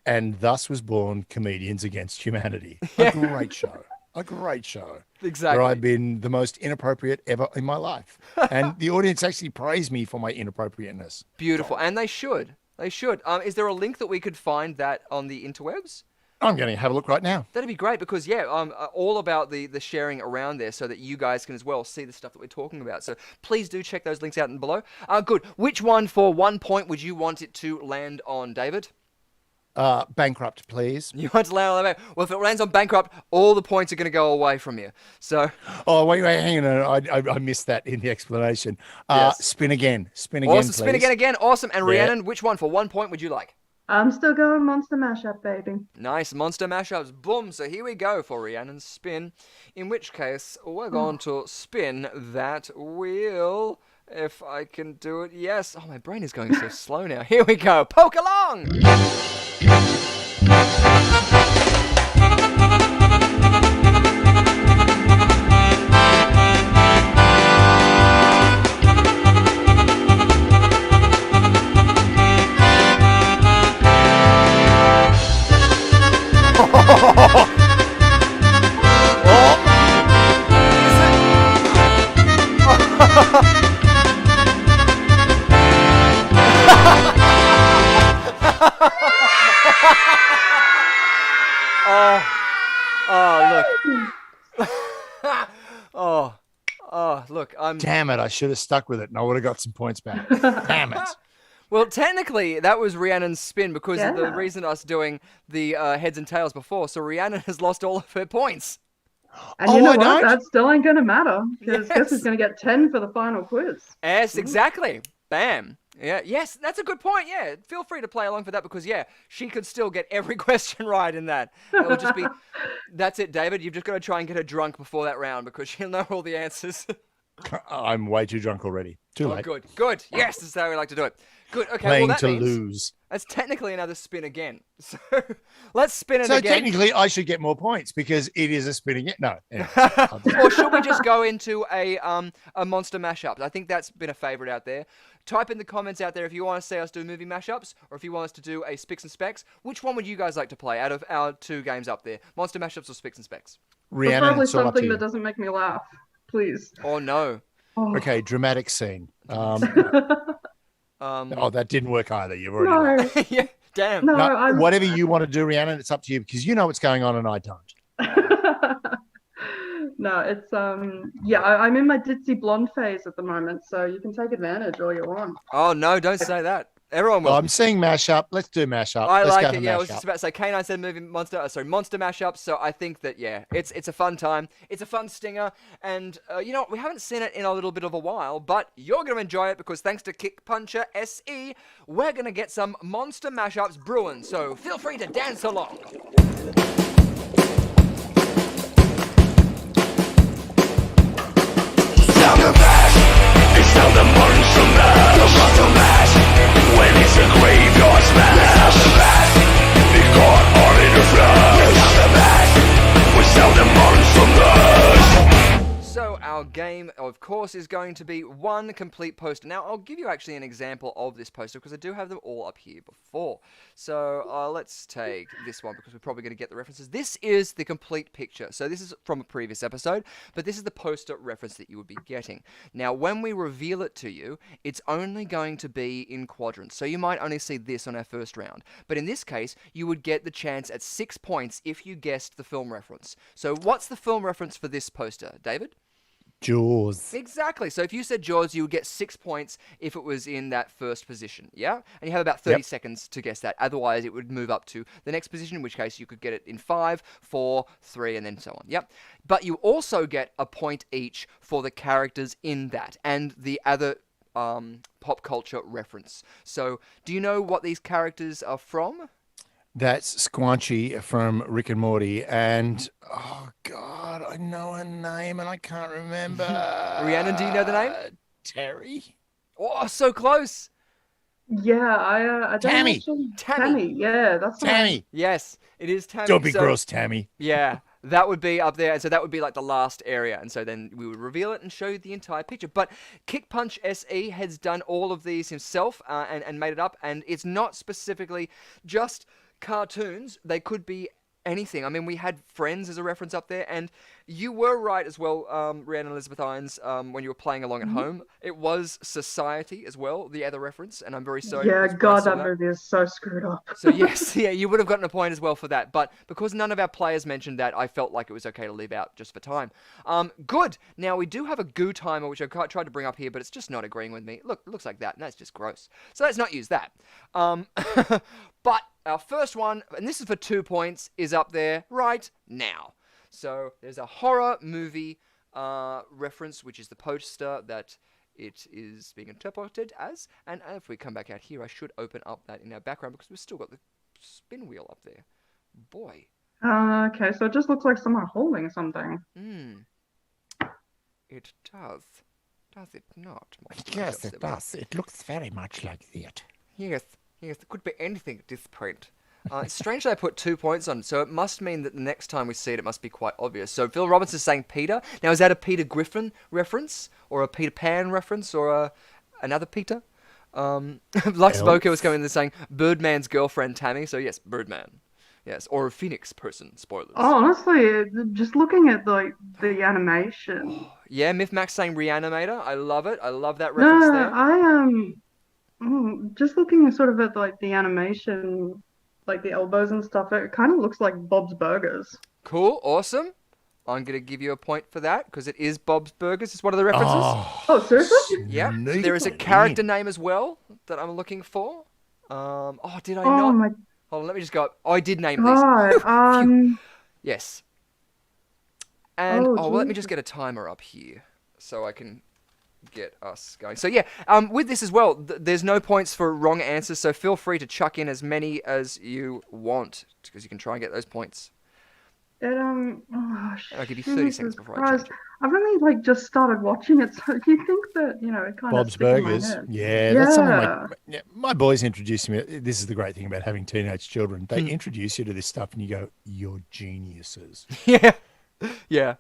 D: and thus was born Comedians Against Humanity. A great show. A great show.
C: Exactly.
D: Where I've been the most inappropriate ever in my life. And the audience actually praised me for my inappropriateness.
C: Beautiful. And they should. They should. Is there a link that we could find that on the interwebs?
D: I'm going to have a look right now.
C: That'd be great because, all about the sharing around there so that you guys can as well see the stuff that we're talking about. So please do check those links out and below. Good. Which one for 1 point would you want it to land on, David?
D: Bankrupt, please.
C: You want to land on that? Well, if it lands on Bankrupt, all the points are going to go away from you. So...
D: Oh, wait, hang on. I missed that in the explanation.
C: Yes.
D: Spin again. Spin
C: Awesome.
D: again, please.
C: Spin again. Awesome. And
D: Yeah.
C: Rhiannon, which one for 1 point would you like?
E: I'm still going Monster Mashup, baby.
C: Nice monster mashups. Boom. So here we go for Rhiannon's spin. In which case, we're going to spin that wheel. If I can do it. Yes. Oh, my brain is going so slow now. Here we go. Poke along. Look, I'm...
D: Damn it, I should have stuck with it and I would have got some points back. Damn it.
C: Well, technically, that was Rhiannon's spin because of the
E: Yeah.
C: reason us doing the heads and tails before. So Rhiannon has lost all of her points.
E: And you know
D: I
E: what?
D: don't?
E: That still ain't going to matter because
C: Yes.
E: Chris is going to get 10 for the final quiz.
C: Yes, exactly. Bam. Yeah. Yes, that's a good point. Yeah. Feel free to play along for that because, she could still get every question right in that. It'll just be... That's it, David. You've just got to try and get her drunk before that round because she'll know all the answers.
D: I'm way too drunk already. Too
C: Oh,
D: late.
C: good. Good. Yes, this is how we like to do it. Good. Okay,
D: Playing
C: well, that
D: to
C: means
D: lose.
C: that's technically another spin again. So let's spin it
D: So
C: again.
D: technically, I should get more points because it is a spin again. No. Anyway.
C: Or should we just go into a monster mashup? I think that's been a favorite out there. Type in the comments out there if you want to see us do movie mashups or if you want us to do a Spicks and Specs. Which one would you guys like to play out of our 2 games up there? Monster mashups or Spicks and Specs?
D: Rhiannon,
E: Preferably
D: it's all up to
E: something
D: you.
E: that doesn't make me laugh, please.
C: Oh, no.
E: Oh.
D: Okay, dramatic scene. Oh, that didn't work either. You've already
E: No,
D: lost.
C: Yeah, damn.
E: no,
D: No,
E: I'm.
D: whatever you want to do, Rhiannon, it's up to you because you know what's going on and I don't.
E: No, it's yeah, I'm in my ditzy blonde phase at the moment, so you can take advantage all you want.
C: Oh, no, don't say that. Everyone will.
D: Well, I'm seeing mashup. Let's do mashup.
C: I
D: Let's
C: like
D: go
C: it.
D: for
C: Yeah, I was
D: mashup.
C: just about to say Canine said movie monster. Sorry, monster mashup. So I think that it's a fun time. It's a fun stinger, and you know what? We haven't seen it in a little bit of a while, but you're gonna enjoy it because thanks to Kick Puncher SE, we're gonna get some monster mashups brewing. So feel free to dance along.
F: Sound the bash, it's sound the monster mash, the monster mash. When it's a graveyard smash, sound the bash, it got all in the flash. Sound the bash, we sound the monster mash.
C: So our game, of course, is going to be one complete poster. Now, I'll give you actually an example of this poster because I do have them all up here before. So let's take this one because we're probably going to get the references. This is the complete picture. So this is from a previous episode, but this is the poster reference that you would be getting. Now, when we reveal it to you, it's only going to be in quadrants. So you might only see this on our first round. But in this case, you would get the chance at 6 points if you guessed the film reference. So what's the film reference for this poster, David?
H: Jaws.
C: Exactly. So if you said Jaws, you would get 6 points if it was in that first position. Yeah? And you have about 30 seconds to guess that. Otherwise, it would move up to the next position, in which case you could get it in 5, 4, 3, and then so on. Yep. But you also get a point each for the characters in that and the other pop culture reference. So do you know what these characters are from?
D: That's Squanchy from Rick and Morty. And, oh, God, I know her name and I can't remember.
C: Rhiannon, do you know the name?
D: Terry?
C: Oh, so close.
E: Yeah, I don't
D: Tammy.
E: actually-
C: Tammy.
E: Yeah, that's the one.
D: Tammy.
C: Yes, it is Tammy.
D: Don't be
C: So-
D: gross, Tammy.
C: Yeah, that would be up there, and so that would be like the last area, and so then we would reveal it and show you the entire picture. But Kick Punch SE has done all of these himself and made it up, and it's not specifically just cartoons. They could be anything. I mean, we had Friends as a reference up there, and you were right as well, Rhiannon Elizabeth Ines, when you were playing along at home. It was Society as well, the other reference, and I'm very sorry.
E: Yeah,
C: when I
E: God,
C: saw
E: that movie is so screwed up.
C: So yes, yeah, you would have gotten a point as well for that. But because none of our players mentioned that, I felt like it was okay to leave out just for time. Good. Now, we do have a goo timer, which I tried to bring up here, but it's just not agreeing with me. Look, it looks like that, and that's just gross. So let's not use that. But our first one, and this is for 2 points, is up there right now. So there's a horror movie reference, which is the poster that it is being interpreted as. And if we come back out here, I should open up that in our background because we've still got the spin wheel up there. Boy.
E: Okay, so it just looks like someone holding something.
C: It does. Does it not?
H: Yes, it does. It looks very much like that.
C: Yes, it could be anything at this point. It's strange that I put 2 points on, so it must mean that the next time we see it, it must be quite obvious. So Phil Robinson's saying Peter. Now, is that a Peter Griffin reference, or a Peter Pan reference, or another Peter? Lux Boker was coming in there saying Birdman's girlfriend Tammy. So yes, Birdman. Yes, or a Phoenix person. Spoilers.
E: Oh, honestly, just looking at the animation.
C: Yeah, Myth Max saying Reanimator. I love it. I love that reference
E: No,
C: there.
E: I just looking sort of at like the animation, like the elbows and stuff. It kind of looks like Bob's Burgers.
C: Cool, awesome. I'm going to give you a point for that because it is Bob's Burgers. It's one of the references.
E: Oh, seriously?
C: Yep. There is a character name as well that I'm looking for. Did I
E: Oh
C: not?
E: my
C: Hold on, let me just go up. Oh, I did name these.
E: God.
C: Yes. And,
E: Oh,
C: let me just get a timer up here so I can get us going. So, yeah, with this as well, there's no points for wrong answers, so feel free to chuck in as many as you want because you can try and get those points. I'll give you 30 seconds before I change it.
E: I've only just started watching it, so you think that it kind
D: Bob's
E: of sticks in my
D: Burgers.
E: head.
D: Yeah, that's something my boys introduced me. This is the great thing about having teenage children. They introduce you to this stuff and you go, you're geniuses.
C: Yeah. Yeah.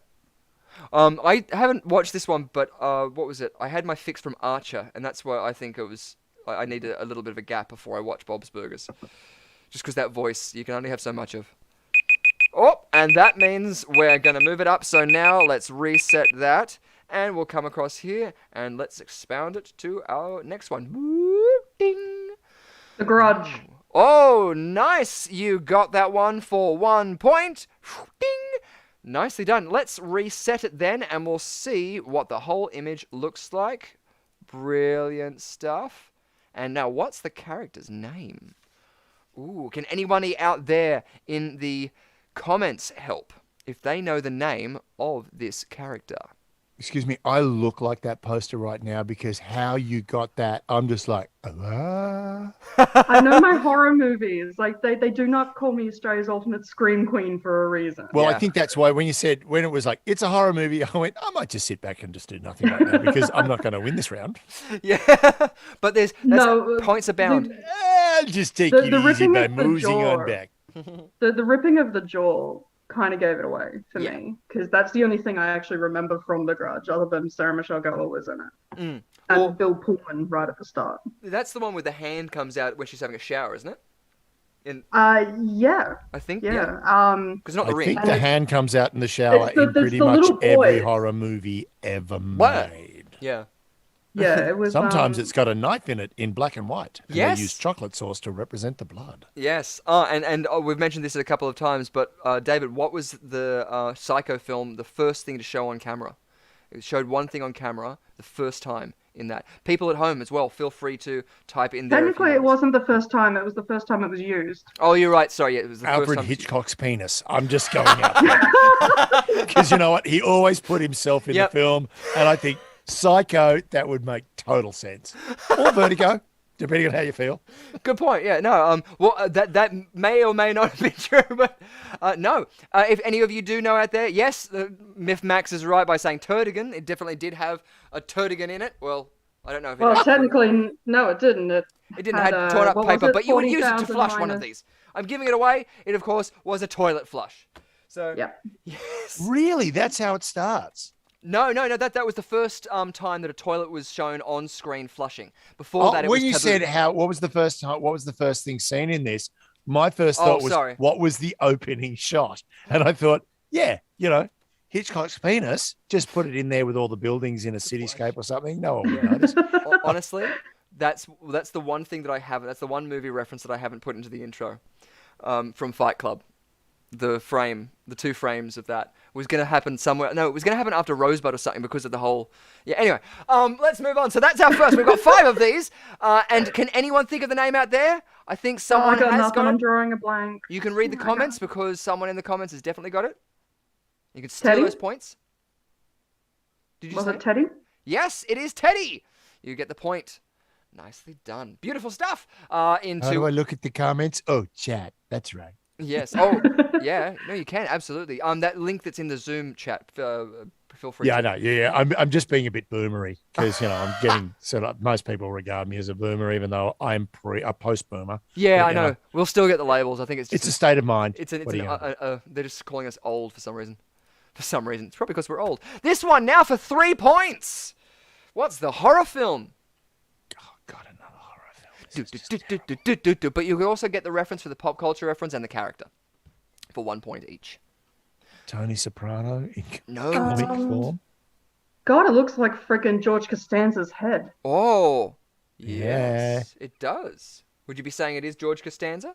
C: I haven't watched this one, but what was it? I had my fix from Archer, and that's why I think it was. I needed a little bit of a gap before I watch Bob's Burgers, just because that voice you can only have so much of. Oh, and that means we're gonna move it up. So now let's reset that, and we'll come across here and let's expound it to our next one. Woo! Ding.
E: The Grudge.
C: Oh, nice. You got that one for 1 point. Ding. Nicely done. Let's reset it then, and we'll see what the whole image looks like. Brilliant stuff. And now, what's the character's name? Ooh, can anybody out there in the comments help if they know the name of this character?
D: Excuse me, I look like that poster right now because how you got that, I'm just like, ah.
E: I know my horror movies. Like they do not call me Australia's ultimate scream queen for a reason.
D: Well,
C: Yeah.
D: I think that's why when it was like, it's a horror movie, I went, I might just sit back and just do nothing right now because I'm not going to win this round.
C: Yeah, but that's points abound.
D: I'll just take
E: The
D: it easy
E: ripping
D: by
E: of the
D: moseying on
E: jaw.
D: back.
E: The ripping of the jaw kind of gave it away for
C: Yeah.
E: me because that's the only thing I actually remember from The Grudge, other than Sarah Michelle Gellar was in it, and
C: Well-
E: Bill Pullman right at the start.
C: That's the one where the hand comes out when she's having a shower, isn't it?
E: Yeah,
C: I think.
E: yeah.
C: Because not
D: I
C: the ring.
D: think the hand comes out in the shower
E: It's the-
D: in
E: it's
D: pretty
E: the
D: much
E: little
D: every
E: boy.
D: horror movie ever
C: What?
D: made.
C: Yeah.
E: Yeah, it was.
D: Sometimes it's got a knife in it in black and white. And
C: Yes.
D: they use chocolate sauce to represent the blood.
C: Yes. And we've mentioned this a couple of times, but David, what was the Psycho film, the first thing to show on camera? It showed one thing on camera the first time in that. People at home as well, feel free to type in there.
E: Technically, it wasn't the first time. It was the first time it was used.
C: Oh, you're right. Sorry, yeah, it was the
D: Alfred
C: first time.
D: Hitchcock's penis. I'm just going out there. Because you know what? He always put himself in
C: Yep.
D: the film. And I think Psycho, that would make total sense. Or Vertigo, depending on how you feel.
C: Good point. Yeah. No. That may or may not have been true, but no. If any of you do know out there, yes, Myth Max is right by saying Turdigan. It definitely did have a Turdigan in it. Well, I don't know if it
E: Well,
C: had.
E: technically, no, it didn't.
C: It didn't
E: had,
C: have torn up
E: what was
C: paper,
E: it?
C: but you would use it to
E: 40,000
C: flush one of
E: minus-
C: these. I'm giving it away. It, of course, was a toilet flush. So.
E: Yeah.
C: Yes.
D: Really? That's how it starts.
C: No. That was the first time that a toilet was shown on screen flushing. Before that, it
D: when
C: was
D: you
C: taboo.
D: said what was the first thing seen in this? My first
C: Oh,
D: thought was,
C: sorry.
D: what was the opening shot? And I thought, yeah, Hitchcock's penis, just put it in there with all the buildings in a cityscape or something. No one would notice.
C: Honestly, that's the one thing that I haven't. That's the one movie reference that I haven't put into the intro from Fight Club. The two frames of that was going to happen somewhere. No, it was going to happen after Rosebud or something because of the whole. Yeah. Anyway, let's move on. So that's our first. We've got 5 of these. And can anyone think of the name out there? I think someone
E: I got
C: has
E: nothing.
C: got
E: I'm
C: it.
E: drawing a blank.
C: You can read the
E: I got-
C: comments because someone in the comments has definitely got it. You can steal
E: Teddy?
C: those points. Did you
E: Was
C: say?
E: it Teddy?
C: Yes, it is Teddy. You get the point. Nicely done. Beautiful stuff.
D: How do
C: Into
D: I look at the comments? Oh, chat. That's right.
C: yes. Oh, yeah. No, you can absolutely. That link that's in the Zoom chat. Feel free.
D: Yeah, I
C: to...
D: know. Yeah. I'm just being a bit boomery because I'm getting sort of. Most people regard me as a boomer, even though I'm a post boomer.
C: Yeah,
D: But,
C: I know. We'll still get the labels. I think it's just
D: It's a state of mind.
C: It's
D: What
C: an
D: are you gonna
C: they're just calling us old for some reason. For some reason, it's probably because we're old. This one now for 3 points. What's the horror film?
D: Oh, God, another horror film.
C: But you can also get the reference for the pop culture reference and the character for 1 point each.
D: Tony Soprano in
C: No.
D: comic form.
E: God, it looks like freaking George Costanza's head.
C: Oh,
D: Yeah.
C: yes, it does. Would you be saying it is George Costanza?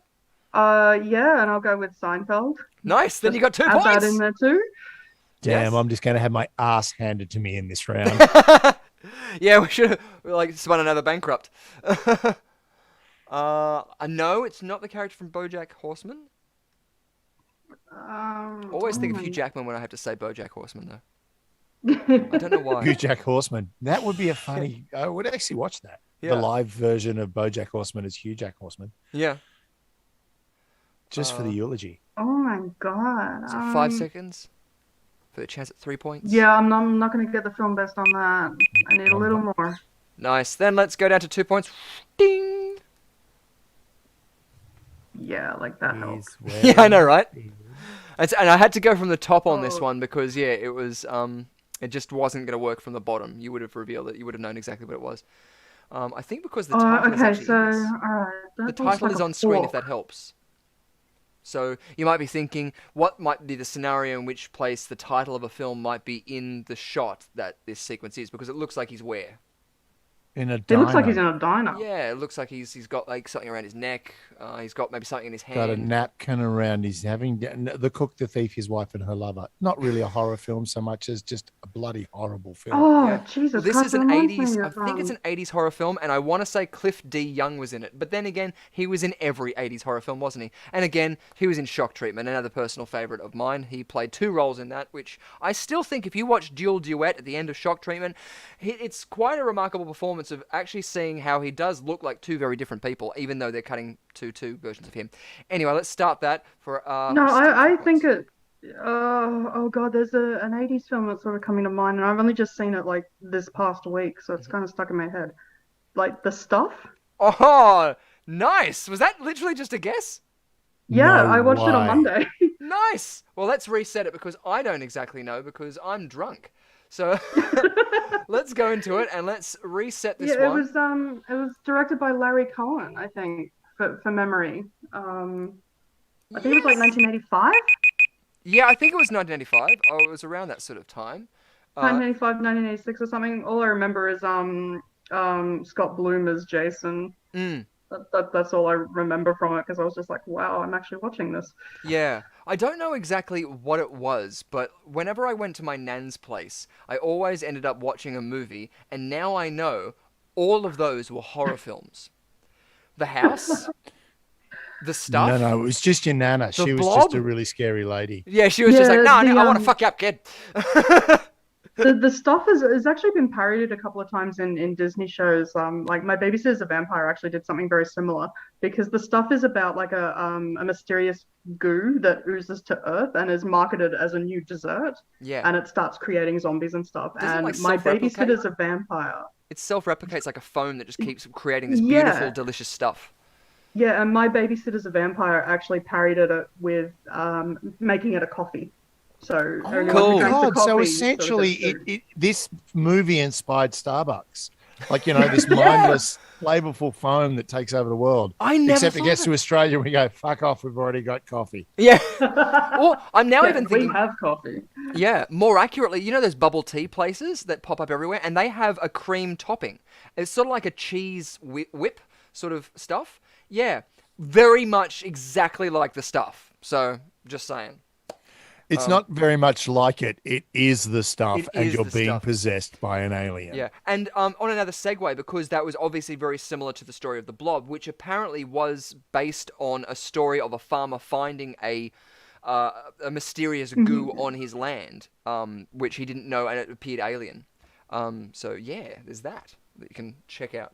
E: Yeah, and I'll go with Seinfeld.
C: Nice. Then you got 2
E: Add
C: points.
E: that in there too.
D: Damn,
C: Yes.
D: I'm just going to have my ass handed to me in this round.
C: Yeah, we should have spun another bankrupt. No, it's not the character from BoJack Horseman. Always think of Hugh Jackman when I have to say BoJack Horseman, though. I don't know why.
D: BoJack Horseman. That would be a funny. I would actually watch that.
C: Yeah.
D: The live version of BoJack Horseman as Hugh Jack Horseman,
C: Yeah.
D: just for the eulogy.
E: Oh my god.
C: So 5 seconds for the chance at 3 points.
E: Yeah, I'm not going to get the film best on that. I need a little more.
C: Nice. Then let's go down to 2 points. Ding.
E: Yeah, like that helps.
C: Yeah, I know, right? And I had to go from the top on this one because it was it just wasn't going to work from the bottom. You would have revealed it. You would have known exactly what it was. I think because the title is
E: okay,
C: actually
E: so
C: in this.
E: alright.
C: The title is on screen if that helps. So you might be thinking, what might be the scenario in which place the title of a film might be in the shot that this sequence is, because it looks like he's where.
D: In a
E: He looks like
D: diner.
E: he's in a diner.
C: Yeah, it looks like he's got like something around his neck. He's got maybe something in his hand.
D: Got a napkin around. He's having The Cook, the Thief, his wife, and her lover. Not really a horror film so much as just a bloody horrible film.
E: Oh,
C: Yeah.
E: Jesus
C: Well, this
E: Christ,
C: is
E: it
C: an
E: reminds
C: 80s.
E: me
C: I
E: of,
C: think it's an 80s horror film, and I want to say Cliff D. Young was in it. But then again, he was in every 80s horror film, wasn't he? And again, he was in Shock Treatment, another personal favorite of mine. He played 2 roles in that, which I still think, if you watch Dual Duet at the end of Shock Treatment, it's quite a remarkable performance of actually seeing how he does look like 2 very different people, even though they're cutting two versions of him. Anyway, let's start that for.
E: No, I think it. Oh God, there's an 80s film that's sort of coming to mind, and I've only just seen it like this past week, so it's kind of stuck in my head. Like The Stuff.
C: Oh, nice! Was that literally just a guess?
E: Yeah,
D: No
E: I watched it on
D: way.
E: Monday.
C: Nice. Well, let's reset it because I don't exactly know because I'm drunk. So let's go into it and let's reset this
E: Yeah,
C: one.
E: it was directed by Larry Cohen, I think, for memory. I think it was like 1985.
C: Yeah, I think it was 1985. Oh, it was around that sort of time.
E: 1985, 1986 or something. All I remember is Scott Bloom as Jason.
C: Mm.
E: That's all I remember from it because I was just like, wow, I'm actually watching this.
C: Yeah. I don't know exactly what it was, but whenever I went to my nan's place, I always ended up watching a movie, and now I know all of those were horror films. The House, The Stuff.
D: No, it was just your nana. She was
C: Blob?
D: just a really scary lady.
C: Yeah, she was just like,
E: Yeah,
C: no,
E: the,
C: I want to fuck you up, kid.
E: The Stuff has actually been parodied a couple of times in Disney shows. Like My Babysitter's a Vampire actually did something very similar because The Stuff is about like a mysterious goo that oozes to Earth and is marketed as a new dessert.
C: Yeah.
E: And it starts creating zombies and stuff.
C: Doesn't it,
E: And
C: like,
E: My
C: self-replicate?
E: Babysitter's a Vampire.
C: It self-replicates like a phone that just keeps creating this
E: Yeah.
C: beautiful, delicious stuff.
E: Yeah, and My Babysitter's a Vampire actually parodied it with making it a coffee. So everyone who
C: cool.
E: drinks the
D: God, so
E: coffee
D: essentially,
E: sort of gets
D: this movie inspired Starbucks. Like, this mindless, flavorful foam that takes over the world.
C: I never
D: Except it
C: thought
D: gets
C: of
D: to Australia and we go, fuck off, we've already got coffee.
C: Yeah. Well, I'm now
E: Yeah,
C: even
E: we
C: thinking,
E: have coffee.
C: yeah, more accurately, those bubble tea places that pop up everywhere, and they have a cream topping. It's sort of like a cheese whip sort of stuff. Yeah, very much exactly like The Stuff. So, just saying.
D: It's not very much like it. It is the stuff,
C: It
D: and
C: is
D: you're
C: the
D: being
C: stuff.
D: possessed by an alien.
C: Yeah, and on another segue, because that was obviously very similar to the story of the Blob, which apparently was based on a story of a farmer finding a mysterious goo on his land, which he didn't know, and it appeared alien. So yeah, there's that you can check out.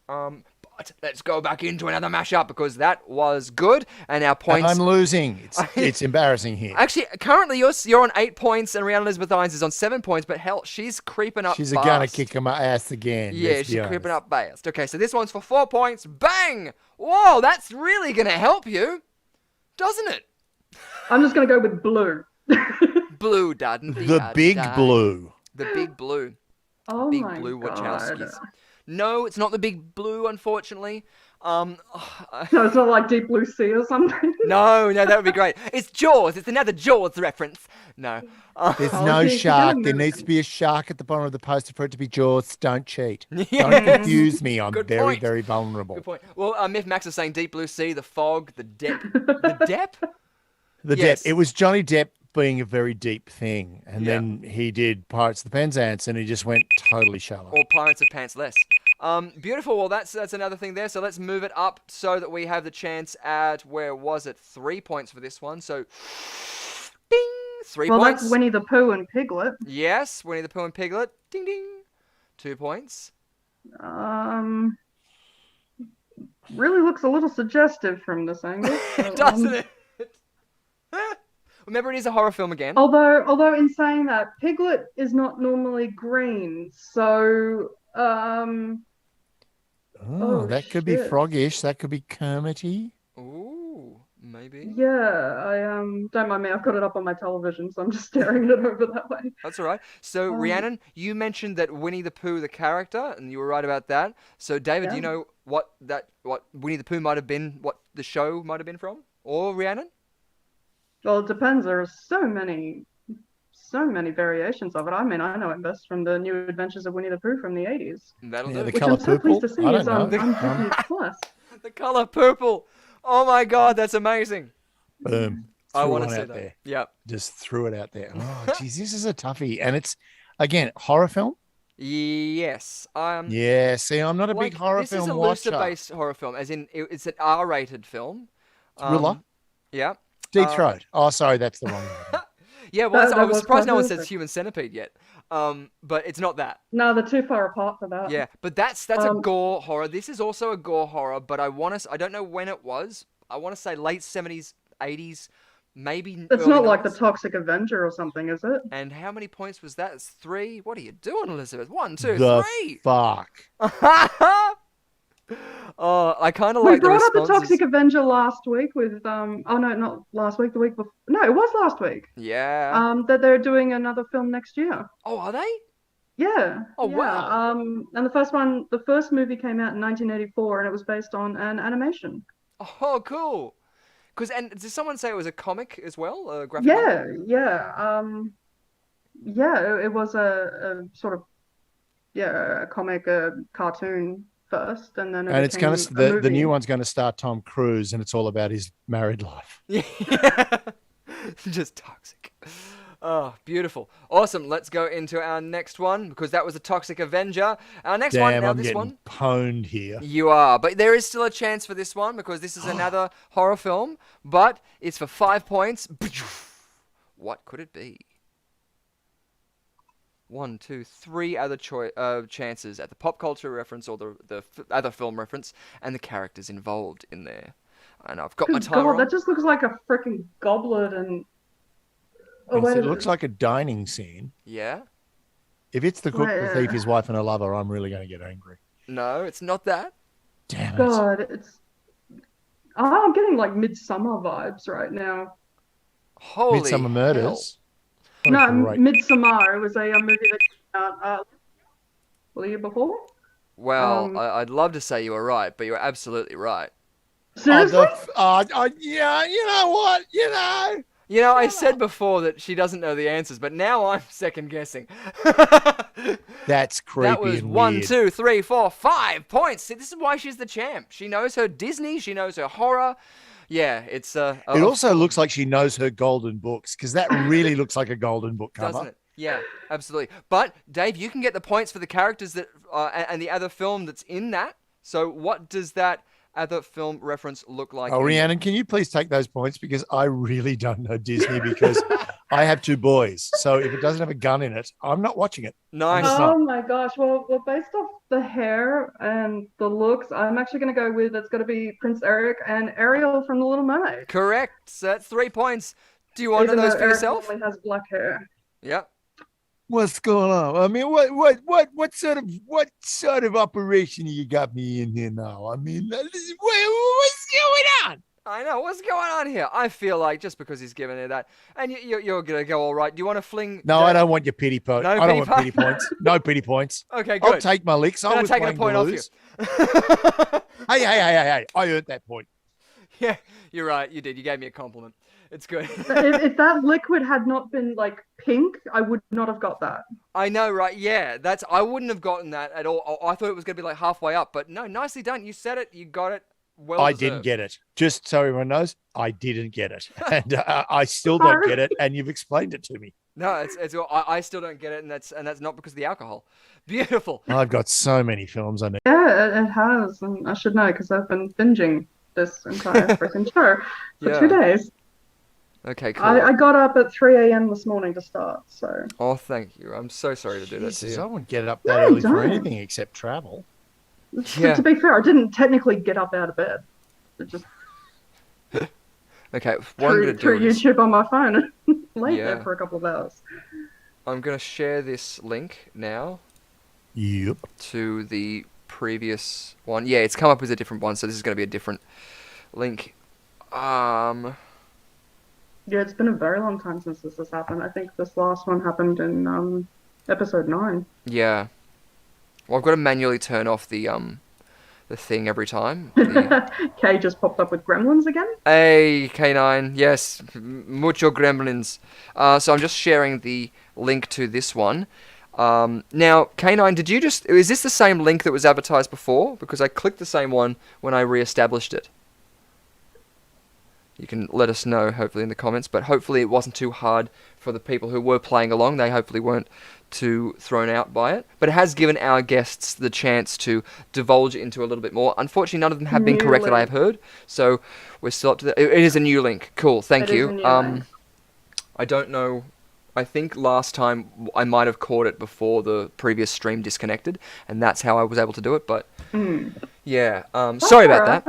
C: But let's go back into another mashup because that was good, and our
D: And
C: points.
D: I'm losing. It's embarrassing here.
C: Actually, currently you're on 8 points, and Rhiannon Elizabeth Irons is on 7 points. But hell, she's creeping up.
D: She's
C: fast.
D: gonna kick my ass again.
C: Yeah,
D: let's be
C: she's
D: honest.
C: creeping up fast. Okay, so this one's for 4 points. Bang! Whoa, that's really gonna help you, doesn't it?
E: I'm just gonna go with blue.
C: Blue, Dad.
D: The big blue.
C: The big blue.
E: Oh
C: Big
E: my
C: blue
E: god.
C: Wachowskis. No, it's not the big blue, unfortunately.
E: No, it's not like Deep Blue Sea or something.
C: No, that would be great. It's Jaws. It's another Jaws reference. No.
D: There's
E: Oh,
D: no
E: okay, you
D: shark.
E: gotta
D: There
E: move
D: needs
E: it.
D: to be a shark at the bottom of the poster for it to be Jaws. Don't cheat.
C: Yeah.
D: Don't confuse me. I'm
C: Good
D: very,
C: point.
D: very vulnerable.
C: Good point. Well, Myth Max is saying Deep Blue Sea, the fog, the depth. The depth?
D: The
C: Yes.
D: Depp. It was Johnny Depp being a very deep thing, and
C: Yeah.
D: then he did Pirates of the Penzance, and he just went totally shallow.
C: Or Pirates of Pantsless. Beautiful. Well, that's another thing there. So let's move it up so that we have the chance at, where was it? 3 points for this one. So, ding, 3
E: Well,
C: points.
E: that's Winnie the Pooh and Piglet.
C: Yes, Winnie the Pooh and Piglet. Ding, ding. 2 points.
E: Really looks a little suggestive from this angle. So,
C: Doesn't it? Remember, it is a horror film again.
E: Although in saying that, Piglet is not normally green, so
D: Oh, that could be
E: shit.
D: froggish. That could be Kermity.
C: Ooh, maybe.
E: Yeah, I don't mind me. I've got it up on my television, so I'm just staring at it over that way.
C: That's all right. So, Rhiannon, you mentioned that Winnie the Pooh, the character, and you were right about that. So, David, do you
E: Yeah.
C: know what Winnie the Pooh might have been, what the show might have been from? Or Rhiannon?
E: Well, it depends. There are so many so many variations of it. I mean, I know it best from the New Adventures of Winnie the Pooh from the 80s,
C: That'll
D: Yeah,
C: do.
D: the
E: which
D: colour
E: I'm so pleased
D: purple.
E: to see
D: I
E: is
D: don't know.
E: on Disney Plus.
C: The color purple. Oh my God, that's amazing.
D: Boom.
C: I
D: Threw
C: want to
D: one
C: see
D: out
C: that.
D: there.
C: Yep.
D: Just threw it out there. Oh, geez, this is a toughie. And it's, again, horror film.
C: Yes.
D: Yeah, see, I'm not a big horror
C: this is
D: film
C: a
D: watcher.
C: looser-based horror film, as in it's an R-rated film.
D: Thriller?
C: Yeah.
D: Deep Throat. Oh, sorry, that's the wrong one.
C: Yeah, well, I
E: That
C: was
E: was
C: surprised no one
E: perfect.
C: says Human Centipede yet. But it's not that.
E: No, they're too far apart for that.
C: Yeah, but that's a gore horror. This is also a gore horror, but I don't know when it was. I want to say late 70s, 80s, maybe
E: It's
C: early
E: not like the
C: 90s.
E: Toxic Avenger or something, is it?
C: And how many points was that? It's 3. What are you doing, Elizabeth? 1, 2,
D: The
C: 3.
D: fuck.
C: Oh, I kind of
E: We
C: like the
E: brought up the
C: responses.
E: Toxic Avenger last week with oh no, not last week, the week before. No, it was last week.
C: Yeah.
E: That they're doing another film next year.
C: Oh, are they?
E: Yeah.
C: Oh,
E: yeah.
C: wow.
E: And the first movie came out in 1984, and it was based on an animation.
C: Oh, cool. And did someone say it was a comic as well? A graphic novel?
E: Yeah. Yeah. It was a sort of a comic, a cartoon first, and then
D: And it's
E: became
D: going to,
E: a
D: the new
E: movie.
D: one's going to star Tom Cruise, and it's all about his married life.
C: Yeah. Just toxic. Oh, beautiful. Awesome. Let's go into our next one, because that was a Toxic Avenger. Our next one,
D: Damn,
C: now
D: I'm
C: this
D: getting
C: one.
D: pwned here.
C: You are, but there is still a chance for this one, because this is another horror film, but it's for 5 points. What could it be? 1, 2, 3 other chances at the pop culture reference or the other film reference, and the characters involved in there. And I've got my
E: Good
C: timer
E: God,
C: on.
E: that just looks like a freaking goblet and. Oh,
D: Yes,
E: wait,
D: it looks like a dining scene.
C: Yeah?
D: If it's the cook, the
E: Right,
D: thief, his wife, and a lover, I'm really going to get angry.
C: No, it's not that.
D: Damn it.
E: God, it's. Oh, I'm getting like Midsummer vibes right now.
C: Holy
D: Midsummer
C: hell.
D: Murders. What a
E: No,
D: great-
E: Midsommar. It was a movie that came out the year before.
C: Well, I'd love to say you were right, but you're absolutely right.
E: Seriously?
D: Yeah, you know what?
C: You know, I said before that she doesn't know the answers, but now I'm second guessing.
D: That's creepy
C: That was
D: and
C: 1,
D: weird.
C: 2, 3, 4, 5 points. See, this is why she's the champ. She knows her Disney. She knows her horror. Yeah, it's
D: It also looks like she knows her golden books, because that really looks like a golden book cover.
C: doesn't it? Yeah, absolutely. But Dave, you can get the points for the characters that and the other film that's in that. So what does that other film reference look like?
D: Oh, Rhiannon, can you please take those points? Because I really don't know Disney, because I have 2 boys. So if it doesn't have a gun in it, I'm not watching it.
C: Nice.
D: It's not.
E: Oh my gosh. Well, based off the hair and the looks, I'm actually going to go with it's going to be Prince Eric and Ariel from The Little Mermaid.
C: Correct. So that's 3 points. Do you want
E: Even
C: those
E: though
C: for
E: Eric
C: yourself?
E: normally has black hair.
C: Yep.
D: What's going on? I mean, what sort of operation you got me in here now? I mean, what's going on?
C: I know. What's going on here? I feel like just because he's giving her that, and you're going to go all right. Do you want to fling?
D: No, I don't want your pity points.
C: No
D: I don't
C: pity
D: want pity points. No pity points.
C: Okay, good.
D: I'll take my licks. I
C: Then I'm
D: was
C: taking a
D: playing
C: point
D: to
C: off
D: lose. Hey, I earned that point.
C: Yeah, you're right. You did. You gave me a compliment. It's good.
E: if that liquid had not been like pink, I would not have got that.
C: I know, right? Yeah, I wouldn't have gotten that at all. I thought it was going to be like halfway up, but no, nicely done. You said it. You got it. Well
D: I
C: deserved.
D: didn't get it. Just so everyone knows, I didn't get it. And I still don't get it. And you've explained it to me.
C: No, I still don't get it, and that's not because of the alcohol. Beautiful.
D: I've got so many films I need.
E: Yeah, it has, and I should know because I've been binging this entire freaking show for
C: Yeah.
E: 2 days.
C: Okay, cool.
E: I got up at 3 a.m. this morning to start, so.
C: Oh, thank you. I'm so sorry to do that to
D: Jesus, I
C: you.
D: wouldn't get it up that
E: No,
D: early for
E: don't.
D: anything except travel.
C: Yeah.
E: To be fair, I didn't technically get up out of bed. It just
C: Okay, what I'm
E: threw
C: going to do is
E: YouTube on my phone and laid
C: Yeah.
E: there for a couple of hours.
C: I'm going to share this link now
D: Yep.
C: to the previous one. Yeah, it's come up as a different one, so this is going to be a different link.
E: Yeah, it's been a very long time since this has happened. I think this last one happened in episode 9.
C: Yeah. Well, I've got to manually turn off the the thing every time.
E: Kay just popped up with Gremlins again.
C: Hey, K9. Yes, mucho gremlins. So I'm just sharing the link to this one. Now, K9, is this the same link that was advertised before? Because I clicked the same one when I re-established it. You can let us know, hopefully, in the comments, but hopefully it wasn't too hard for the people who were playing along. They hopefully weren't too thrown out by it. But it has given our guests the chance to divulge into a little bit more. Unfortunately, none of them have been correct that I have heard, so we're still up to that. It is a new link. Cool, thank you. I don't know. I think last time I might have caught it before the previous stream disconnected, and that's how I was able to do it, but yeah. Sorry about that.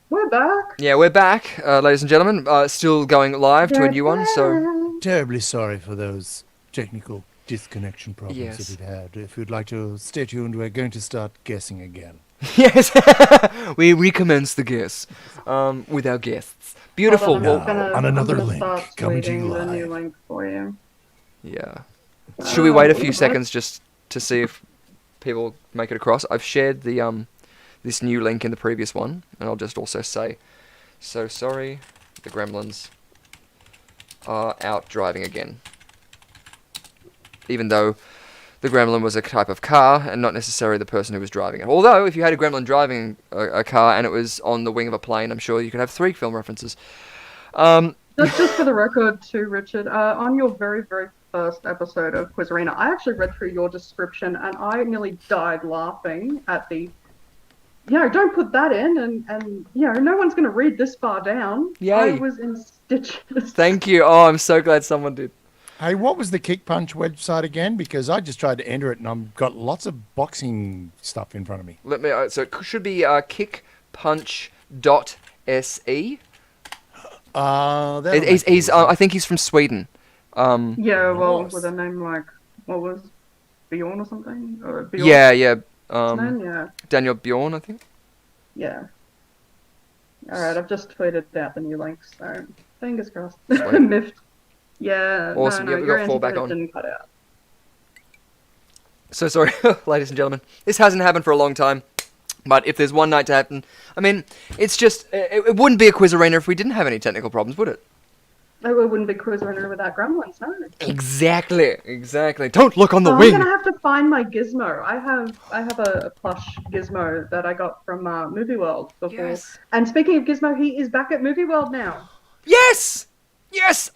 E: We're back.
C: Yeah, we're back, ladies and gentlemen. Still going live to a new one, so...
D: Terribly sorry for those technical disconnection problems
C: Yes.
D: that we've had. If you'd like to stay tuned, we're going to start guessing again.
C: Yes, we recommence the guess with our guests. Beautiful.
E: Hold on,
D: Now, on another
E: I'm gonna
D: link
E: start
D: coming to you
E: tweeting the
D: live.
E: new link for you.
C: Yeah. Should we wait a few seconds just to see if people make it across? I've shared the this new link in the previous one, and I'll just also say, so sorry, the gremlins are out driving again. Even though the gremlin was a type of car and not necessarily the person who was driving it. Although, if you had a gremlin driving a car and it was on the wing of a plane, I'm sure you could have 3 film references.
E: Just for the record too, Richard, on your very, very first episode of Quiz Arena, I actually read through your description and I nearly died laughing at the, don't put that in and no one's going to read this far down.
C: Yay.
E: I was in stitches.
C: Thank you. Oh, I'm so glad someone did.
D: Hey, what was the Kick Punch website again? Because I just tried to enter it and I've got lots of boxing stuff in front of me.
C: Let me. So it should be kickpunch.se. I think he's from Sweden.
E: With a name like, what was Bjorn or something? Or Bjorn?
C: Yeah.
E: Yeah.
C: Daniel Bjorn, I think.
E: Yeah. Alright, I've just tweeted out the new links, so fingers crossed.
C: Sweet.
E: Miffed. Yeah.
C: Awesome.
E: No,
C: We've
E: your
C: got 4 back
E: internet
C: on.
E: didn't cut out.
C: So sorry, ladies and gentlemen. This hasn't happened for a long time. But if there's one night to happen, I mean, it's just, it wouldn't be a quiz arena if we didn't have any technical problems, would it?
E: It wouldn't be Quiz Arena without gremlins, no.
C: Exactly. Don't look on the
E: I'm
C: wing.
E: gonna have to find my gizmo. I have a plush gizmo that I got from Movie World before.
C: Yes.
E: And speaking of Gizmo, he is back at Movie World now.
C: Yes!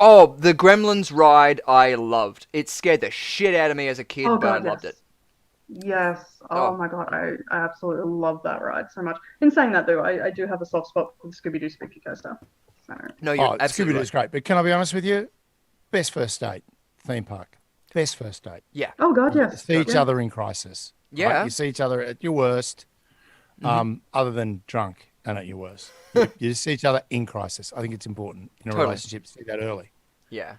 C: Oh, the Gremlins ride I loved. It scared the shit out of me as a kid, but I loved it.
E: Yes. Oh my god, I absolutely love that ride so much. In saying that though, I do have a soft spot for the Scooby-Doo Spooky Coaster. So.
C: No, you're absolutely
D: Scooby-Doo's great. But can I be honest with you? Best first date, theme park. Best first date.
C: Yeah.
E: Oh god, yes.
D: See each other in crisis.
C: Yeah.
D: Right? You see each other at your worst, other than drunk and at your worst. You see each other in crisis. I think it's important in a relationship to see that early.
C: Yeah.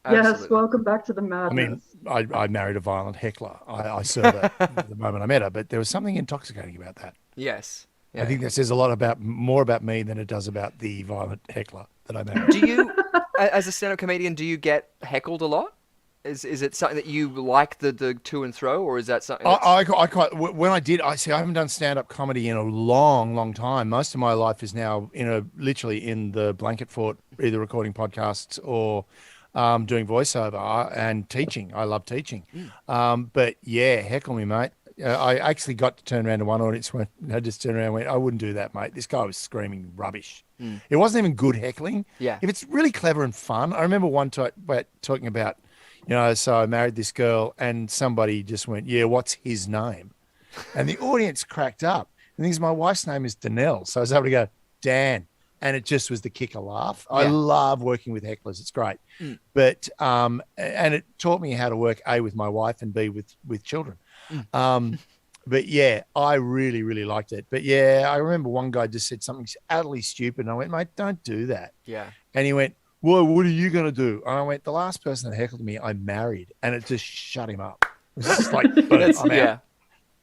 E: Yes,
C: Absolutely.
E: welcome back to the madness.
D: I mean, I married a violent heckler. I saw that the moment I met her, but there was something intoxicating about that.
C: Yes. Yeah.
D: I think that says a lot more about me than it does about the violent heckler that I married.
C: Do you, as a stand-up comedian, do you get heckled a lot? Is it something that you like the to and throw, or is that something?
D: I quite when I did. I haven't done stand-up comedy in a long time. Most of my life is now literally in the blanket fort, either recording podcasts or doing voiceover and teaching. I love teaching. But yeah, heckle me, mate. I actually got to turn around to one audience when I just turned around and went, I wouldn't do that, mate. This guy was screaming rubbish. It wasn't even good heckling.
C: Yeah.
D: If it's really clever and fun. I remember one talking about, so I married this girl and somebody just went, yeah, what's his name? And the audience cracked up. And things, my wife's name is Danelle. So I was able to go, Dan. And it just was the kicker laugh. Yeah. I love working with hecklers. It's great. But, and it taught me how to work, A, with my wife and B, with children. But yeah, I really, really liked it. But yeah, I remember one guy just said something utterly stupid. And I went, mate, don't do that. Yeah. And he went, well, what are you going to do? And I went, the last person that heckled me, I married. And it just shut him up. It was just like, boom, I'm out.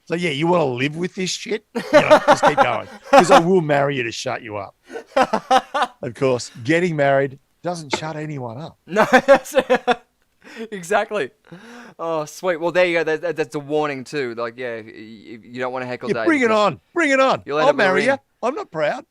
D: So yeah, you want to live with this shit? Just keep going. Because I will marry you to shut you up. Of course, getting married doesn't shut anyone up.
C: No, Exactly. Oh, sweet. Well, there you go. That's a warning too. Like, yeah, you don't want to heckle Dave.
D: Bring it on. Bring it on.
C: You'll end
D: I'll
C: up with a
D: marry
C: ring.
D: you. I'm not proud.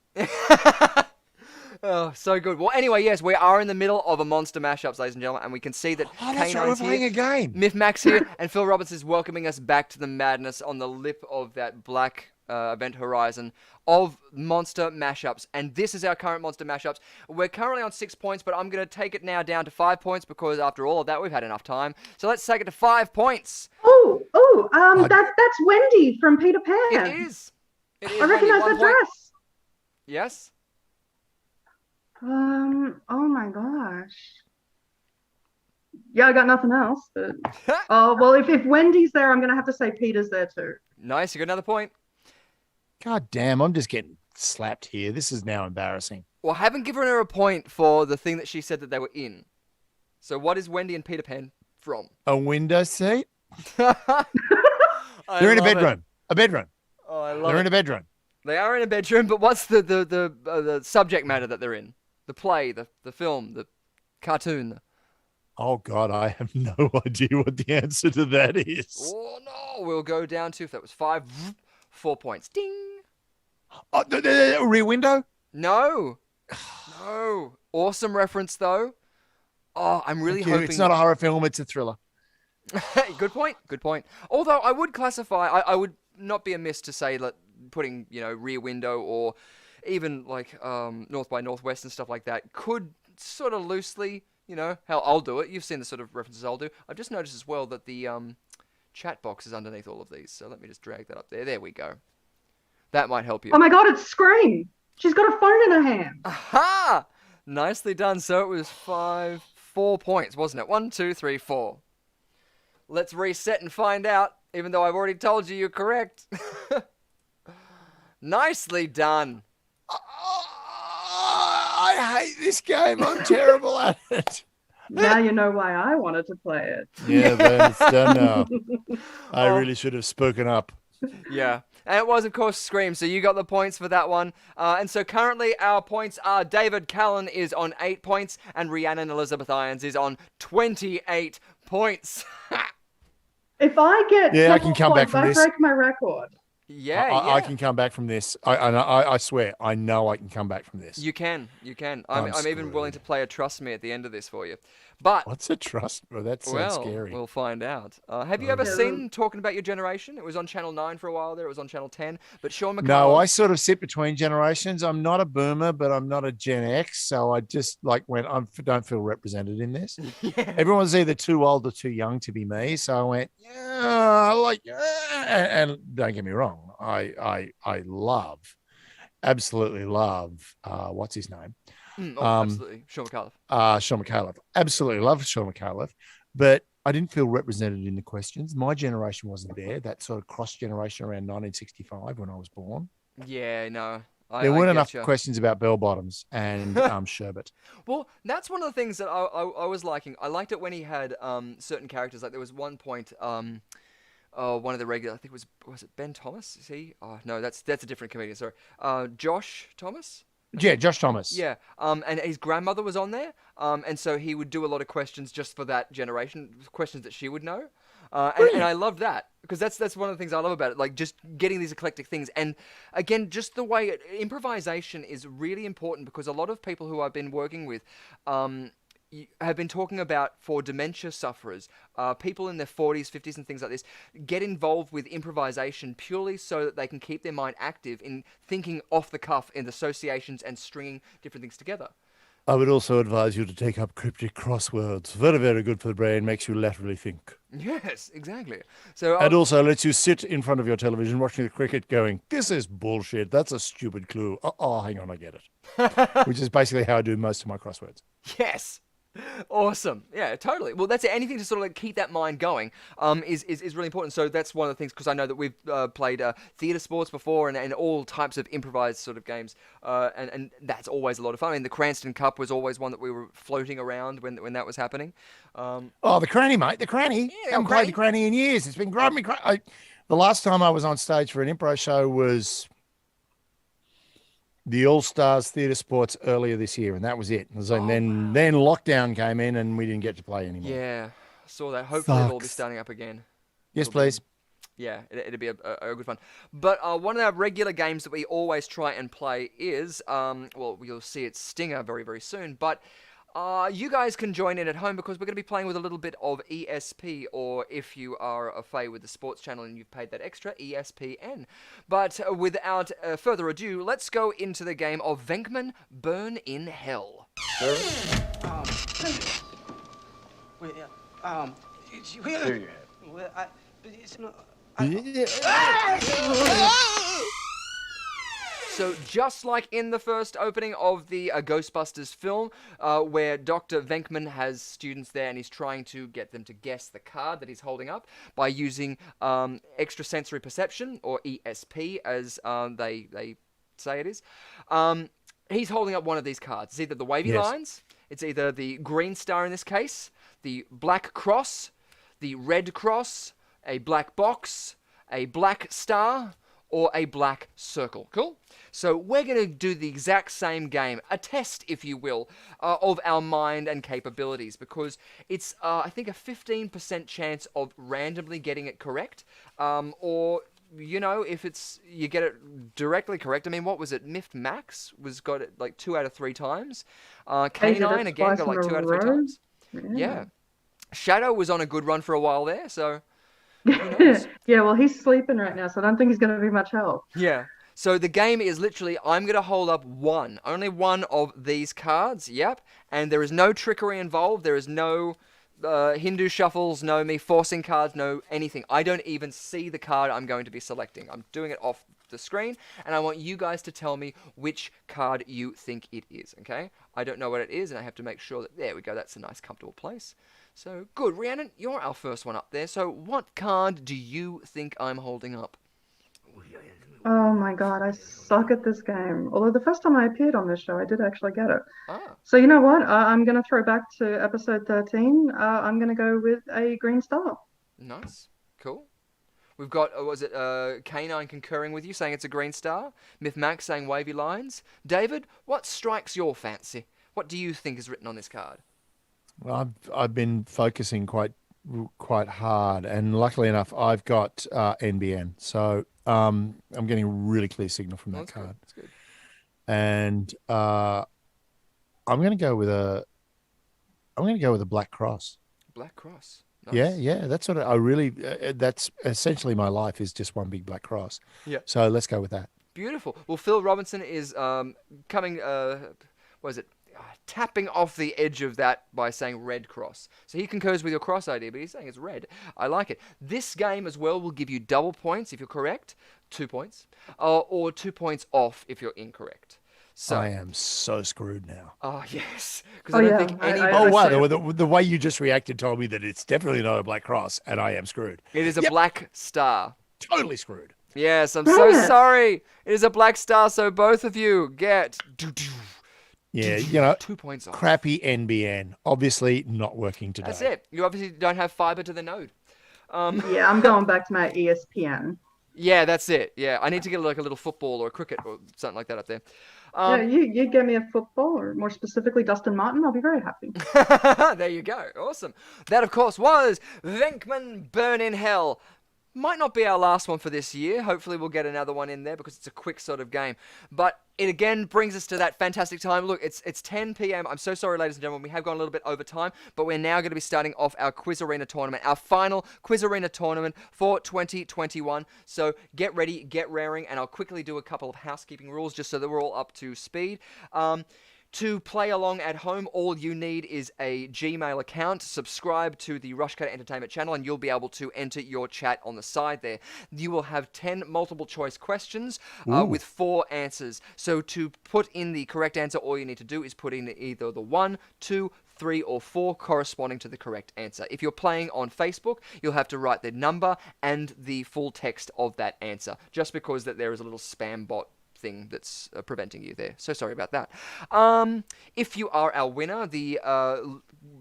C: Oh, so good. Well, anyway, yes, we are in the middle of a monster mashup, ladies and gentlemen, and we can see that
D: That's right. We're
C: K9's
D: playing
C: here,
D: a game.
C: Miff Max here, and Phil Roberts is welcoming us back to the madness on the lip of that black event horizon of monster mashups. And this is our current monster mashups. We're currently on 6 points, but I'm going to take it now down to 5 points because after all of that, we've had enough time. So let's take it to 5 points.
E: That's Wendy from Peter Pan.
C: It is.
E: I recognize that dress.
C: Yes.
E: Oh my gosh. Yeah, I got nothing else. But well, if Wendy's there, I'm gonna have to say Peter's there too.
C: Nice, you got another point.
D: God damn, I'm just getting slapped here. This is now embarrassing.
C: Well, I haven't given her a point for the thing that she said that they were in. So what is Wendy and Peter Pan from?
D: A window seat?
C: They're
D: They're in a bedroom. A bedroom.
C: Oh, I love
D: They're
C: it.
D: in a bedroom.
C: They are in a bedroom, but what's the subject matter that they're in? The play, the film, the cartoon.
D: Oh, God, I have no idea what the answer to that is.
C: Oh, no. We'll go down to, if that was 5, 4 points. Ding.
D: Oh, the Rear Window?
C: No. No. Awesome reference, though. Oh, I'm really hoping...
D: It's not a horror film, it's a thriller.
C: Good point. Good point. Although I would classify... I would not be amiss to say that putting, Rear Window or even like North by Northwest and stuff like that could sort of loosely, how I'll do it. You've seen the sort of references I'll do. I've just noticed as well that the chat box is underneath all of these. So let me just drag that up there. There we go. That might help you.
E: Oh my God, it's Scream. She's got a phone in her hand.
C: Aha! Nicely done. So it was 4 points, wasn't it? 1, 2, 3, 4. Let's reset and find out, even though I've already told you're correct. Nicely done.
D: I hate this game. I'm terrible at it.
E: Now you know why I wanted to play it.
D: Yeah, but it's done now. I really should have spoken up.
C: Yeah. And it was, of course, Scream, so you got the points for that one. And so currently our points are David Callan is on 8 points and Rhiannon Elizabeth Irons is on 28 points.
E: If I get
D: I can come back from
E: I
D: this.
E: break my record.
D: I can come back from this. I swear, I know I can come back from this.
C: You can. I'm even
D: screwed.
C: willing to play a trust me at the end of this for you. But
D: What's a trust? Well, that sounds scary.
C: we'll find out. Have you ever seen Talking About Your Generation? It was on Channel 9 for a while there. It was on Channel 10. But Sean McCullough...
D: No, I sort of sit between generations. I'm not a boomer, but I'm not a Gen X. So I just I don't feel represented in this. Everyone's either too old or too young to be me. So I went, and don't get me wrong. I absolutely love, what's his name?
C: absolutely. Sean McCullough.
D: Sean McCullough. Absolutely love Sean McCullough, but I didn't feel represented in the questions. My generation wasn't there. That sort of cross generation around 1965 when I was born.
C: Yeah, no.
D: There weren't enough questions about bell bottoms and sherbet.
C: Well, that's one of the things that I was liking. I liked it when he had certain characters. Like there was one point, one of the regular, I think was it Ben Thomas? Is he? Oh no, that's a different comedian. Sorry, Josh Thomas.
D: Yeah, Josh Thomas.
C: Yeah, and his grandmother was on there, and so he would do a lot of questions just for that generation, questions that she would know, and I loved that because that's one of the things I love about it, like just getting these eclectic things, and again, just the way improvisation is really important because a lot of people who I've been working with, have been talking about for dementia sufferers, people in their 40s, 50s and things like this, get involved with improvisation purely so that they can keep their mind active in thinking off the cuff in associations and stringing different things together.
D: I would also advise you to take up cryptic crosswords. Very, very good for the brain. Makes you laterally think.
C: Yes, exactly. So
D: and also lets you sit in front of your television watching the cricket going, this is bullshit. That's a stupid clue. Oh, hang on, I get it. Which is basically how I do most of my crosswords.
C: Yes. Awesome. Yeah, totally. Well, that's it. Anything to sort of like keep that mind going is really important. So that's one of the things, because I know that we've played theatre sports before and all types of improvised sort of games. And that's always a lot of fun. I mean, the Cranston Cup was always one that we were floating around when that was happening.
D: The cranny, mate. The cranny.
C: Yeah,
D: I haven't played the cranny in years. It's been driving me crazy. The last time I was on stage for an improv show was the All Stars Theatre Sports earlier this year, and that was it. And then lockdown came in, and we didn't get to play anymore.
C: Yeah. Saw that. Hopefully it'll all be
D: Sucks.
C: starting up again.
D: Yes,
C: It'll be-
D: please.
C: Yeah, it'd be a good fun. But one of our regular games that we always try and play is, well, you'll see it's Stinger very, very soon, but you guys can join in at home because we're going to be playing with a little bit of ESP, or if you are a fay with the sports channel and you've paid that extra, ESPN. But without further ado, let's go into the game of Venkman Burn in Hell. So just like in the first opening of the Ghostbusters film, where Dr. Venkman has students there and he's trying to get them to guess the card that he's holding up by using extrasensory perception, or ESP as they say it is. He's holding up one of these cards. It's either the wavy lines, it's either the green star in this case, the black cross, the red cross, a black box, a black star, or a black circle. Cool? So we're going to do the exact same game, a test, if you will, of our mind and capabilities, because it's, I think, a 15% chance of randomly getting it correct, or, you know, if it's, you get it directly correct. I mean, what was it? Miff Max got it like 2 out of 3 times. K9, again, got like 2 out of 3 times. Yeah. Shadow was on a good run for a while there, so...
E: Yeah, well, he's sleeping right now, so I don't think he's going to be much help.
C: Yeah. So the game is literally, I'm going to hold up only one of these cards, yep, and there is no trickery involved, there is no Hindu shuffles, no me forcing cards, no anything. I don't even see the card I'm going to be selecting. I'm doing it off the screen, and I want you guys to tell me which card you think it is, okay? I don't know what it is, and I have to make sure that, there we go, that's a nice comfortable place. So, good. Rhiannon, you're our first one up there. So, what card do you think I'm holding up?
E: Oh my god, I suck at this game. Although the first time I appeared on this show, I did actually get it. So you know what? I'm going to throw back to episode 13. I'm going to go with a green star.
C: Nice. Cool. We've got, was it K9 concurring with you, saying it's a green star? Myth Max saying wavy lines? David, what strikes your fancy? What do you think is written on this card?
D: Well, I've been focusing quite hard, and luckily enough, I've got NBN, so I'm getting a really clear signal from that card.
C: That's good.
D: And I'm going to go with a black cross.
C: Black cross. Nice.
D: Yeah, that's what I really. That's essentially my life is just one big black cross.
C: Yeah.
D: So let's go with that.
C: Beautiful. Well, Phil Robinson is coming. What is it? Tapping off the edge of that by saying red cross. So he concurs with your cross idea, but he's saying it's red. I like it. This game as well will give you double points if you're correct, 2 points, or 2 points off if you're incorrect. So
D: I am so screwed now.
C: Oh, yes. Because I don't think anybody...
D: Oh, wow. The way you just reacted told me that it's definitely not a black cross, and I am screwed.
C: It is a black star.
D: Totally screwed.
C: Yes, I'm so sorry. It is a black star, so both of you get...
D: Yeah, you know,
C: 2 points off.
D: Crappy NBN. Obviously not working today.
C: That's it. You obviously don't have fiber to the node.
E: Yeah, I'm going back to my ESPN.
C: Yeah, that's it. Yeah, I need to get like a little football or a cricket or something like that up there.
E: Yeah, you get me a football, or more specifically Dustin Martin, I'll be very happy.
C: There you go. Awesome. That, of course, was Venkman Burn in Hell. Might not be our last one for this year. Hopefully we'll get another one in there because it's a quick sort of game. But it again brings us to that fantastic time. Look, it's 10 p.m. I'm so sorry, ladies and gentlemen. We have gone a little bit over time, but we're now going to be starting off our Quiz Arena tournament, our final Quiz Arena tournament for 2021. So get ready, get raring, and I'll quickly do a couple of housekeeping rules just so that we're all up to speed. To play along at home, all you need is a Gmail account. Subscribe to the Rushcutter Entertainment channel, and you'll be able to enter your chat on the side there. You will have 10 multiple-choice questions with 4 answers. So to put in the correct answer, all you need to do is put in either the 1, 2, 3, or 4 corresponding to the correct answer. If you're playing on Facebook, you'll have to write the number and the full text of that answer, just because that there is a little spam bot thing that's preventing you there. So sorry about that. If you are our winner, the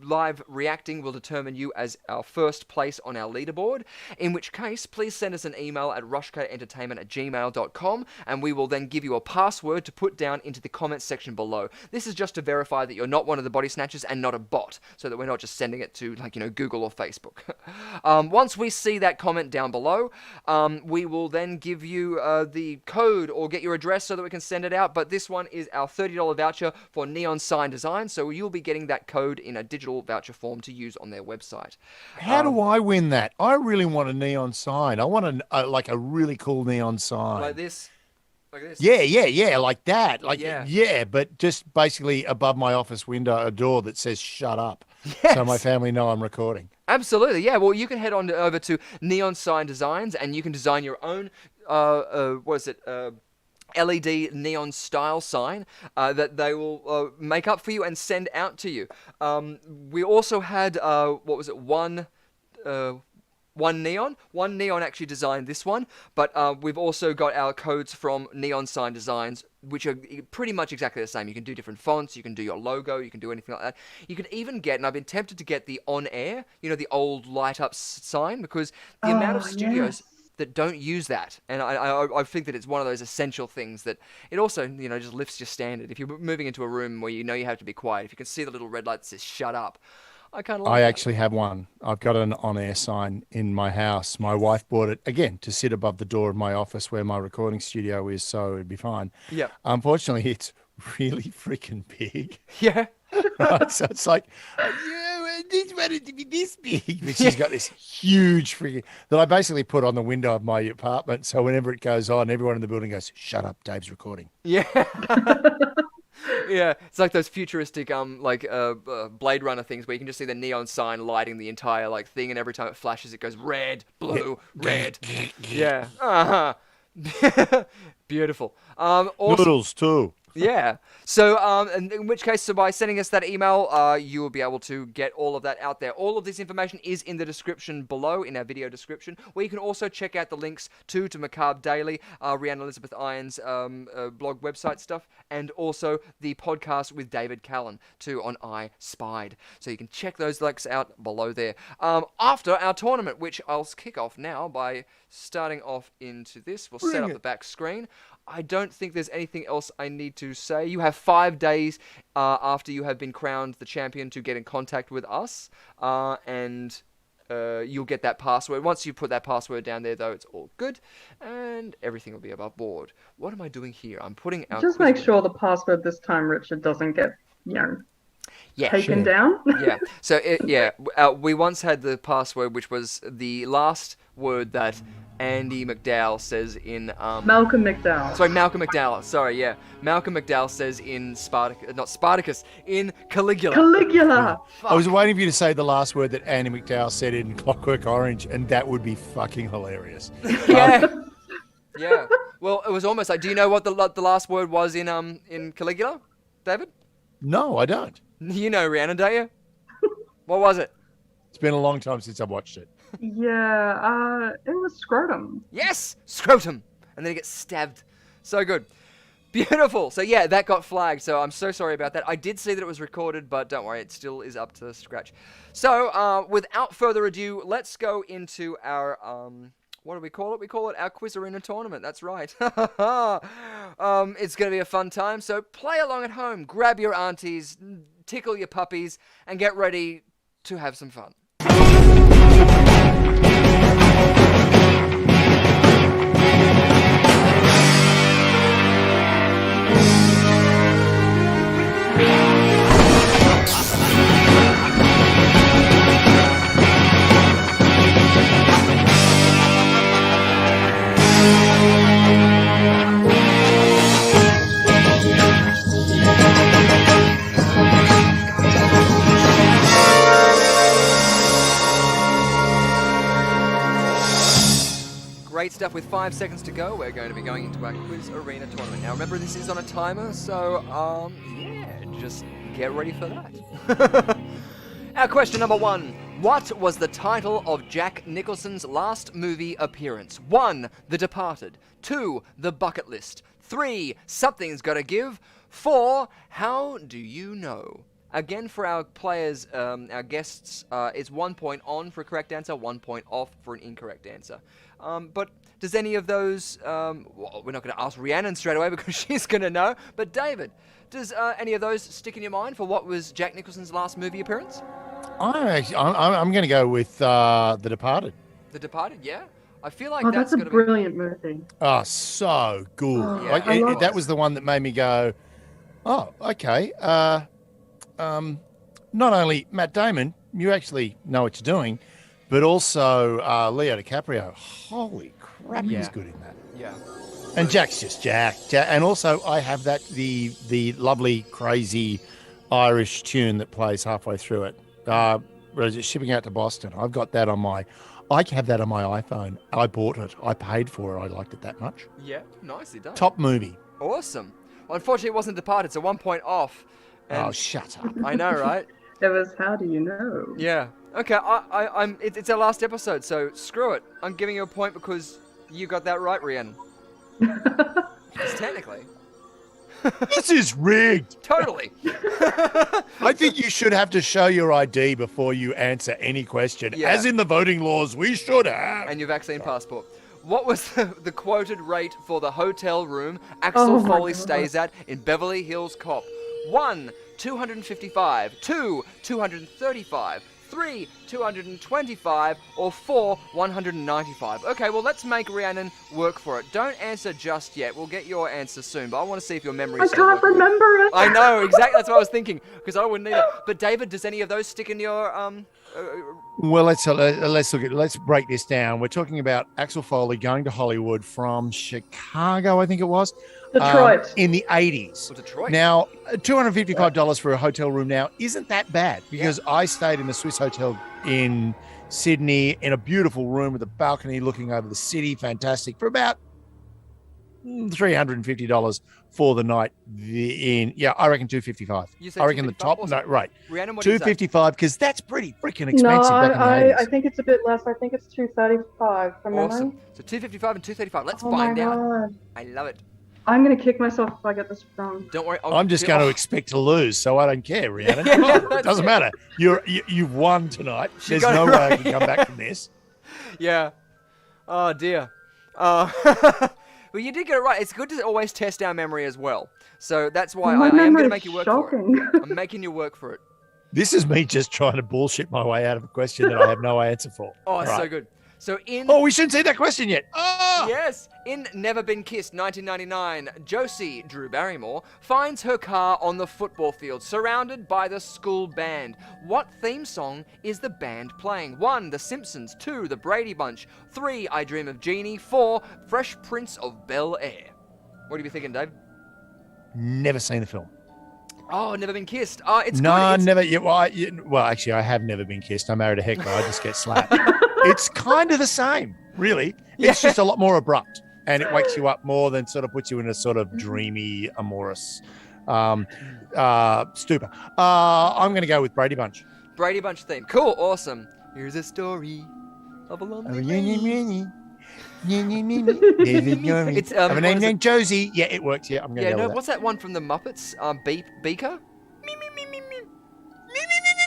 C: live reacting will determine you as our first place on our leaderboard, in which case please send us an email at rushcutterentertainment@gmail.com, and we will then give you a password to put down into the comments section below. This is just to verify that you're not one of the body snatchers and not a bot, so that we're not just sending it to, like, Google or Facebook. Once we see that comment down below, we will then give you the code or get your address so that we can send it out. But this one is our $30 voucher for Neon Sign Design, so you'll be getting that code in a digital voucher form to use on their website.
D: How do I win that? I really want a neon sign. I want like a really cool neon sign.
C: Like this? Like this?
D: Yeah, like that. Like,
C: Yeah.
D: yeah, but just basically above my office window, a door that says "shut up," so my family know I'm recording.
C: Absolutely, yeah. Well, you can head on over to Neon Sign Designs, and you can design your own, LED neon style sign that they will make up for you and send out to you. We also had, One Neon actually designed this one, but we've also got our codes from Neon Sign Designs, which are pretty much exactly the same. You can do different fonts, you can do your logo, you can do anything like that. You can even get, and I've been tempted to get the on air, the old light up sign, because the amount of studios that don't use that, and I think that it's one of those essential things that it also, just lifts your standard. If you're moving into a room where you have to be quiet, if you can see the little red light that says "shut up," I kind of like
D: I
C: that.
D: actually have one. I've got an on-air sign in my house. My wife bought it, again, to sit above the door of my office where my recording studio is, so it'd be fine.
C: Yeah.
D: Unfortunately, it's really freaking big.
C: Yeah.
D: Right? So it's like, I just want it to be this big. But she's got this huge freaking, that I basically put on the window of my apartment, so whenever it goes on, everyone in the building goes, "Shut up, Dave's recording."
C: Yeah. Yeah, it's like those futuristic, Blade Runner things where you can just see the neon sign lighting the entire, thing, and every time it flashes, it goes red, blue, red. Yeah. Uh-huh. Beautiful. Also,
D: Noodles, too.
C: yeah. So, in which case, by sending us that email, you will be able to get all of that out there. All of this information is in the description below, in our video description, where you can also check out the links to Macabre Daily, Rhiannon Elizabeth Irons' blog website stuff, and also the podcast with David Callan, too, on I Spied. So you can check those links out below there. After our tournament, which I'll kick off now by starting off into this. We'll set up the back screen. I don't think there's anything else I need to say. You have 5 days after you have been crowned the champion to get in contact with us, and you'll get that password. Once you put that password down there, though, it's all good, and everything will be above board. What am I doing here? I'm putting out...
E: Just make sure the password this time, Richard, doesn't get, taken down.
C: Yeah. So, we once had the password, which was the last word that Andy McDowell says in...
E: Malcolm McDowell.
C: Sorry, Malcolm McDowell. Sorry, yeah. Malcolm McDowell says in Spartacus, in Caligula.
E: Caligula!
D: I was waiting for you to say the last word that Andy McDowell said in Clockwork Orange, and that would be fucking hilarious.
C: Yeah. Yeah. Well, it was almost like... Do you know what the last word was in Caligula, David?
D: No, I don't.
C: You know, Rhiannon, don't you? What was it?
D: It's been a long time since I've watched it.
E: Yeah, it was scrotum.
C: Yes! Scrotum! And then he gets stabbed. So good. Beautiful. So yeah, that got flagged, so I'm so sorry about that. I did see that it was recorded, but don't worry, it still is up to scratch. So, without further ado, let's go into our, what do we call it? We call it our Quiz Arena tournament. That's right. It's going to be a fun time, so play along at home. Grab your aunties, tickle your puppies, and get ready to have some fun. Great stuff. With 5 seconds to go, we're going to be going into our Quiz Arena tournament. Now, remember, this is on a timer, so, yeah, just get ready for that. Our question number 1. What was the title of Jack Nicholson's last movie appearance? 1. The Departed. 2. The Bucket List. 3. Something's Gotta Give. 4. How Do You Know? Again, for our players, our guests, it's 1 point on for a correct answer, 1 point off for an incorrect answer. But does any of those, well, we're not going to ask Rhiannon straight away because she's going to know, but David, does any of those stick in your mind for what was Jack Nicholson's last movie appearance?
D: I'm going to go with The Departed.
C: The Departed, yeah? I feel like
E: that's a brilliant movie.
D: Oh, so good.
E: Oh,
C: yeah,
D: That was the one that made me go, oh, okay. Not only Matt Damon, you actually know what you're doing, but also Leo DiCaprio. Holy crap, he's good in that.
C: Yeah.
D: And Jack's just Jack. And also, I have the lovely, crazy Irish tune that plays halfway through it. Shipping Out to Boston. I've got that on my. I have that on my iPhone. I bought it. I paid for it. I liked it that much.
C: Yeah, nicely done.
D: Top movie.
C: Awesome. Well, unfortunately, it wasn't Departed, so 1 point off.
D: Oh, shut up.
C: I know, right?
E: It was How Do You Know?
C: Yeah. Okay, it's our last episode, so screw it. I'm giving you a point because you got that right, Rhiannon. Because technically.
D: This is rigged.
C: Totally.
D: I think you should have to show your ID before you answer any question.
C: Yeah.
D: As in the voting laws, we should have.
C: And your vaccine passport. What was the quoted rate for the hotel room Axel Foley stays at in Beverly Hills Cop? 1, 255, 2, 235, 3, 225, or 4, 195. Okay, well, let's make Rhiannon work for it. Don't answer just yet. We'll get your answer soon, but I want to see if your memory is
E: I can't remember it.
C: I know, exactly. That's what I was thinking, because I wouldn't either. But David, does any of those stick in your...
D: Well, let's break this down. We're talking about Axel Foley going to Hollywood from Chicago, I think it was.
E: Detroit.
D: In the 80s.
C: Well, Detroit.
D: Now, $255 for a hotel room now isn't that bad because I stayed in a Swiss hotel in Sydney in a beautiful room with a balcony looking over the city. Fantastic. For about $350 for the night. I reckon $255.
C: You said
D: I reckon the
C: $255?
D: top.
C: Awesome.
D: No, right.
C: Rhiannon, what do you say?
D: $255 because that's pretty freaking
E: No,
D: expensive back in the 80s.
E: I think it's a bit less. I think it's 235 from memory.
C: Awesome. So 255 and 235. Let's
E: Oh
C: find
E: my
C: out.
E: God.
C: I love it.
E: I'm going to kick myself if I get this wrong.
C: Don't worry.
D: I'm just going to expect to lose, so I don't care, Rhiannon. It doesn't matter. You've won tonight. There's
C: got
D: no
C: it
D: way I
C: right.
D: can come back from this.
C: Yeah. Oh, dear. Well, you did get it right. It's good to always test our memory as well. So that's why
E: My
C: I am going
E: memory
C: to
E: is
C: make you work
E: shocking.
C: for it. I'm making you work for it.
D: This is me just trying to bullshit my way out of a question that I have no answer for.
C: Oh,
D: Right.
C: so good. So in...
D: Oh, we shouldn't see that question yet. Oh!
C: Yes, in Never Been Kissed 1999, Josie, Drew Barrymore, finds her car on the football field, surrounded by the school band. What theme song is the band playing? 1, The Simpsons. 2, The Brady Bunch. 3, I Dream of Jeannie. 4, Fresh Prince of Bel-Air. What are you thinking, Dave?
D: Never seen the film.
C: Oh, Never Been Kissed. It's
D: No,
C: good. It's...
D: never. Well, actually, I have never been kissed. I married a heckler. I just get slapped. It's kind of the same, really. It's just a lot more abrupt, and it wakes you up more than sort of puts you in a sort of dreamy, amorous stupor. I'm going to go with Brady Bunch.
C: Brady Bunch theme. Cool, awesome. Here's a story of a lonely lady.
D: It's
C: what
D: have a name
C: is it?
D: named Josie. Yeah, it works. Yeah, I'm going to
C: Yeah,
D: go
C: no,
D: with
C: what's that one from the Muppets? Beaker?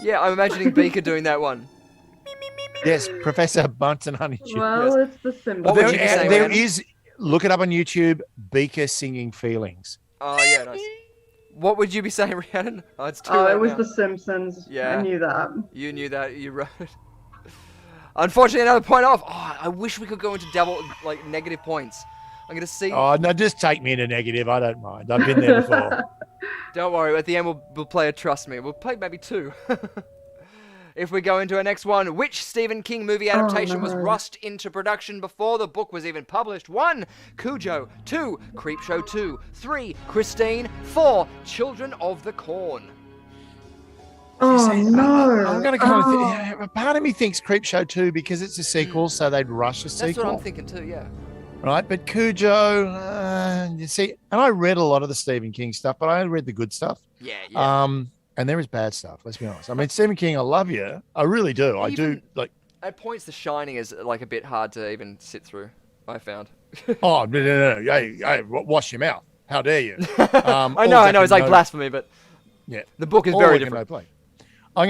C: Yeah, I'm imagining Beaker doing that one.
D: that. Yes, Professor Bunsen Honeydew.
E: Well,
C: Yes.
E: it's the Simpsons.
C: What would you be saying,
D: There
C: Rhiannon?
D: is. Look it up on YouTube. Beaker singing Feelings.
C: Oh, yeah, nice. What would you be saying, Rhiannon? Oh, it's too
E: Oh,
C: late
E: it was
C: now.
E: The Simpsons.
C: Yeah.
E: I knew that.
C: You knew that. You wrote it. Unfortunately, another point off. Oh, I wish we could go into negative points. I'm going to see.
D: Oh no, just take me in a negative. I don't mind. I've been there before.
C: Don't worry. At the end, we'll play a Trust Me. We'll play maybe 2. If we go into our next one, which Stephen King movie adaptation was rushed into production before the book was even published? 1, Cujo. 2, Creepshow 2. 3, Christine. 4, Children of the Corn.
E: Oh, no.
D: I'm going to kind of think, part of me thinks Creepshow 2 because it's a sequel, so they'd rush a
C: That's
D: sequel.
C: what I'm thinking too, yeah.
D: Right, but Cujo, you see, and I read a lot of the Stephen King stuff, but I read the good stuff.
C: Yeah.
D: And there is bad stuff. Let's be honest. I mean, Stephen King, I love you. I really do. I do
C: Even-
D: like.
C: At points, The Shining is like a bit hard to even sit through. I found.
D: Oh no! Hey, wash your mouth. How dare you?
C: I know. It's like blasphemy, but
D: yeah,
C: the book is
D: all
C: very
D: work and
C: different.
D: no play. I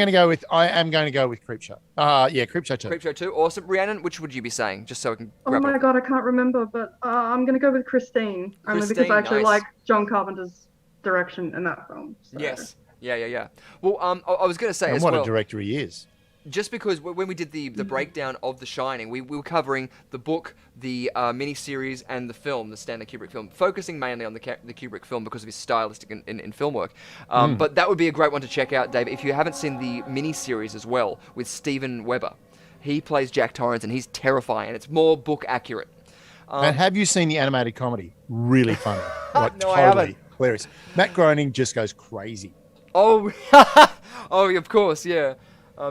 D: am going to go with Creepshow. Yeah, Creepshow 2.
C: Creepshow 2, awesome. Rhiannon, which would you be saying, just so I can
E: Oh
C: grab
E: my
C: it?
E: god, I can't remember, but I'm gonna go with Christine, only because
C: Christine,
E: I actually
C: nice.
E: like John Carpenter's direction in that film. So.
C: Yes. Yeah. Well, I was going to say
D: And
C: as
D: what
C: well,
D: a director he is.
C: just because when we did the breakdown of The Shining, we were covering the book, the miniseries, and the film, the Stanley Kubrick film, focusing mainly on the Kubrick film because of his stylistic in film work. But that would be a great one to check out, Dave, if you haven't seen the miniseries as well with Steven Weber. He plays Jack Torrance, and he's terrifying, and it's more book accurate.
D: And have you seen the animated comedy? Really funny. Like,
C: No, I haven't.
D: Hilarious. Matt Groening just goes crazy.
C: Oh, oh, of course, yeah.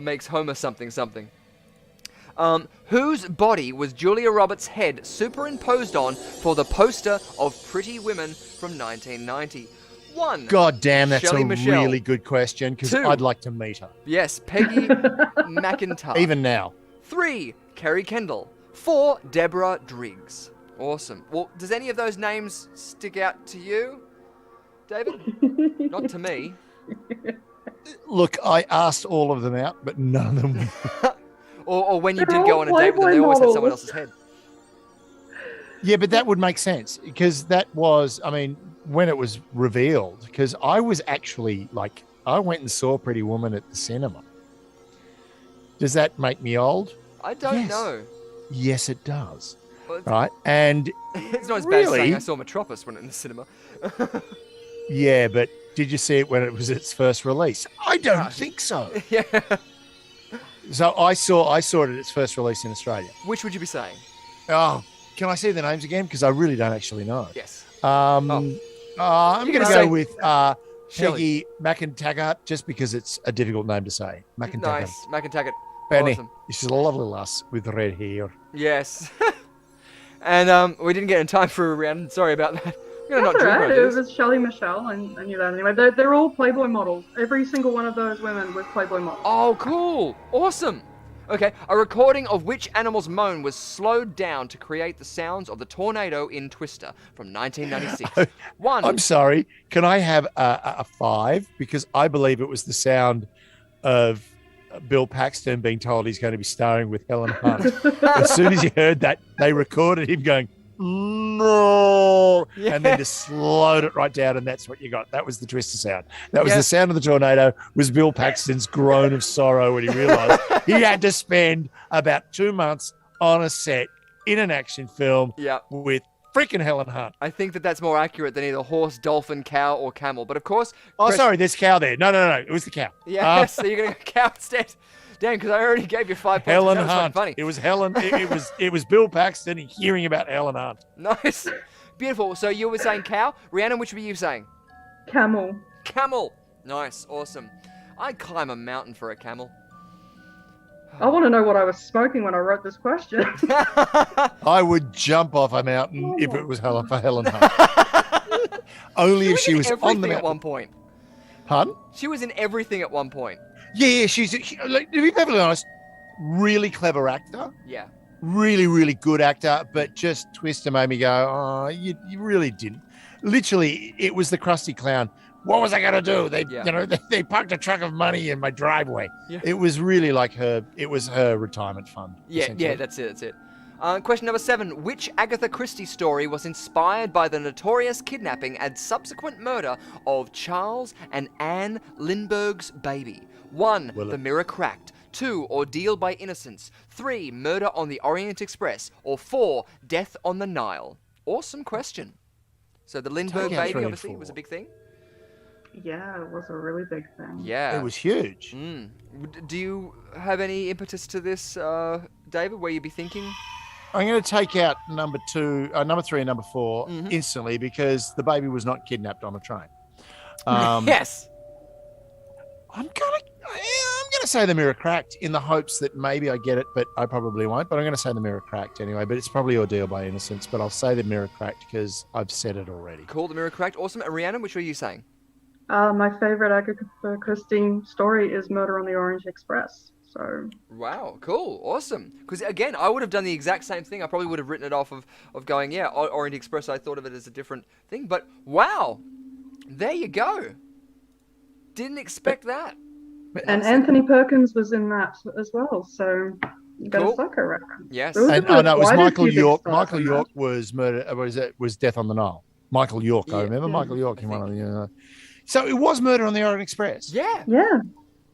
C: Makes Homer something. Whose body was Julia Roberts' head superimposed on for the poster of Pretty Women from 1990? 1.
D: God damn, that's
C: Shelley
D: a
C: Michelle.
D: really good question because
C: 2.
D: I'd like to meet her.
C: Yes, Peggy McIntyre.
D: Even now.
C: 3. Kerry Kendall. 4. Deborah Driggs. Awesome. Well, does any of those names stick out to you, David? Not to me.
D: Look, I asked all of them out, but none of them.
C: Or when you
E: They're
C: did go
E: all
C: on a date with them, they
E: Playboy
C: always had someone
E: models.
C: else's head.
D: Yeah, but that would make sense because that was, I mean, when it was revealed, because I was actually like, I went and saw Pretty Woman at the cinema. Does that make me old?
C: I don't
D: Yes.
C: know.
D: Yes, it does.
C: Well,
D: Right. And
C: it's not as bad as saying
D: Really?
C: I saw Metropolis when in the cinema.
D: yeah, but did you see it when it was its first release? I don't think so.
C: Yeah.
D: So I saw it at its first release in Australia.
C: Which would you be saying?
D: Oh, can I see the names again? Because I really don't actually know.
C: Yes.
D: I'm
C: You're
D: going
C: gonna
D: to
C: say
D: go with
C: Shelley.
D: Peggy McIntyre, just because it's a difficult name to say. McIntyre.
C: Nice. McIntyre.
D: Benny.
C: Awesome.
D: She's a lovely lass with red hair.
C: Yes. And we didn't get in time for a round. Sorry about that. I'm gonna
E: That's
C: not drink
E: alright.
C: right
E: It
C: this.
E: was Shelley Michelle. I knew that anyway. They're all Playboy models. Every single one of those women was Playboy models.
C: Oh, cool. Awesome. Okay, a recording of which animal's moan was slowed down to create the sounds of the tornado in Twister from 1996? 1.
D: I'm sorry. Can I have a 5? Because I believe it was the sound of Bill Paxton being told he's going to be starring with Helen Hunt. As soon as you heard that, they recorded him going, no, and then just slowed it right down, and that's what you got. That was the Twister sound. That was
C: Yeah.
D: the sound of the tornado, was Bill Paxton's groan of sorrow when he realized he had to spend about 2 months on a set in an action film
C: Yeah.
D: with freaking Helen Hunt.
C: I think that's more accurate than either horse, dolphin, cow, or camel. But of course...
D: Oh,
C: Chris-
D: sorry, there's cow there. No, it was the cow.
C: Yeah, so you're going to go cow instead. Damn, because I already gave you 5 points.
D: Helen
C: That was
D: Hunt.
C: funny.
D: It was Helen. It was Bill Paxton hearing about Helen Hunt.
C: Nice. Beautiful. So you were saying cow. Rhiannon, which were you saying?
E: Camel.
C: Camel. Nice. Awesome. I'd climb a mountain for a camel.
E: I want to know what I was smoking when I wrote this question.
D: I would jump off a mountain if it was for Helen Hunt. Only if she was on the
C: everything at
D: mountain.
C: one point.
D: Pardon?
C: She was in everything at one point.
D: Yeah, she's like, to be perfectly honest, really clever actor,
C: Yeah.
D: really, really good actor, but just Twister made me go, oh, you really didn't. Literally, it was the Krusty Clown. What was I gonna do? They parked a truck of money in my driveway.
C: Yeah.
D: It was really like her. It was her retirement fund.
C: Yeah,
D: essentially.
C: that's it. Question number 7. Which Agatha Christie story was inspired by the notorious kidnapping and subsequent murder of Charles and Anne Lindbergh's baby? 1.
D: Well,
C: The Mirror Cracked. 2. Ordeal by Innocence. 3. Murder on the Orient Express. Or 4. Death on the Nile. Awesome question. So the Lindbergh
D: Take out
C: baby
D: 3 and
C: obviously
D: 4.
C: was a big thing.
E: Yeah, it was a really big thing.
C: Yeah.
D: It was huge.
C: Do you have any impetus to this, David, where you'd be thinking?
D: I'm going to take out number 3 and number 4
C: Mm-hmm.
D: instantly because the baby was not kidnapped on a train.
C: Yes.
D: I'm gonna say the mirror cracked in the hopes that maybe I get it, but I probably won't. But I'm gonna say the mirror cracked anyway. But it's probably Ordeal by Innocence. But I'll say the mirror cracked because I've said it already.
C: Cool, the Mirror Cracked. Awesome. And Rhiannon, which were you saying?
E: My favorite Agatha Christie story is Murder on the Orient Express. So
C: Wow, cool, awesome. Because again, I would have done the exact same thing. I probably would have written it off of going, yeah, Orient Express. I thought of it as a different thing, but wow, there you go. Didn't expect that.
E: and Anthony Perkins was in that as well. So you got
C: Cool.
E: a soccer reference.
C: Yes.
E: There was a
D: And,
E: bit-
D: no, it was
E: quite a
D: Michael
E: few big
D: York.
E: stars
D: Michael
E: in that.
D: York was murder. Was Death on the Nile? Michael York. I
C: Yeah.
D: remember Michael York
C: I
D: in one of
C: think.
D: the. So it was Murder on the Orient Express.
C: Yeah.
E: Yeah.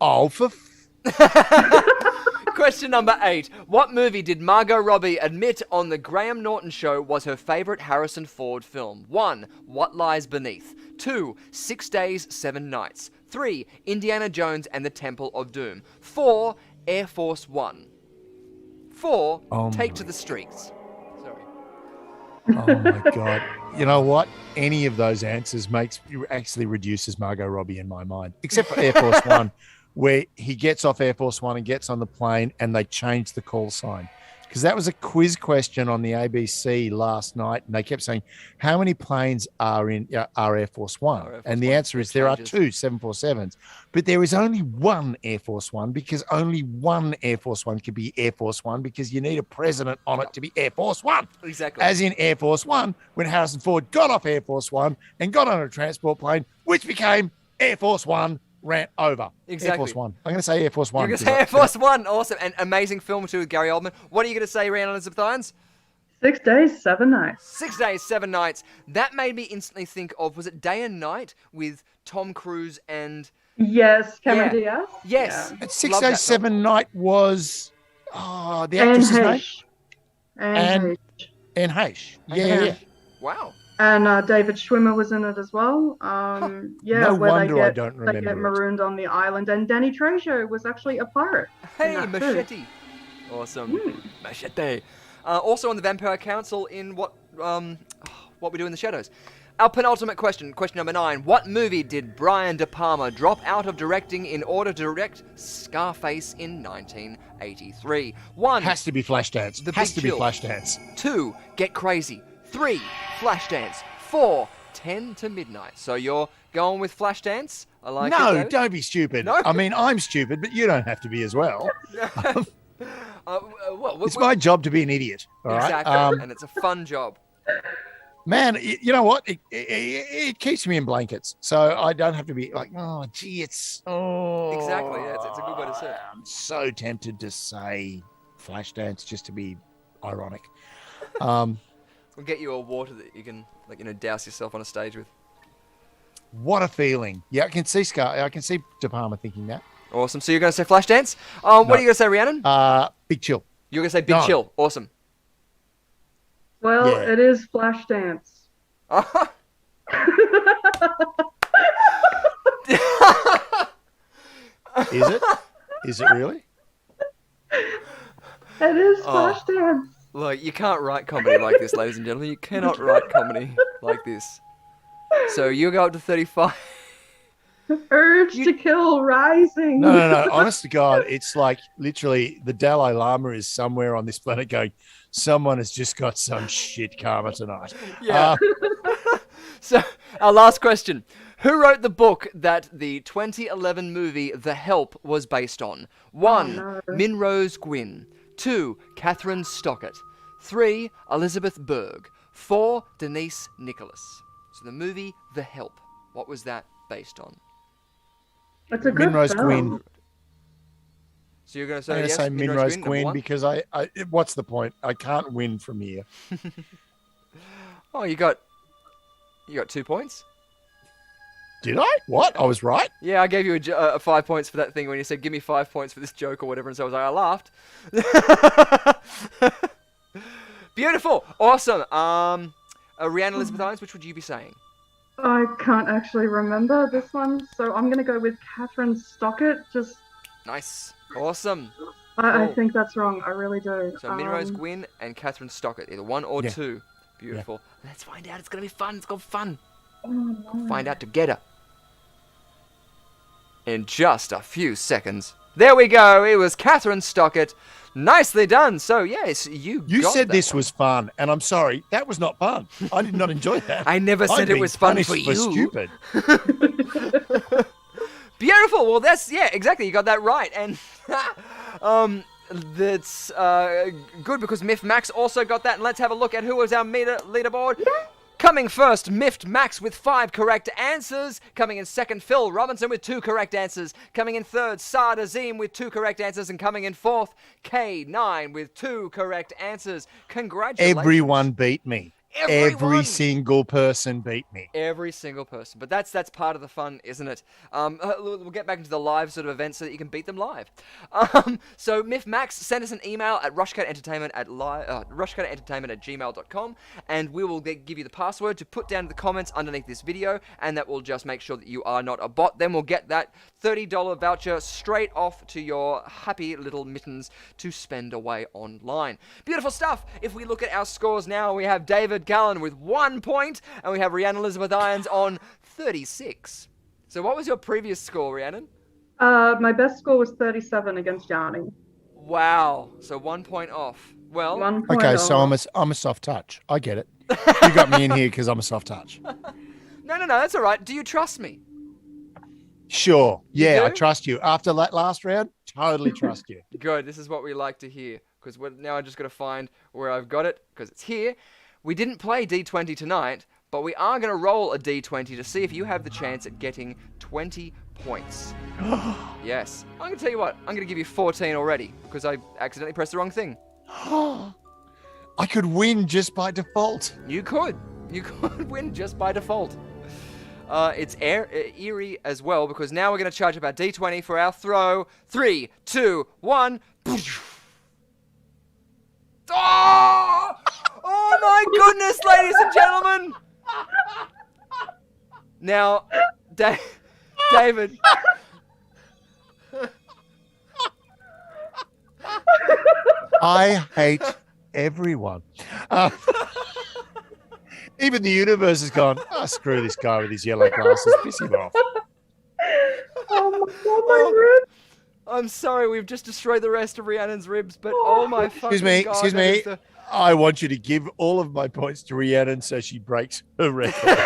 D: Oh, for
C: Question number 8. What movie did Margot Robbie admit on the Graham Norton Show was her favorite Harrison Ford film? 1. What Lies Beneath. 2. 6 Days, 7 Nights. 3. Indiana Jones and the Temple of Doom. 4. Air Force One. 4.
D: Oh
C: Take
D: my
C: to the Streets. Sorry.
D: Oh my god! You know what? Any of those answers actually reduces Margot Robbie in my mind, except for Air Force One, where he gets off Air Force One and gets on the plane, and they change the call sign. Because that was a quiz question on the ABC last night, and they kept saying, "How many planes are in Air Force One?"
C: Air Force
D: And the
C: One.
D: answer is
C: It
D: there are
C: changes.
D: 2 747s, but there is only one Air Force One because only one Air Force One can be Air Force One because you need a president on it to be Air Force One.
C: Exactly.
D: As in Air Force One, when Harrison Ford got off Air Force One and got on a transport plane, which became Air Force One, ran over. Air
C: Exactly.
D: Force One. I'm going to say Air Force One.
C: You're going to say Air Force One. Awesome. And amazing film too with Gary Oldman. What are you going to say, Rhiannon Elizabeth Irons?
E: 6 days, 7 nights.
C: 6 Days, 7 Nights. That made me instantly think of, was it Day and Night with Tom Cruise and...
E: Yes, Cameron
C: Yeah.
E: Diaz.
C: Yes.
E: Yeah.
D: At 6
C: Love
D: Days,
C: that film.
D: 7 Night was the
E: Anne
D: actress's name?
E: Heche. Anne
D: Anne-
E: Heche.
D: Anne Heche. Yeah.
C: Wow.
E: And David Schwimmer was in it as well. Yeah,
D: No
E: where
D: wonder
E: they
D: I
E: get,
D: don't
E: they get
D: remember it.
E: marooned on the island. And Danny Trejo was actually a pirate. in
C: Hey,
E: that too.
C: Machete. Awesome. Machete. Also on the Vampire Council in What We Do in the Shadows. Our penultimate question, question number 9. What movie did Brian De Palma drop out of directing in order to direct Scarface in 1983? 1.
D: Has to be Flashdance.
C: The
D: Has
C: Big
D: to be
C: Chill.
D: Flashdance.
C: 2. Get Crazy. 3. Flashdance. 4. 10 to Midnight. So you're going with Flashdance? I like it.
D: No,
C: David.
D: don't be stupid.
C: No?
D: I mean, I'm stupid, but you don't have to be as well.
C: Well,
D: It's my job to be an idiot. All right.
C: exactly, and it's a fun job.
D: Man, you know what? It keeps me in blankets, so I don't have to be like, oh, gee, it's
C: Exactly, yeah, it's a good way to say it.
D: I'm so tempted to say Flashdance just to be ironic. What
C: We'll get you a water that you can, douse yourself on a stage with.
D: a feeling! Yeah, I can see De Palma thinking that.
C: Awesome. So you're going to say Flashdance? What are you going to say, Rhiannon?
D: Big Chill.
C: You're going to say Big
D: no.
C: Chill. Awesome.
E: Well,
D: Yeah.
E: it is Flashdance.
D: Is it? Is it really?
E: It is
C: Oh.
E: Flashdance.
C: Look, you can't write comedy like this, ladies and gentlemen. You cannot write comedy like this. So you go up to 35.
E: Urge to Kill Rising.
D: No. Honest to God, it's like literally the Dalai Lama is somewhere on this planet going, someone has just got some shit karma tonight.
C: Yeah. So, our last question. Who wrote the book that the 2011 movie The Help was based on? 1.
E: no.
C: Minrose Gwynn. 2. Catherine Stockett. 3. Elizabeth Berg. 4. Denise Nicholas. So the movie The Help, what was that based on?
E: It's a good
D: Minrose
E: film.
D: Gwynn.
C: So you're going to
D: I'm
C: say
D: going to
C: yes,
D: say Minrose
C: number
D: Gwynn
C: 1?
D: because what's the point? I can't win from here.
C: Oh, you got 2 points?
D: Did I? What? I was right?
C: Yeah, I gave you a 5 points for that thing when you said, give me 5 points for this joke or whatever, and so I was like, I laughed. Beautiful. Awesome. Rhiannon Elizabeth Irons, which would you be saying?
E: I can't actually remember this one, so I'm going to go with Catherine Stockett. Just,
C: Nice. Awesome.
E: I
C: Cool.
E: think that's wrong. I really do.
C: So Minrose Gwynn and Catherine Stockett, either 1 or
D: Yeah.
C: 2. Beautiful. Let's find out. It's going to be fun. It's got fun.
E: Oh, no.
C: Find out together. In just a few seconds. There we go. It was Catherine Stockett. Nicely done. So, yes, you got
D: said
C: that
D: this
C: one.
D: was fun, and I'm sorry, that was not fun. I did not enjoy that.
C: I never said it was fun for you.
D: Stupid.
C: Beautiful. Well, yeah, exactly. You got that right. And that's good because Miff Max also got that. And let's have a look at who was our leaderboard. Coming first, Miffed Max with 5 correct answers. Coming in second, Phil Robinson with 2 correct answers. Coming in third, Saad Azim with 2 correct answers. And coming in fourth, K9 with 2 correct answers. Congratulations.
D: Everyone beat me.
C: Everyone.
D: Every single person beat me.
C: Every single person. But that's part of the fun, isn't it? We'll get back into the live sort of event so that you can beat them live. So Miff Max, send us an email at rushcutterentertainment at rushcutterentertainment@gmail.com, and we will give you the password to put down in the comments underneath this video, and that will just make sure that you are not a bot. Then we'll get that $30 voucher straight off to your happy little mittens to spend away online. Beautiful stuff. If we look at our scores now, we have David Gallen with 1 point, and we have Rhiannon Elizabeth Irons on 36. So what was your previous score, Rhiannon?
E: My best score was 37 against Yanni.
C: Wow. So 1 point off. Well,
E: 1 point
D: Okay,
E: off.
D: so I'm a soft touch. I get it. You got me in here because I'm a soft touch.
C: no, that's all right. Do you trust me?
D: Sure. Yeah,
C: do?
D: I trust you. After that last round, totally trust you.
C: Good. This is what we like to hear, because now I just got to find where I've got it, because it's here. We didn't play D20 tonight, but we are going to roll a D20 to see if you have the chance at getting 20 points. Yes. I'm going to tell you what. I'm going to give you 14 already, because I accidentally pressed the wrong thing.
D: I could win just by default.
C: You could. You could win just by default. It's eerie as well, because now we're going to charge up our D20 for our throw. 3, 2, 1. Oh! Oh my goodness, ladies and gentlemen! Now, David.
D: I hate everyone. Even the universe has gone, screw this guy with his yellow glasses. Piss him off.
E: Oh my god, my ribs!
C: I'm sorry, we've just destroyed the rest of Rhiannon's ribs, but oh my fucking god.
D: Excuse me. I want you to give all of my points to Rhiannon so she breaks her record.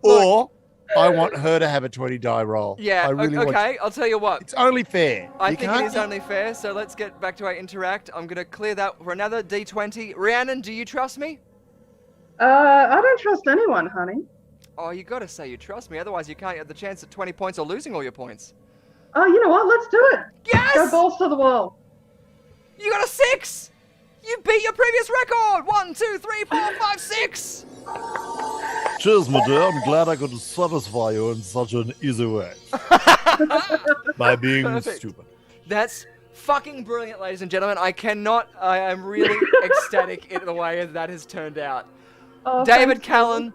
D: Or I want her to have a 20 die roll.
C: Yeah,
D: I really
C: okay, I'll tell you what.
D: It's only fair.
C: I think it is only fair, so let's get back to our interact. I'm going to clear that for another D20. Rhiannon, do you trust me?
E: I don't trust anyone, honey.
C: Oh, you got to say you trust me, otherwise you can't get the chance at 20 points or losing all your points.
E: Oh, you know what? Let's do it.
C: Yes!
E: Go balls to the wall.
C: You got a 6! You beat your previous record! 1, 2, 3, 4, 5, 6!
J: Cheers, my dear. I'm glad I could satisfy you in such an easy way. By being
C: Perfect.
J: stupid.
C: That's fucking brilliant, ladies and gentlemen. I am really ecstatic in the way that has turned out.
E: Oh,
C: David
E: thanks,
C: Callan.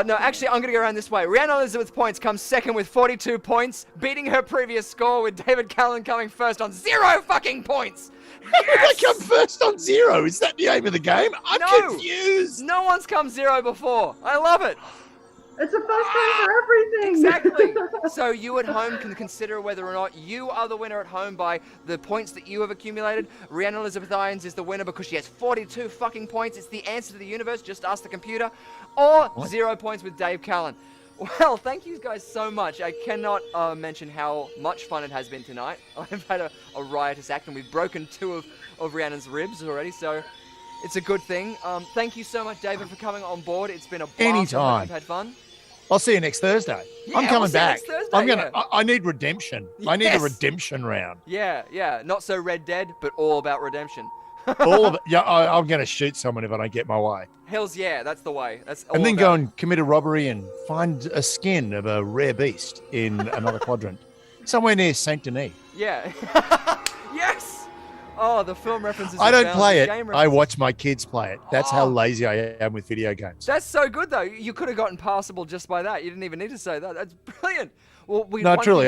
C: No, actually, I'm going to go around this way. Rhiannon Elizabeth Points comes second with 42 points, beating her previous score, with David Callan coming first on 0 fucking points.
D: How did I come first on 0? Is that the aim of the game? I'm confused.
C: No one's come 0 before. I love it.
E: It's a first time for everything.
C: Exactly. So you at home can consider whether or not you are the winner at home by the points that you have accumulated. Rhiannon Elizabeth Irons is the winner because she has 42 fucking points. It's the answer to the universe. Just ask the computer. Or 0 points with Dave Callan. Well, thank you guys so much. I cannot mention how much fun it has been tonight. I've had a riotous act, and we've broken 2 of Rhiannon's ribs already, so it's a good thing. Thank you so much, David, for coming on board. It's been a blast.
D: Anytime.
C: I've had fun.
D: I'll see you next Thursday.
C: Yeah,
D: I'm coming
C: we'll see you
D: back.
C: next Thursday,
D: I'm gonna.
C: yeah.
D: I need redemption. I need a
C: Yes.
D: redemption round.
C: Yeah. Not so Red Dead, but all about redemption.
D: All of it. Yeah, I'm gonna shoot someone if I don't get my way.
C: Hells yeah, that's the way. That's all
D: And then
C: about
D: go and commit a robbery and find a skin of a rare beast in another quadrant, somewhere near Saint Denis.
C: Yeah. Yes. Oh, the film references.
D: I
C: you
D: don't
C: found,
D: play
C: the
D: it.
C: game
D: I
C: references.
D: watch my kids play it. That's how
C: Oh.
D: lazy I am with video games.
C: That's so good though. You could have gotten passable just by that. You didn't even need to say that. That's brilliant. Well,
D: No, truly,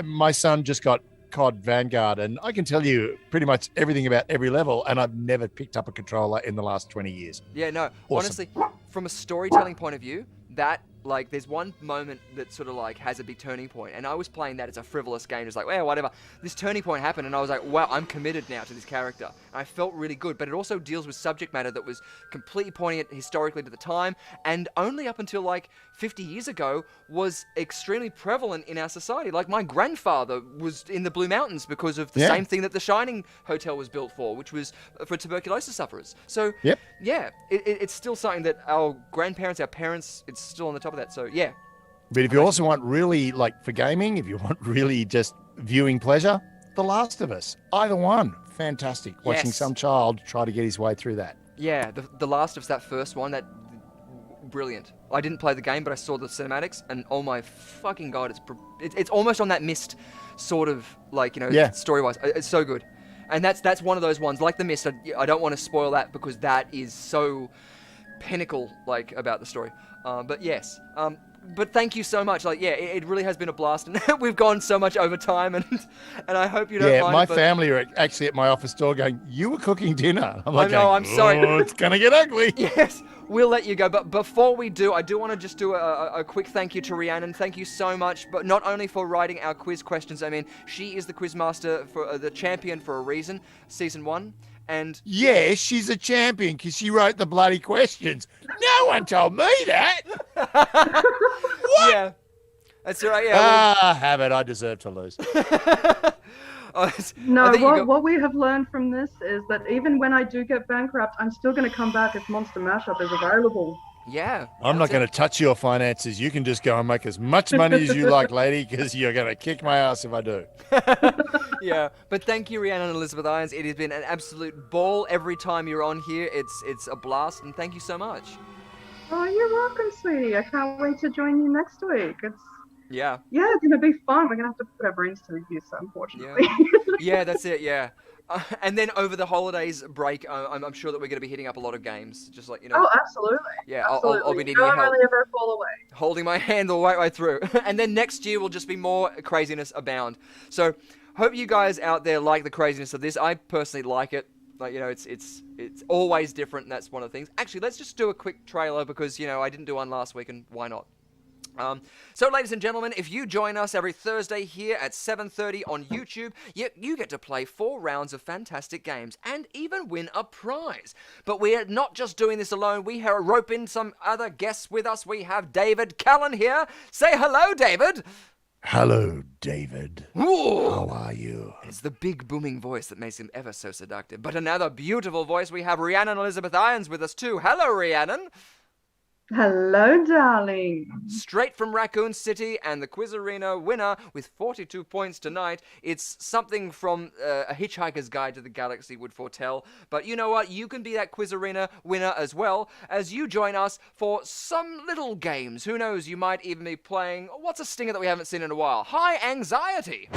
D: my son just got COD Vanguard, and I can tell you pretty much everything about every level, and I've never picked up a controller in the last 20 years.
C: Yeah, no.
D: Awesome.
C: Honestly, from a storytelling point of view, that like, there's one moment that sort of, like, has a big turning point, and I was playing that as a frivolous game, just like, well, whatever. This turning point happened, and I was like, wow, I'm committed now to this character. And I felt really good, but it also deals with subject matter that was completely pointing it historically to the time, and only up until, like, 50 years ago was extremely prevalent in our society. Like, my grandfather was in the Blue Mountains because of the same thing that the Shining Hotel was built for, which was for tuberculosis sufferers. So, yeah, it's still something that our grandparents, our parents, it's still on the top of that. So, yeah.
D: But if you also want really, like, for gaming, if you want really just viewing pleasure, The Last of Us, either one, fantastic. Watching some child try to get his way through that.
C: Yeah, the Last of Us, that first one, that brilliant. I didn't play the game, but I saw the cinematics, and oh my fucking god, it's almost on that Mist sort of, like, you know, story-wise. It's so good. And that's one of those ones, like the Mist. I don't want to spoil that because that is so pinnacle, like, about the story. But yes, but thank you so much. Like, yeah, it really has been a blast, and we've gone so much over time, and I hope you don't mind.
D: Yeah, my family are actually at my office door going, "You were cooking dinner." I'm like,
C: I know, I'm sorry.
D: Oh, it's gonna get ugly.
C: Yes, we'll let you go. But before we do, I do want to just do a quick thank you to Rhiannon. Thank you so much, but not only for writing our quiz questions. I mean, she is the quizmaster for the champion for a reason. Season 1. And
D: yeah, she's a champion because she wrote the bloody questions. No one told me that. What?
C: Yeah, that's right. Yeah.
D: Have it. I deserve to lose.
E: No, what we have learned from this is that even when I do get bankrupt, I'm still going to come back if Monster Mashup is available.
C: Yeah.
D: I'm not going to touch your finances. You can just go and make as much money as you like, lady, because you're going to kick my ass if I do.
C: Yeah, but thank you, Rhiannon and Elizabeth Irons. It has been an absolute ball every time you're on here. It's a blast, and thank you so much.
E: Oh, you're welcome, sweetie. I can't wait to join you next week. It's going to be fun. We're going to have to put our brains to use, unfortunately.
C: Yeah, that's it, yeah. And then over the holidays break, I'm sure that we're going to be hitting up a lot of games, just like, you know.
E: Oh, absolutely.
C: Yeah,
E: absolutely.
C: I'll be needing your help.
E: Really ever fall away.
C: Holding my hand the right way through. And then next year will just be more craziness abound. So, hope you guys out there like the craziness of this. I personally like it. Like, you know, it's always different, and that's one of the things. Actually, let's just do a quick trailer because, you know, I didn't do one last week, and why not? So, ladies and gentlemen, if you join us every Thursday here at 7:30 on YouTube, you get to play 4 rounds of fantastic games and even win a prize. But we're not just doing this alone. We have rope in some other guests with us. We have David Callan here. Say hello, David.
D: Hello, David.
C: Ooh.
D: How are you?
C: It's the big booming voice that makes him ever so seductive. But another beautiful voice. We have Rhiannon Elizabeth Irons with us too. Hello, Rhiannon.
E: Hello, darling.
C: Straight from Raccoon City, and the Quiz Arena winner with 42 points tonight. It's something from A Hitchhiker's Guide to the Galaxy would foretell. But you know what? You can be that Quiz Arena winner as well as you join us for some little games. Who knows? You might even be playing, what's a stinger that we haven't seen in a while? High Anxiety.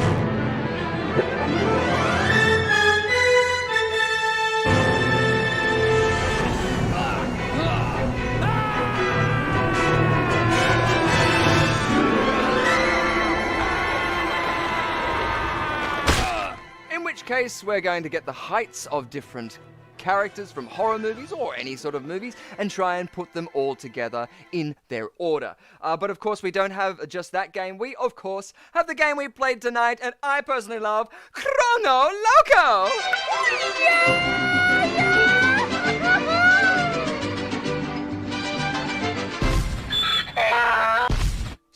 C: In which case, we're going to get the heights of different characters from horror movies or any sort of movies and try and put them all together in their order. But of course, we don't have just that game. We, of course, have the game we played tonight, and I personally love Chrono Loco!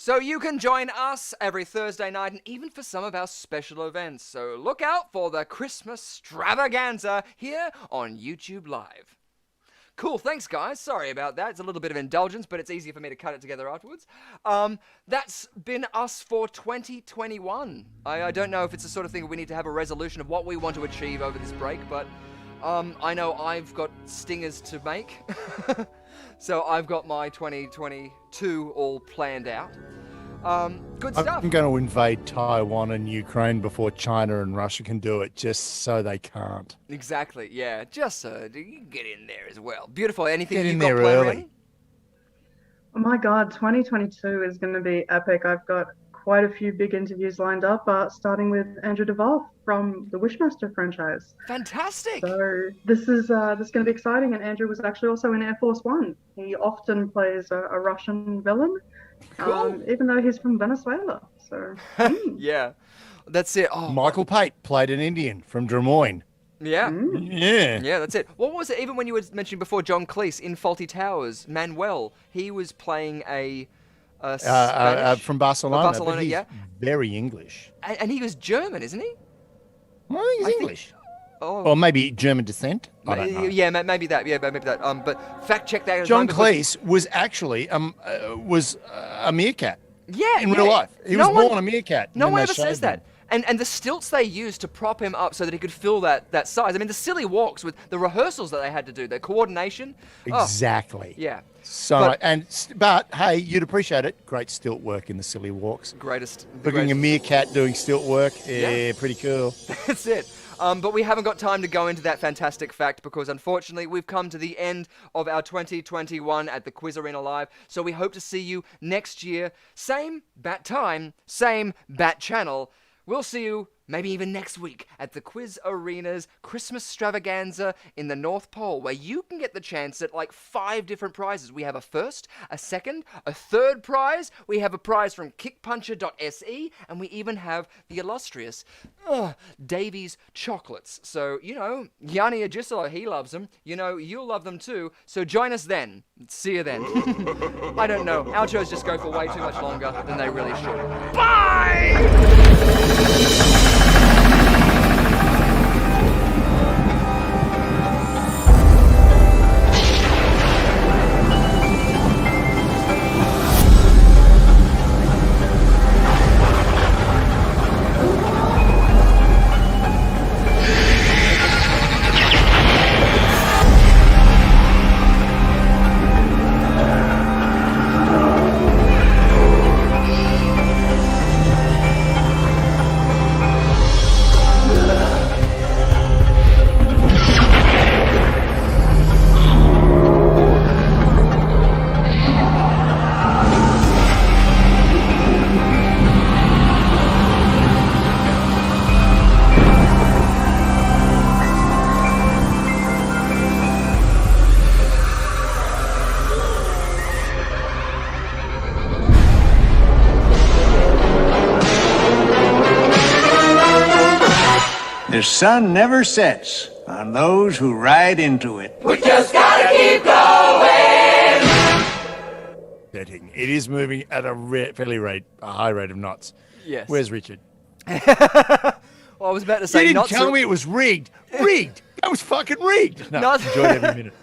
C: So you can join us every Thursday night and even for some of our special events. So look out for the Christmas Stravaganza here on YouTube Live. Cool, thanks guys. Sorry about that. It's a little bit of indulgence, but it's easier for me to cut it together afterwards. That's been us for 2021. I don't know if it's the sort of thing we need to have a resolution of what we want to achieve over this break, but I know I've got stingers to make. So I've got my 2022 all planned out. Good stuff.
D: I'm going to invade Taiwan and Ukraine before China and Russia can do it, just so they can't.
C: Exactly, yeah. Just so you can get in there as well. Beautiful. Anything
D: get
C: you've
D: in
C: got
D: there
C: planned,
D: early.
C: Rhiannon?
E: Oh my God, 2022 is going to be epic. I've got quite a few big interviews lined up, starting with Andrew DeVolf from the Wishmaster franchise.
C: Fantastic.
E: So this is going to be exciting. And Andrew was actually also in Air Force One. He often plays a Russian villain,
C: Cool.
E: even though he's from Venezuela. So
C: Yeah, that's it. Oh,
D: Michael Pate played an Indian from Des Moines.
C: yeah.
D: Yeah.
C: Yeah, that's it. What was it? Even when you were mentioning before John Cleese in Faulty Towers, Manuel, he was playing a Spanish,
D: From Barcelona.
C: Barcelona,
D: but he's
C: yeah.
D: very English.
C: and he was German, isn't he?
D: Well, I think he's English.
C: Oh,
D: Or maybe German descent. I don't know.
C: yeah, maybe that. Yeah, maybe that. But fact check that.
D: John Cleese was actually a meerkat
C: Yeah,
D: in real life. He was born a meerkat.
C: No
D: and
C: one
D: they
C: ever says
D: shaved him.
C: that. And the stilts they used to prop him up so that he could fill that size. I mean, the silly walks with the rehearsals that they had to do, the coordination.
D: Exactly.
C: Oh, yeah.
D: So, but hey, you'd appreciate it. Great stilt work in the silly walks.
C: The
D: Looking a meerkat doing stilt work. Yeah, pretty cool.
C: That's it. But we haven't got time to go into that fantastic fact because unfortunately we've come to the end of our 2021 at the Quiz Arena Live. So we hope to see you next year. Same bat time, same bat channel. We'll see you maybe even next week at the Quiz Arena's Christmas Stravaganza in the North Pole, where you can get the chance at like 5 different prizes. We have a first, a second, a third prize. We have a prize from kickpuncher.se, and we even have the illustrious Davies chocolates. So, Yanni Agisolo, he loves them. You'll love them too. So join us then. See you then. I don't know. Outros just go for way too much longer than they really should. Bye!
K: The sun never sets on those who ride into it.
F: We just gotta keep going.
D: It is moving at a high rate of knots.
C: Yes.
D: Where's Richard?
C: Well, I was about to say
D: You didn't
C: not
D: tell
C: so-
D: me it was rigged. Rigged. That was fucking rigged. No,
C: Not-
D: enjoyed every minute.